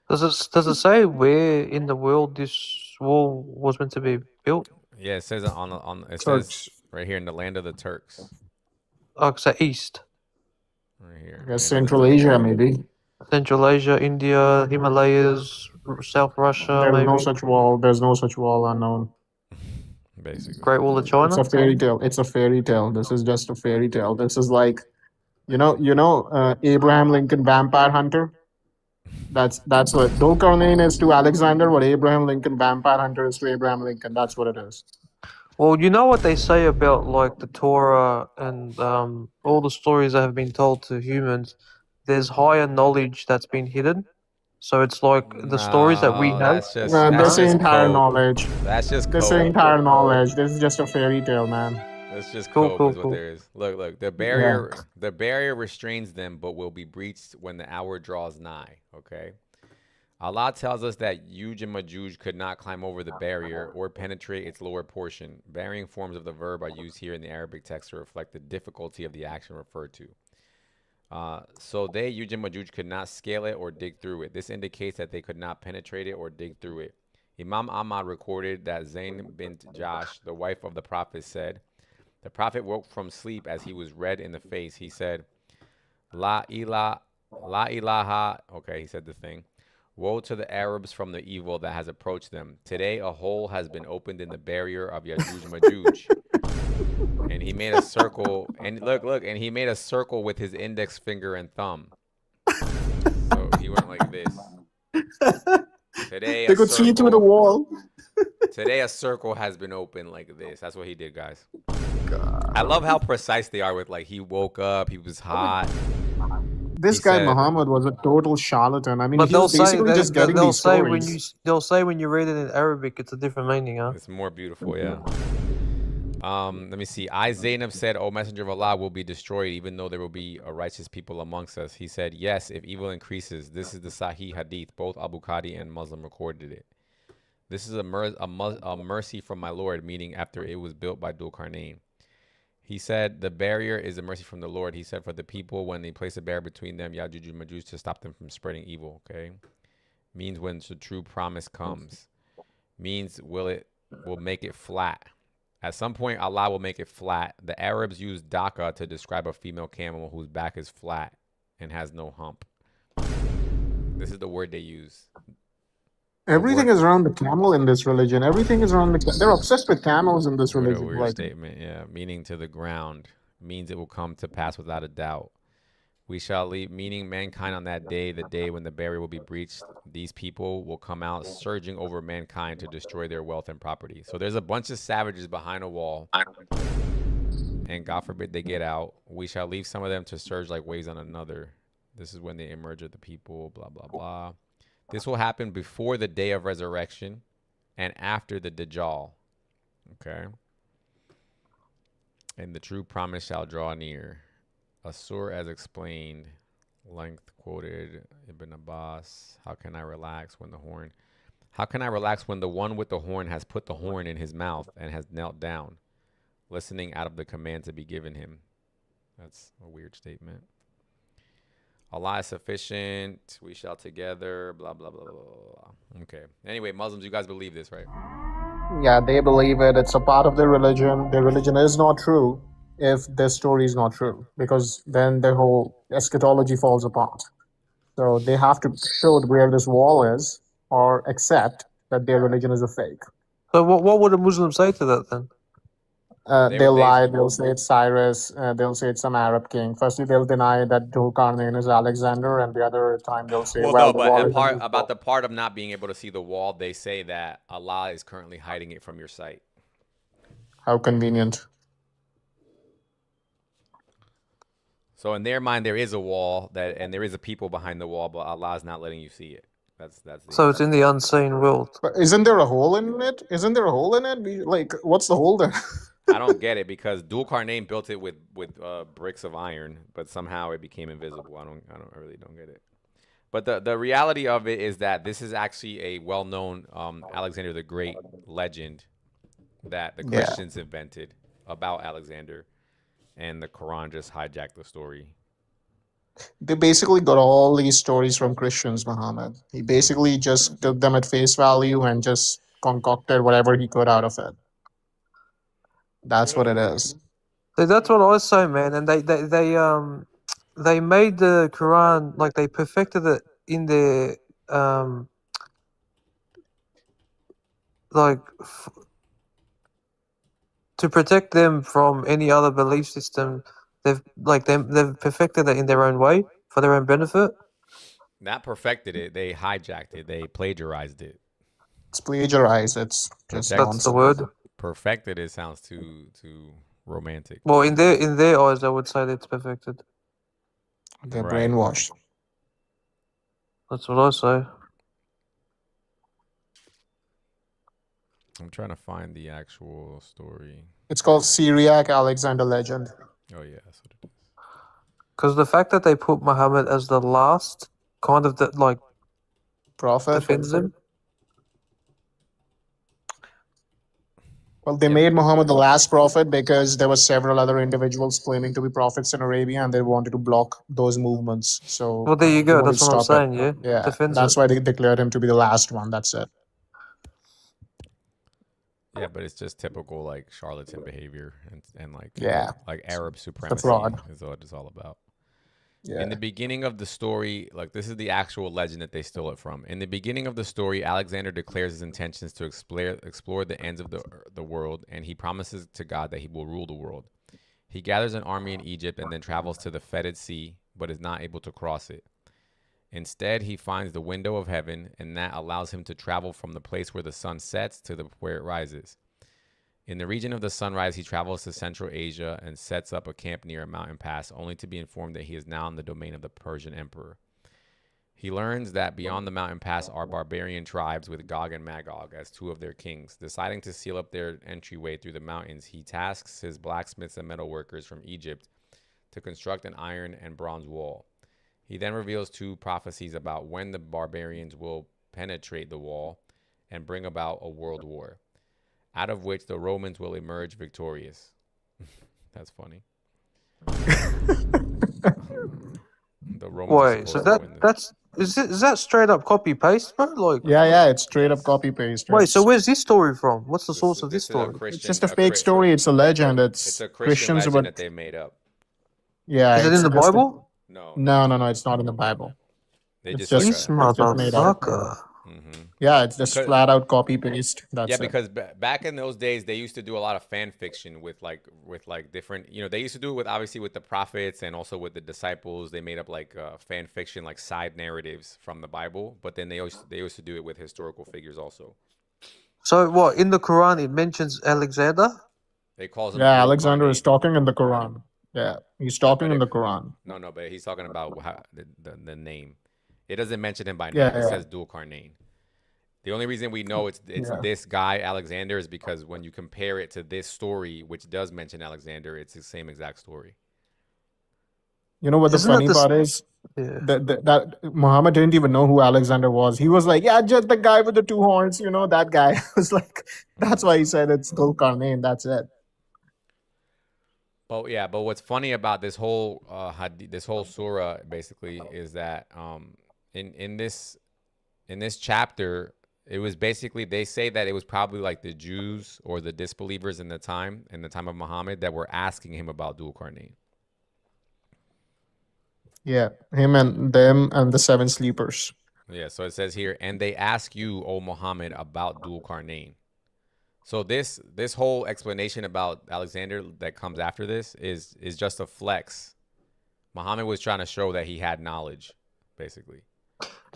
Does it say where in the world this wall was meant to be built? Yeah, it says it says Turks. right here in the land of the Turks. Oh, so east. Right here. I guess Land of the Central Turks. Asia, maybe. Central Asia, India, Himalayas, South Russia, There's no maybe. such wall. There's no such wall unknown. Basically. Great Wall of It's China. a fairy tale. It's a fairy tale. This is just a fairy tale. This is like, Abraham Lincoln Vampire Hunter. That's what Dulkarnain is to Alexander. What Abraham Lincoln Vampire Hunter is to Abraham Lincoln. That's what it is. Well, you know what they say about like the Torah and all the stories that have been told to humans. There's higher knowledge that's been hidden. So it's like the stories that we No, have. This just ain't higher cope. knowledge. That's just This cope. ain't higher knowledge. This is just a fairy tale, man. That's just Cool, cope is cool, what cool. there is. Look, the Yeah. barrier restrains them, but will be breached when the hour draws nigh. Okay. Allah tells us that Yuj and Majuj could not climb over the barrier or penetrate its lower portion. Varying forms of the verb are used here in the Arabic text to reflect the difficulty of the action referred to. So they, Yuj and Majuj, could not scale it or dig through it. This indicates that they could not penetrate it or dig through it. Imam Ahmad recorded that Zayn bint Jash, the wife of the Prophet, said, the Prophet woke from sleep as he was red in the face. He said, La ilaha, okay, he said the thing. Woe to the Arabs from the evil that has approached them. Today a hole has been opened in the barrier of Yajuj Majuj. And he made a circle, and look, and he made a circle with his index finger and thumb. So he went like this. Today They could see through the wall. Today a circle has been opened like this. That's what he did, guys. I love how precise they are with like he woke up, he was hot. This guy Muhammad was a total charlatan. I mean, But he was basically just getting these they'll say when you read it in Arabic, it's a different meaning, huh? It's more beautiful, yeah. Let me see. Zainab said, O Messenger of Allah will be destroyed, even though there will be a righteous people amongst us. He said, yes, if evil increases. This is the Sahih Hadith. Both Abu Qadi and Muslim recorded it. This is a mercy from my Lord, meaning after it was built by Dulkarnain. He said, the barrier is a mercy from the Lord. He said, for the people, when they place a barrier between them, Yajuj and Majuj, to stop them from spreading evil, okay? Means when the true promise comes. Means will make it flat. At some point, Allah will make it flat. The Arabs use Dhaka to describe a female camel whose back is flat and has no hump. This is the word they use. Everything is around the camel in this religion. Everything is around they're obsessed with camels in this What religion. a weird Like, statement, yeah. Meaning to the ground. Means it will come to pass without a doubt. We shall leave, meaning mankind on that day, the day when the barrier will be breached. These people will come out surging over mankind to destroy their wealth and property. So there's a bunch of savages behind a wall. And God forbid they get out. We shall leave some of them to surge like waves on another. This is when they emerge of the people, blah, blah, blah. This will happen before the day of resurrection and after the Dajjal. Okay. And the true promise shall draw near. Asur as explained, length quoted, Ibn Abbas. How can I relax when the one with the horn has put the horn in his mouth and has knelt down, listening out of the command to be given him? That's a weird statement. Allah is sufficient. We shall together. Blah, blah, blah, blah, blah. Okay. Anyway, Muslims, you guys believe this, right? yeah, they believe it. It's a part of their religion. Their religion is not true if their story is not true, because then their whole eschatology falls apart. So they have to show where this wall is or accept that their religion is a fake. So what would a Muslim say to that then? They'll lie. They'll say it's Cyrus. They'll say it's some Arab king. Firstly, they'll deny that Dulkarnain is Alexander, and the other time they'll say, Well, "Well, no, the but wall is about the part of not being able to see the wall, they say that Allah is currently hiding it from your sight. How convenient." So in their mind, there is a wall and there is a people behind the wall, but Allah is not letting you see it. That's the So it's in the unseen world. But isn't there a hole in it? Isn't there a hole in it? Like, what's the hole there? I don't get it because Dul Qarnayn built it with bricks of iron, but somehow it became invisible. I really don't get it. But the reality of it is that this is actually a well-known Alexander the Great legend that the Christians invented about Alexander, and the Quran just hijacked the story. They basically got all these stories from Christians, Muhammad. He basically just took them at face value and just concocted whatever he could out of it. That's what it is. That's what I say, man. And they made the Quran, like they perfected it in their like to protect them from any other belief system. They've perfected it in their own way for their own benefit. Not perfected it, they hijacked it, they plagiarized it. It's plagiarized. It's just That's the word. Perfected it sounds too romantic. Well, in their eyes, I would say that it's perfected. They're brainwashed. That's what I say. I'm trying to find the actual story. It's called Syriac Alexander legend. Oh yeah, that's what it is. Because the fact that they put Muhammad as the last kind of prophet defends him. Well, they made Muhammad the last prophet because there were several other individuals claiming to be prophets in Arabia, and they wanted to block those movements. So, well, there you go. That's what I'm saying. Yeah, that's why they declared him to be the last one. That's it. Yeah, but it's just typical like charlatan behavior and like like Arab supremacy is what it's all about. Yeah. In the beginning of the story, like this is the actual legend that they stole it from. In the beginning of the story, Alexander declares his intentions to explore the ends of the world, and he promises to God that he will rule the world. He gathers an army in Egypt and then travels to the Fetid Sea, but is not able to cross it. Instead, he finds the window of heaven, and that allows him to travel from the place where the sun sets to where it rises. In the region of the sunrise, he travels to Central Asia and sets up a camp near a mountain pass, only to be informed that he is now in the domain of the Persian emperor. He learns that beyond the mountain pass are barbarian tribes with Gog and Magog as two of their kings. Deciding to seal up their entryway through the mountains, he tasks his blacksmiths and metalworkers from Egypt to construct an iron and bronze wall. He then reveals two prophecies about when the barbarians will penetrate the wall and bring about a world war, out of which the Romans will emerge victorious. That's funny. The Romans. Wait, so is that straight up copy paste, bro? Like, yeah, it's straight up copy paste. Wait, so where's this story from? What's the source of this story? It's just a fake story. It's a legend. It's a Christian Christians legend that they made up. Yeah, is it in the Bible? No, it's not in the Bible. It's just made up. Yeah, it's just flat out copy paste. That's because back in those days they used to do a lot of fan fiction with different, they used to do it with obviously with the prophets and also with the disciples. They made up like fan fiction, like side narratives from the Bible, but then they used to do it with historical figures also. So what, in the Quran it mentions Alexander? They calls him Alexander is talking in the Quran. Yeah, he's talking in the Quran. No, but he's talking about the name. It doesn't mention him by name. It says Dul Qarnayn. The only reason we know it's this guy Alexander is because when you compare it to this story, which does mention Alexander, it's the same exact story. You know what the funny part is? Yeah. That Muhammad didn't even know who Alexander was. He was like, yeah, just the guy with the two horns. That guy. It was like, that's why he said it's Dul Qarnayn. That's it. But what's funny about this whole surah basically is that in this chapter, it was basically, they say that it was probably like the Jews or the disbelievers in the time of Muhammad that were asking him about Dul Qarnayn. Yeah, him and them and the seven sleepers. Yeah, so it says here, and they ask you, O Muhammad, about Dul Qarnayn. So this whole explanation about Alexander that comes after this is just a flex. Muhammad was trying to show that he had knowledge, basically.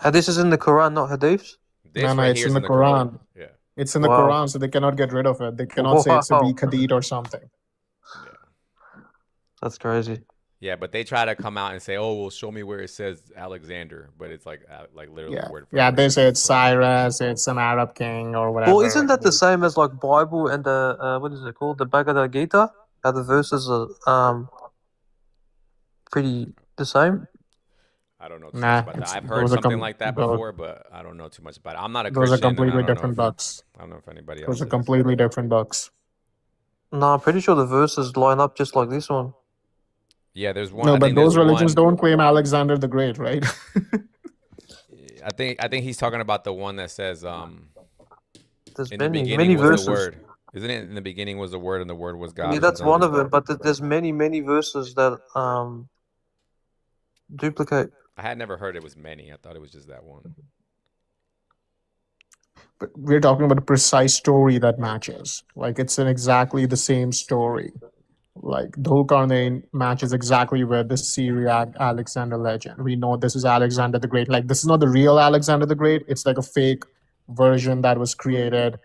And this is in the Quran, not Hadiths? No, it's in the Quran. Yeah, it's in the Quran, so they cannot get rid of it. They cannot say it's a weak hadith or something. Yeah, that's crazy. Yeah, but they try to come out and say, "Oh, well, show me where it says Alexander," but it's like literally Yeah, word for yeah. word. They say it's Quote unquote. Cyrus, it's an Arab king or Well, whatever. isn't that the same as like Bible and the what is it called, the Bhagavad Gita? How the verses are pretty the same. I don't know too much Nah, about that. it's I've heard something like that those, before, but I don't know too much about it. I'm not a those are Christian, and I completely don't know different if books. anybody Those else are is. completely different books. No, I'm pretty sure the verses line up just like this one. Yeah, there's one. No, I but think there's those religions one. don't claim Alexander the Great, right? I think he's talking about the one that says, There's "In the many beginning was the verses. Word." Isn't it? In the beginning was the Word, and the Word was God, Yeah, or that's something like one of that. them. But there's many verses that duplicate. I had never heard it was many. I thought it was just that one. But we're talking about a precise story that matches. Like it's an exactly the same story. Like Dhul matches exactly with the Syriac Alexander legend. We know this is Alexander the Great. Like this is not the real Alexander the Great. It's like a fake version that was created.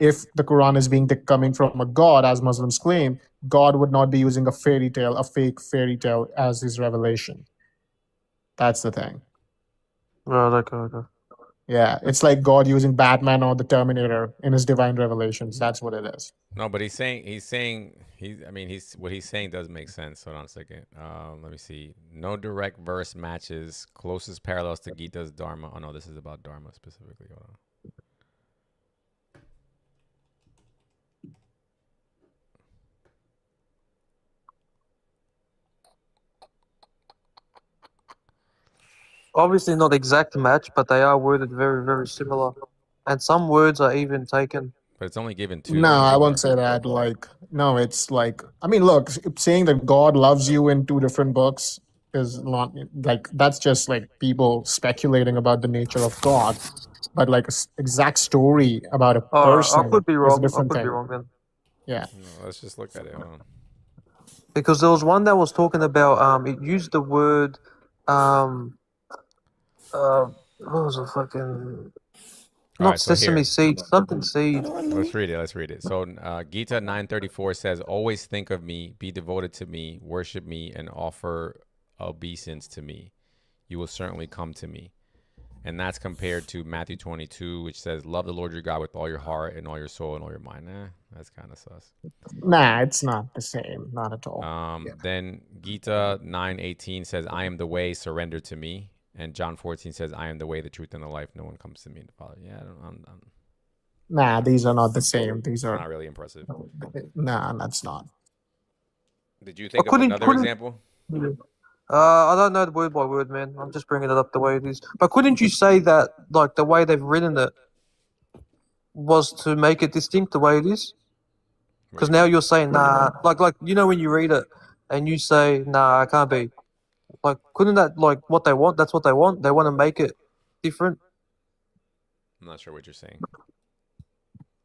If the Quran is coming from a god, as Muslims claim, God would not be using a fairy tale, a fake fairy tale, as his revelation. That's the thing. Right, okay. Yeah, it's like God using Batman or the Terminator in his divine revelations. That's what it is. No, but he's saying I mean, what he's saying does make sense. Hold on a second. Let me see. No direct verse matches closest parallels to Gita's Dharma. Oh no, this is about Dharma specifically. Hold on. Obviously not exact match, but they are worded very similar, and some words are even taken. But it's only given two No, though. I won't say that. Like, no, it's like, I mean, look, saying that God loves you in two different books is not like that's just like people speculating about the nature of God. But like exact story about a I person could be is a wrong. I different could be thing. wrong then. Yeah. No, let's just look at it. Hold on. Because there was one that was talking about it used the word what was it fucking All right, not so sesame here. seed, something seed. Let's read it. Let's read it. So Gita 9:34 says, "Always think of me, be devoted to me, worship me, and offer obeisance to me. You will certainly come to me." And that's compared to Matthew 22, which says, "Love the Lord your God with all your heart and all your soul and all your mind." That's kind of sus. Nah, it's not the same. Not at all. Then Gita 9:18 says, "I am the way, surrender to me." And John 14 says, "I am the way, the truth, and the life. No one comes to me and the Father." Yeah, Nah, these are not the same. These it's are not really impressive. nah, that's not. Did you think of another example? I don't know the word by word, man. I'm just bringing it up the way it is. But couldn't you say that, like, the way they've written it was to make it distinct the way it is? Because now you're saying, nah, like you know when you read it and you say, nah, I can't be. Like, couldn't that, like, what they want? That's what they want. They want to make it different. I'm not sure what you're saying.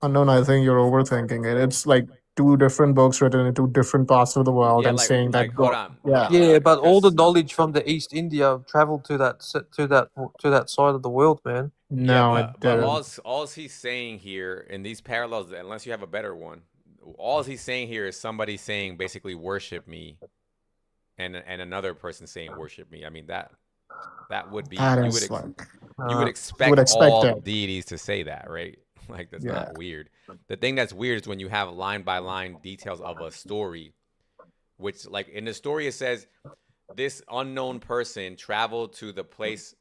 Unknown, I think you're overthinking it. It's like two different books written in two different parts of the world Yeah, and saying that hold on. Yeah, but all the knowledge from the East India traveled to that side of the world, man. No, yeah, it but didn't. all he's saying here in these parallels, unless you have a better one, all he's saying here is somebody saying basically worship me, and another person saying worship me. I mean that would be That you is would like you would you expect would expect all it. deities to say that, right? Like that's Yeah. not weird. The thing that's weird is when you have line by line details of a story, which like in the story it says this unknown person traveled to the place.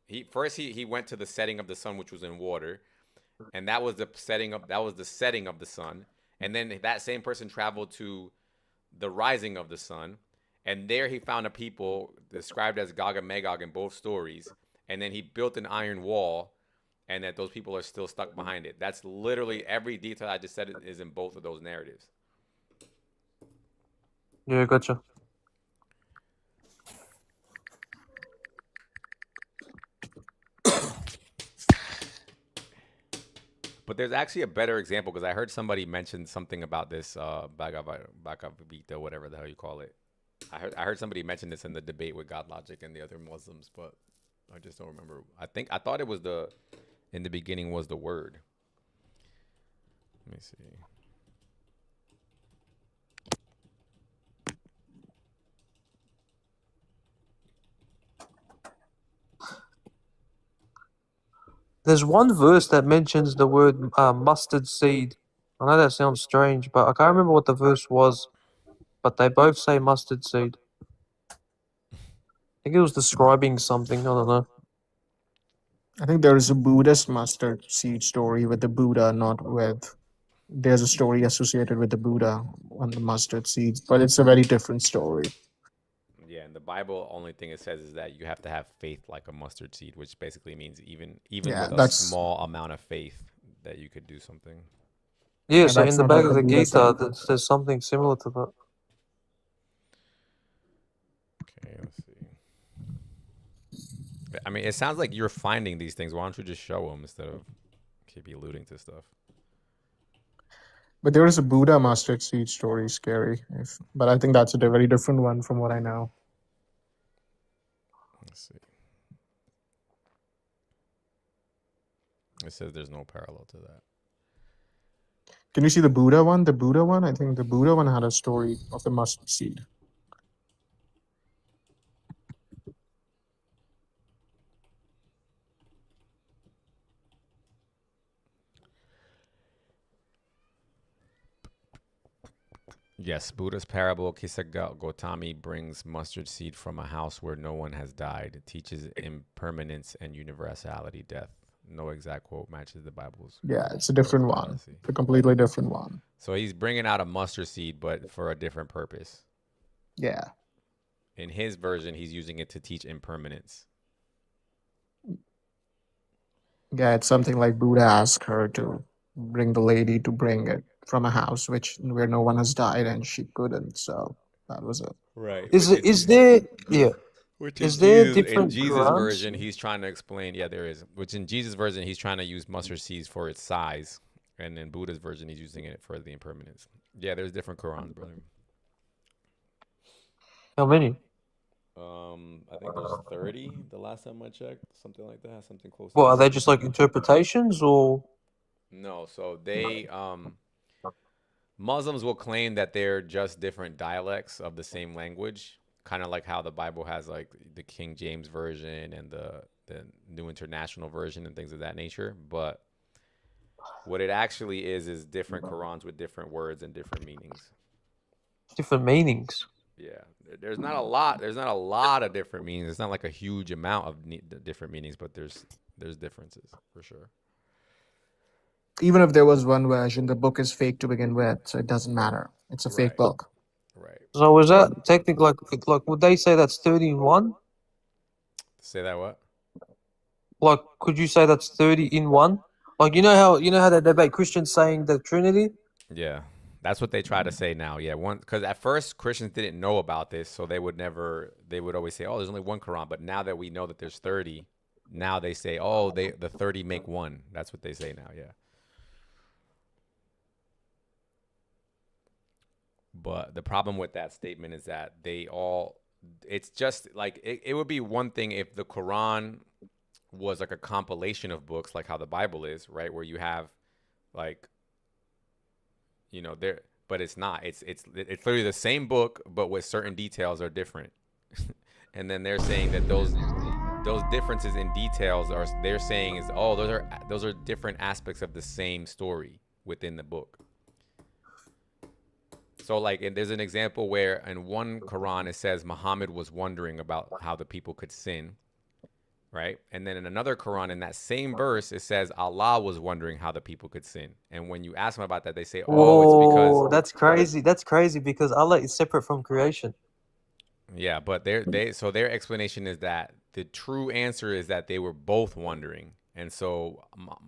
He went to the setting of the sun, which was in water, and that was the setting of the sun. And then that same person traveled to the rising of the sun, and there he found a people described as Gog and Magog in both stories. And then he built an iron wall, and that those people are still stuck behind it. That's literally every detail I just said is in both of those narratives. Yeah, gotcha. But there's actually a better example because I heard somebody mention something about this Bhagavad Gita, whatever the hell you call it. I heard somebody mention this in the debate with God Logic and the other Muslims, but I just don't remember. I thought it was in the beginning was the word. Let me see. There's one verse that mentions the word mustard seed. I know that sounds strange, but I can't remember what the verse was. But they both say mustard seed. I think it was describing something. I don't know. I think there is a Buddhist mustard seed story with the Buddha, not with. There's a story associated with the Buddha on the mustard seeds, but it's a very different story. Yeah, in the Bible, only thing it says is that you have to have faith like a mustard seed, which basically means even Yeah, with a that's small amount of faith that you could do something. Yeah, yeah, so in that's the not back what of the the Buddha said. Gita, there's something similar to that. Okay, let's see. I mean, it sounds like you're finding these things. Why don't you just show them instead of keep alluding to stuff? But there is a Buddha mustard seed story, scary. But I think that's a very different one from what I know. Let's see. It says there's no parallel to that. Can you see the Buddha one? The Buddha one? I think the Buddha one had a story of the mustard seed. Yes, Buddha's parable, Kisagotami, brings mustard seed from a house where no one has died. It teaches impermanence and universality, death. No exact quote matches the Bible's. Yeah, it's a different one. It's a completely different one. So he's bringing out a mustard seed, but for a different purpose. Yeah. In his version, he's using it to teach impermanence. Yeah, it's something like Buddha asked her to bring the lady to bring it from a house where no one has died, and she couldn't. So that was it. Right. Is there Which is in there Jesus, different in Jesus' Qurans? version, he's trying to explain. Yeah, there is. Which in Jesus' version, he's trying to use mustard seeds for its size, and in Buddha's version, he's using it for the impermanence. Yeah, there's different Qurans, brother. How many? I think there's 30. The last time I checked, something like that, something close. Well, to are they just like interpretations or? No, so they Muslims will claim that they're just different dialects of the same language, kind of like how the Bible has like the King James version and the New International Version and things of that nature. But what it actually is different Qurans with different words and different meanings. Different meanings. Yeah, there's not a lot. There's not a lot of different meanings. It's not like a huge amount of different meanings, but there's differences for sure. Even if there was one version, the book is fake to begin with, so it doesn't matter. It's a fake book. Right. So is that technically like would they say that's 30 in one? Say that what? Like, could you say that's 30 in one? Like you know how they debate Christians saying the Trinity? Yeah, that's what they try to say now. Yeah, because at first Christians didn't know about this, so they would always say, "Oh, there's only one Quran." But now that we know that there's 30, now they say, "Oh, the 30 make one." That's what they say now. Yeah. But the problem with that statement is that it's just like it would be one thing if the Quran was like a compilation of books, like how the Bible is, right? Where you have like, there, but it's not. It's literally the same book, but with certain details are different. And then they're saying that those differences in details they're saying is, oh, those are different aspects of the same story within the book. So like, and there's an example where in one Quran it says Muhammad was wondering about how the people could sin, right? And then in another Quran, in that same verse, it says Allah was wondering how the people could sin. And when you ask them about that, they say, oh, it's because that's crazy. That's crazy because Allah is separate from creation. Yeah, but so their explanation is that the true answer is that they were both wondering, and so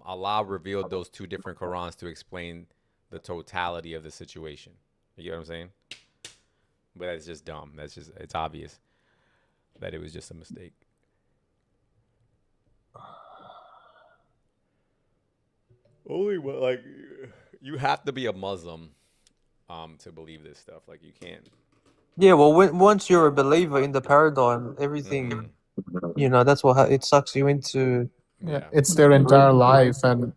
Allah revealed those two different Qurans to explain the totality of the situation. You get what I'm saying? But that's just dumb. It's obvious that it was just a mistake. Only like you have to be a Muslim to believe this stuff. Like you can't. Yeah, well, once you're a believer in the paradigm, everything, that's what it sucks you into. Yeah, it's their entire life, and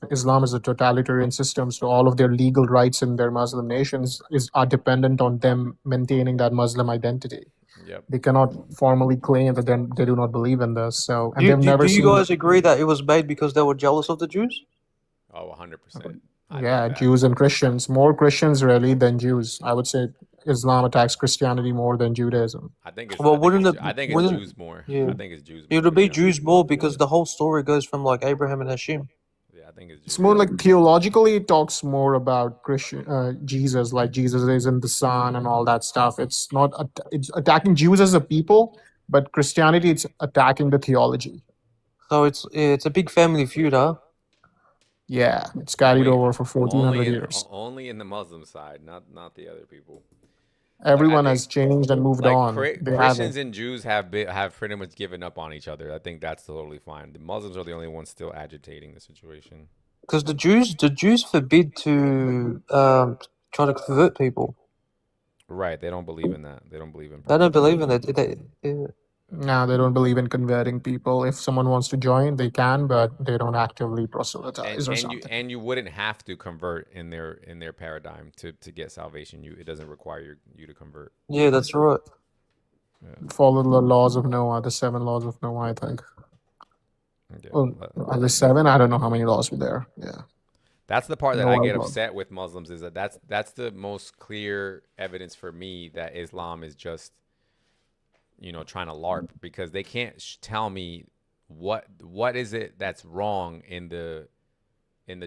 Islam is a totalitarian system, so all of their legal rights in their Muslim nations are dependent on them maintaining that Muslim identity. Yep. They cannot formally claim that they do not believe in this. So, and Do, they've do, never do you seen. guys agree that it was made because they were jealous of the Jews? Oh, 100%. I Yeah, think that. Jews and Christians. More Christians really than Jews. I would say Islam attacks Christianity more than Judaism. I think it's. Well, I think it's Jews more. Yeah. I think it's Jews It more. would be Yeah. Jews more because the whole story goes from like Abraham and Hashem. Yeah, I think it's Jews. It's more like theologically, it talks more about Jesus, like Jesus is in the Son and all that stuff. It's not. It's attacking Jews as a people, but Christianity, it's attacking the theology. So it's a big family feud, huh? Yeah, it's carried over for 1400 years. Only in the Muslim side, not the other people. Everyone has changed and moved on. They Christians haven't. and Jews have pretty much given up on each other. I think that's totally fine. The Muslims are the only ones still agitating the situation. Because the Jews forbid to try to convert people. Right, they don't believe in that. They don't believe in. They don't believe in it. No, they don't believe in converting people. If someone wants to join, they can, but they don't actively proselytize or something. And you wouldn't have to convert in their paradigm to get salvation. It doesn't require you to convert. Yeah, that's right. Follow the laws of Noah, the 7 laws of Noah, I think. Yeah, are there 7? I don't know how many laws were there. Yeah. That's the part that I get Noah. upset with Muslims is that's the most clear evidence for me that Islam is just, trying to LARP, because they can't tell me what is it that's wrong in the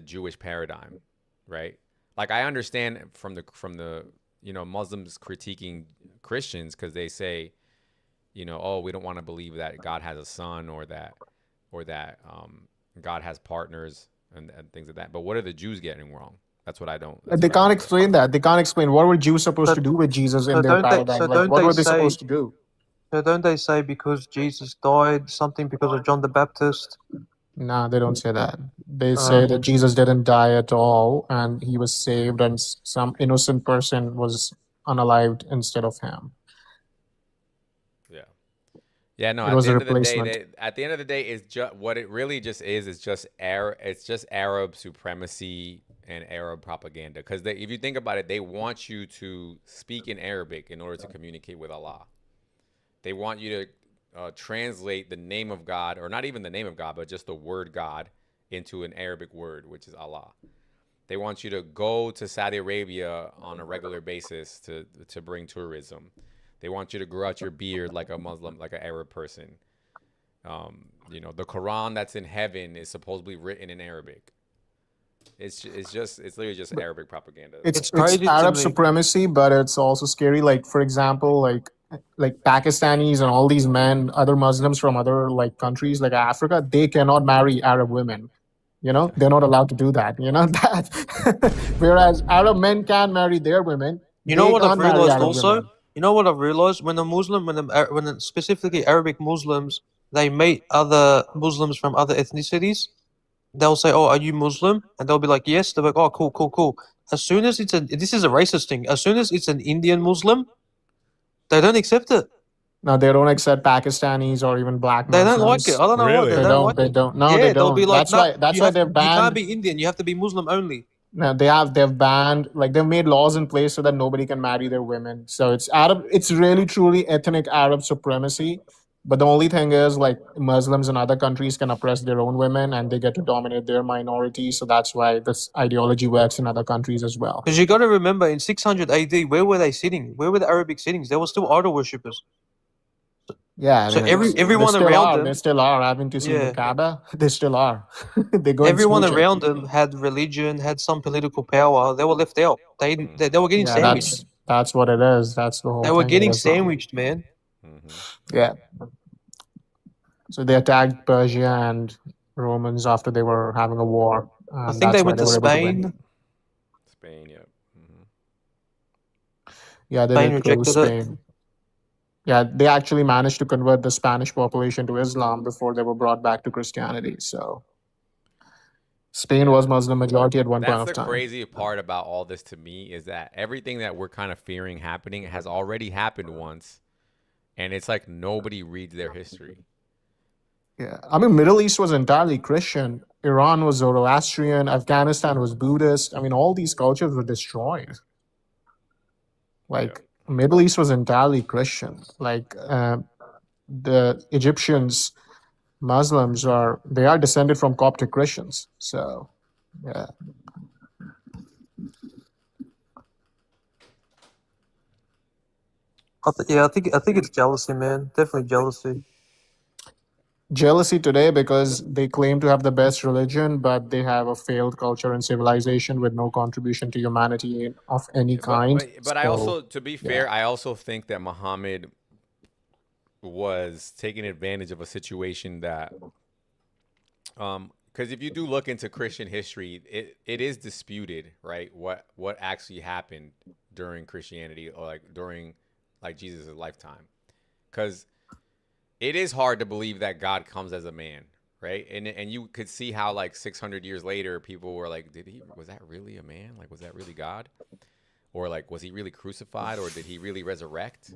Jewish paradigm, right? Like, I understand from the Muslims critiquing Christians because they say, oh, we don't want to believe that God has a son or that God has partners and things like that. But what are the Jews getting wrong? That's what I don't. They can't explain that. They can't explain what were Jews supposed to do with Jesus in their paradigm. What were they supposed to do? So don't they say because Jesus died, something because of John the Baptist? No, they don't say that. They say that Jesus didn't die at all and he was saved and some innocent person was unalived instead of him. Yeah, no. It was a replacement. At the end of the day, it's just what it really just is just It's just Arab supremacy and Arab propaganda. Because if you think about it, they want you to speak in Arabic in order to communicate with Allah. They want you to translate the name of God, or not even the name of God, but just the word God, into an Arabic word, which is Allah. They want you to go to Saudi Arabia on a regular basis to bring tourism. They want you to grow out your beard like a Muslim, like an Arab person. The Quran that's in heaven is supposedly written in Arabic. It's literally just Arabic propaganda. It's Arab supremacy, but it's also scary. Like, for example, like Pakistanis and all these men, other Muslims from other countries like Africa, they cannot marry Arab women. They're not allowed to do that. That. Whereas Arab men can marry their women. You know what I've realized also? You know what I've realized? When specifically Arabic Muslims, they meet other Muslims from other ethnicities, they'll say, "Oh, are you Muslim?" And they'll be like, "Yes." They're like, "Oh, cool." As soon as this is a racist thing. As soon as it's an Indian Muslim, they don't accept it. No, they don't accept Pakistanis or even black Muslims. They don't like it. I don't know why they don't like it. They don't. No, yeah, they don't. They'll be like, that's why they've banned. You can't be Indian. You have to be Muslim only. No, they've banned, they've made laws in place so that nobody can marry their women. So it's Arab. It's really truly ethnic Arab supremacy. But the only thing is, Muslims in other countries can oppress their own women and they get to dominate their minority. So that's why this ideology works in other countries as well. Because you got to remember, in 600 AD, where were they sitting? Where were the Arabic sittings? They were still idol worshippers. Yeah. So everyone around them, they still are. Having to see the Kaaba, they still are. They go. Everyone around them had religion, had some political power. They were left out. They were getting sandwiched. That's what it is. That's the whole. They were getting sandwiched, man. Yeah. So they attacked Persia and Romans after they were having a war. I think they went to Spain. Spain, yeah. Yeah, they did go to Spain. Yeah, they actually managed to convert the Spanish population to Islam before they were brought back to Christianity. So Spain was Muslim majority at one point of time. That's the crazy part about all this to me is that everything that we're kind of fearing happening has already happened once. And it's like nobody reads their history. Yeah, I mean, Middle East was entirely Christian. Iran was Zoroastrian. Afghanistan was Buddhist. I mean, all these cultures were destroyed. Middle East was entirely Christian. Like the Egyptians, Muslims they are descended from Coptic Christians. So yeah. I think it's jealousy, man. Definitely jealousy. Jealousy today because they claim to have the best religion, but they have a failed culture and civilization with no contribution to humanity of any kind. But I So also, to be yeah. fair, I also think that Muhammad was taking advantage of a situation that, because if you do look into Christian history, it is disputed, right? What actually happened during Christianity, or like during like Jesus' lifetime, because it is hard to believe that God comes as a man, right? And you could see how like 600 years later, people were like, was that really a man? Like, was that really God? Or like, was he really crucified, or did he really resurrect?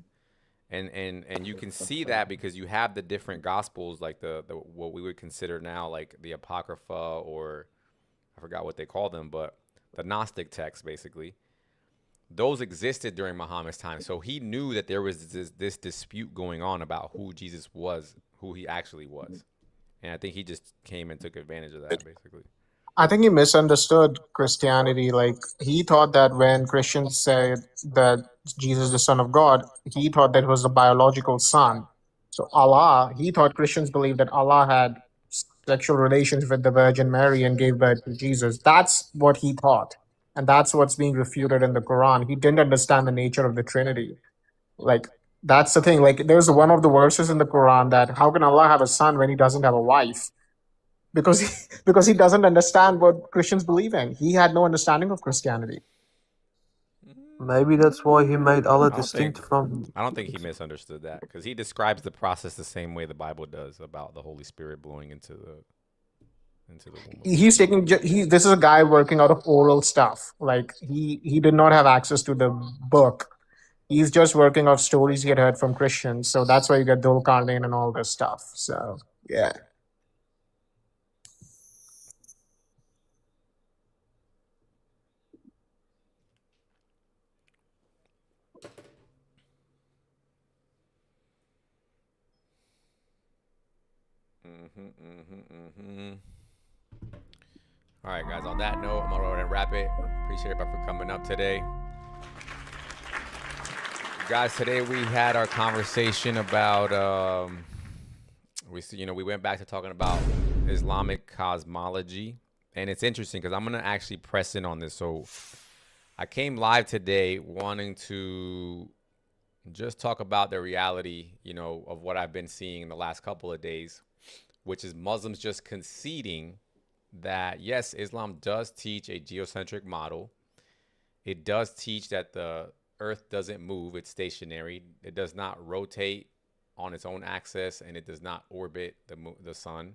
And you can see that because you have the different gospels, like the what we would consider now like the Apocrypha, or I forgot what they call them, but the Gnostic texts basically. Those existed during Muhammad's time, so he knew that there was this dispute going on about who Jesus was, who he actually was, and I think he just came and took advantage of that basically. I think he misunderstood Christianity. Like he thought that when Christians said that Jesus is the Son of God, he thought that was the biological son. So Allah, he thought Christians believed that Allah had sexual relations with the Virgin Mary and gave birth to Jesus. That's what he thought. And that's what's being refuted in the Quran. He didn't understand the nature of the Trinity. Like that's the thing. Like there's one of the verses in the Quran that how can Allah have a son when he doesn't have a wife? Because he doesn't understand what Christians believe in. He had no understanding of Christianity. Maybe that's why he made Allah I distinct from. don't think he misunderstood that, because he describes the process the same way the Bible does about the Holy Spirit blowing into the womb. He's taking. This is a guy working out of oral stuff. Like he did not have access to the book. He's just working off stories he had heard from Christians. So that's why you get Dul Karnain and all this stuff. So yeah. All right, guys. On that note, I'm gonna go ahead and wrap it. Appreciate everybody for coming up today. Guys, today we had our conversation about we went back to talking about Islamic cosmology, and it's interesting because I'm gonna actually press in on this. So I came live today wanting to just talk about the reality, of what I've been seeing in the last couple of days, which is Muslims just conceding that yes, Islam does teach a geocentric model. It does teach that the Earth doesn't move, it's stationary. It does not rotate on its own axis, and it does not orbit the sun.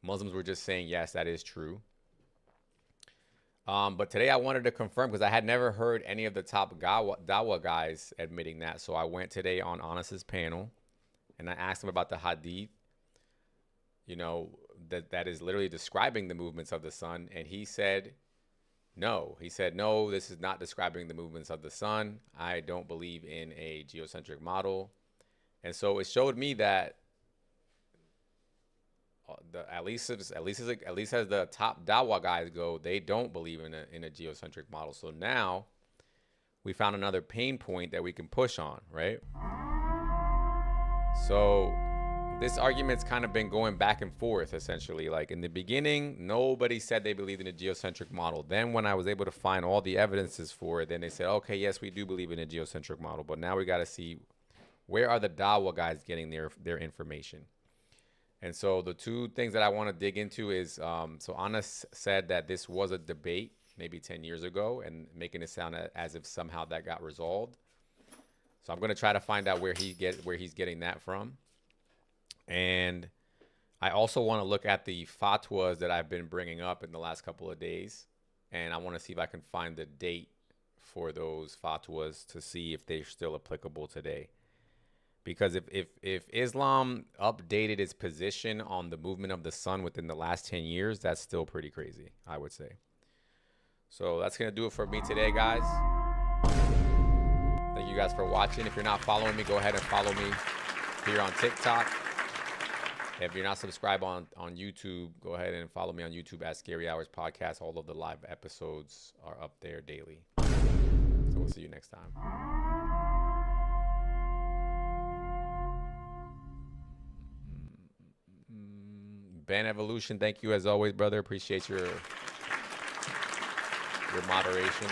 Muslims were just saying, yes, that is true. But today I wanted to confirm, because I had never heard any of the top Dawa guys admitting that. So I went today on Honest's panel, and I asked him about the hadith, that is literally describing the movements of the sun. And he said, no. He said, no, this is not describing the movements of the sun. I don't believe in a geocentric model. And so it showed me that at least as the top Dawa guys go, they don't believe in a geocentric model. So now we found another pain point that we can push on, right? So this argument's kind of been going back and forth, essentially. Like in the beginning, nobody said they believed in a geocentric model. Then when I was able to find all the evidences for it, then they said, okay, yes, we do believe in a geocentric model. But now we got to see, where are the Dawa guys getting their information? And so the two things that I want to dig into is, so Anas said that this was a debate maybe 10 years ago, and making it sound as if somehow that got resolved. So I'm going to try to find out where he's getting that from. And I also want to look at the fatwas that I've been bringing up in the last couple of days. And I want to see if I can find the date for those fatwas to see if they're still applicable today. Because if Islam updated its position on the movement of the sun within the last 10 years, that's still pretty crazy, I would say. So that's going to do it for me today, guys. Thank you guys for watching. If you're not following me, go ahead and follow me here on TikTok. If you're not subscribed on YouTube, go ahead and follow me on YouTube at Scary Hours Podcast. All of the live episodes are up there daily. So we'll see you next time. Ben Evolution, thank you as always, brother. Appreciate your moderation.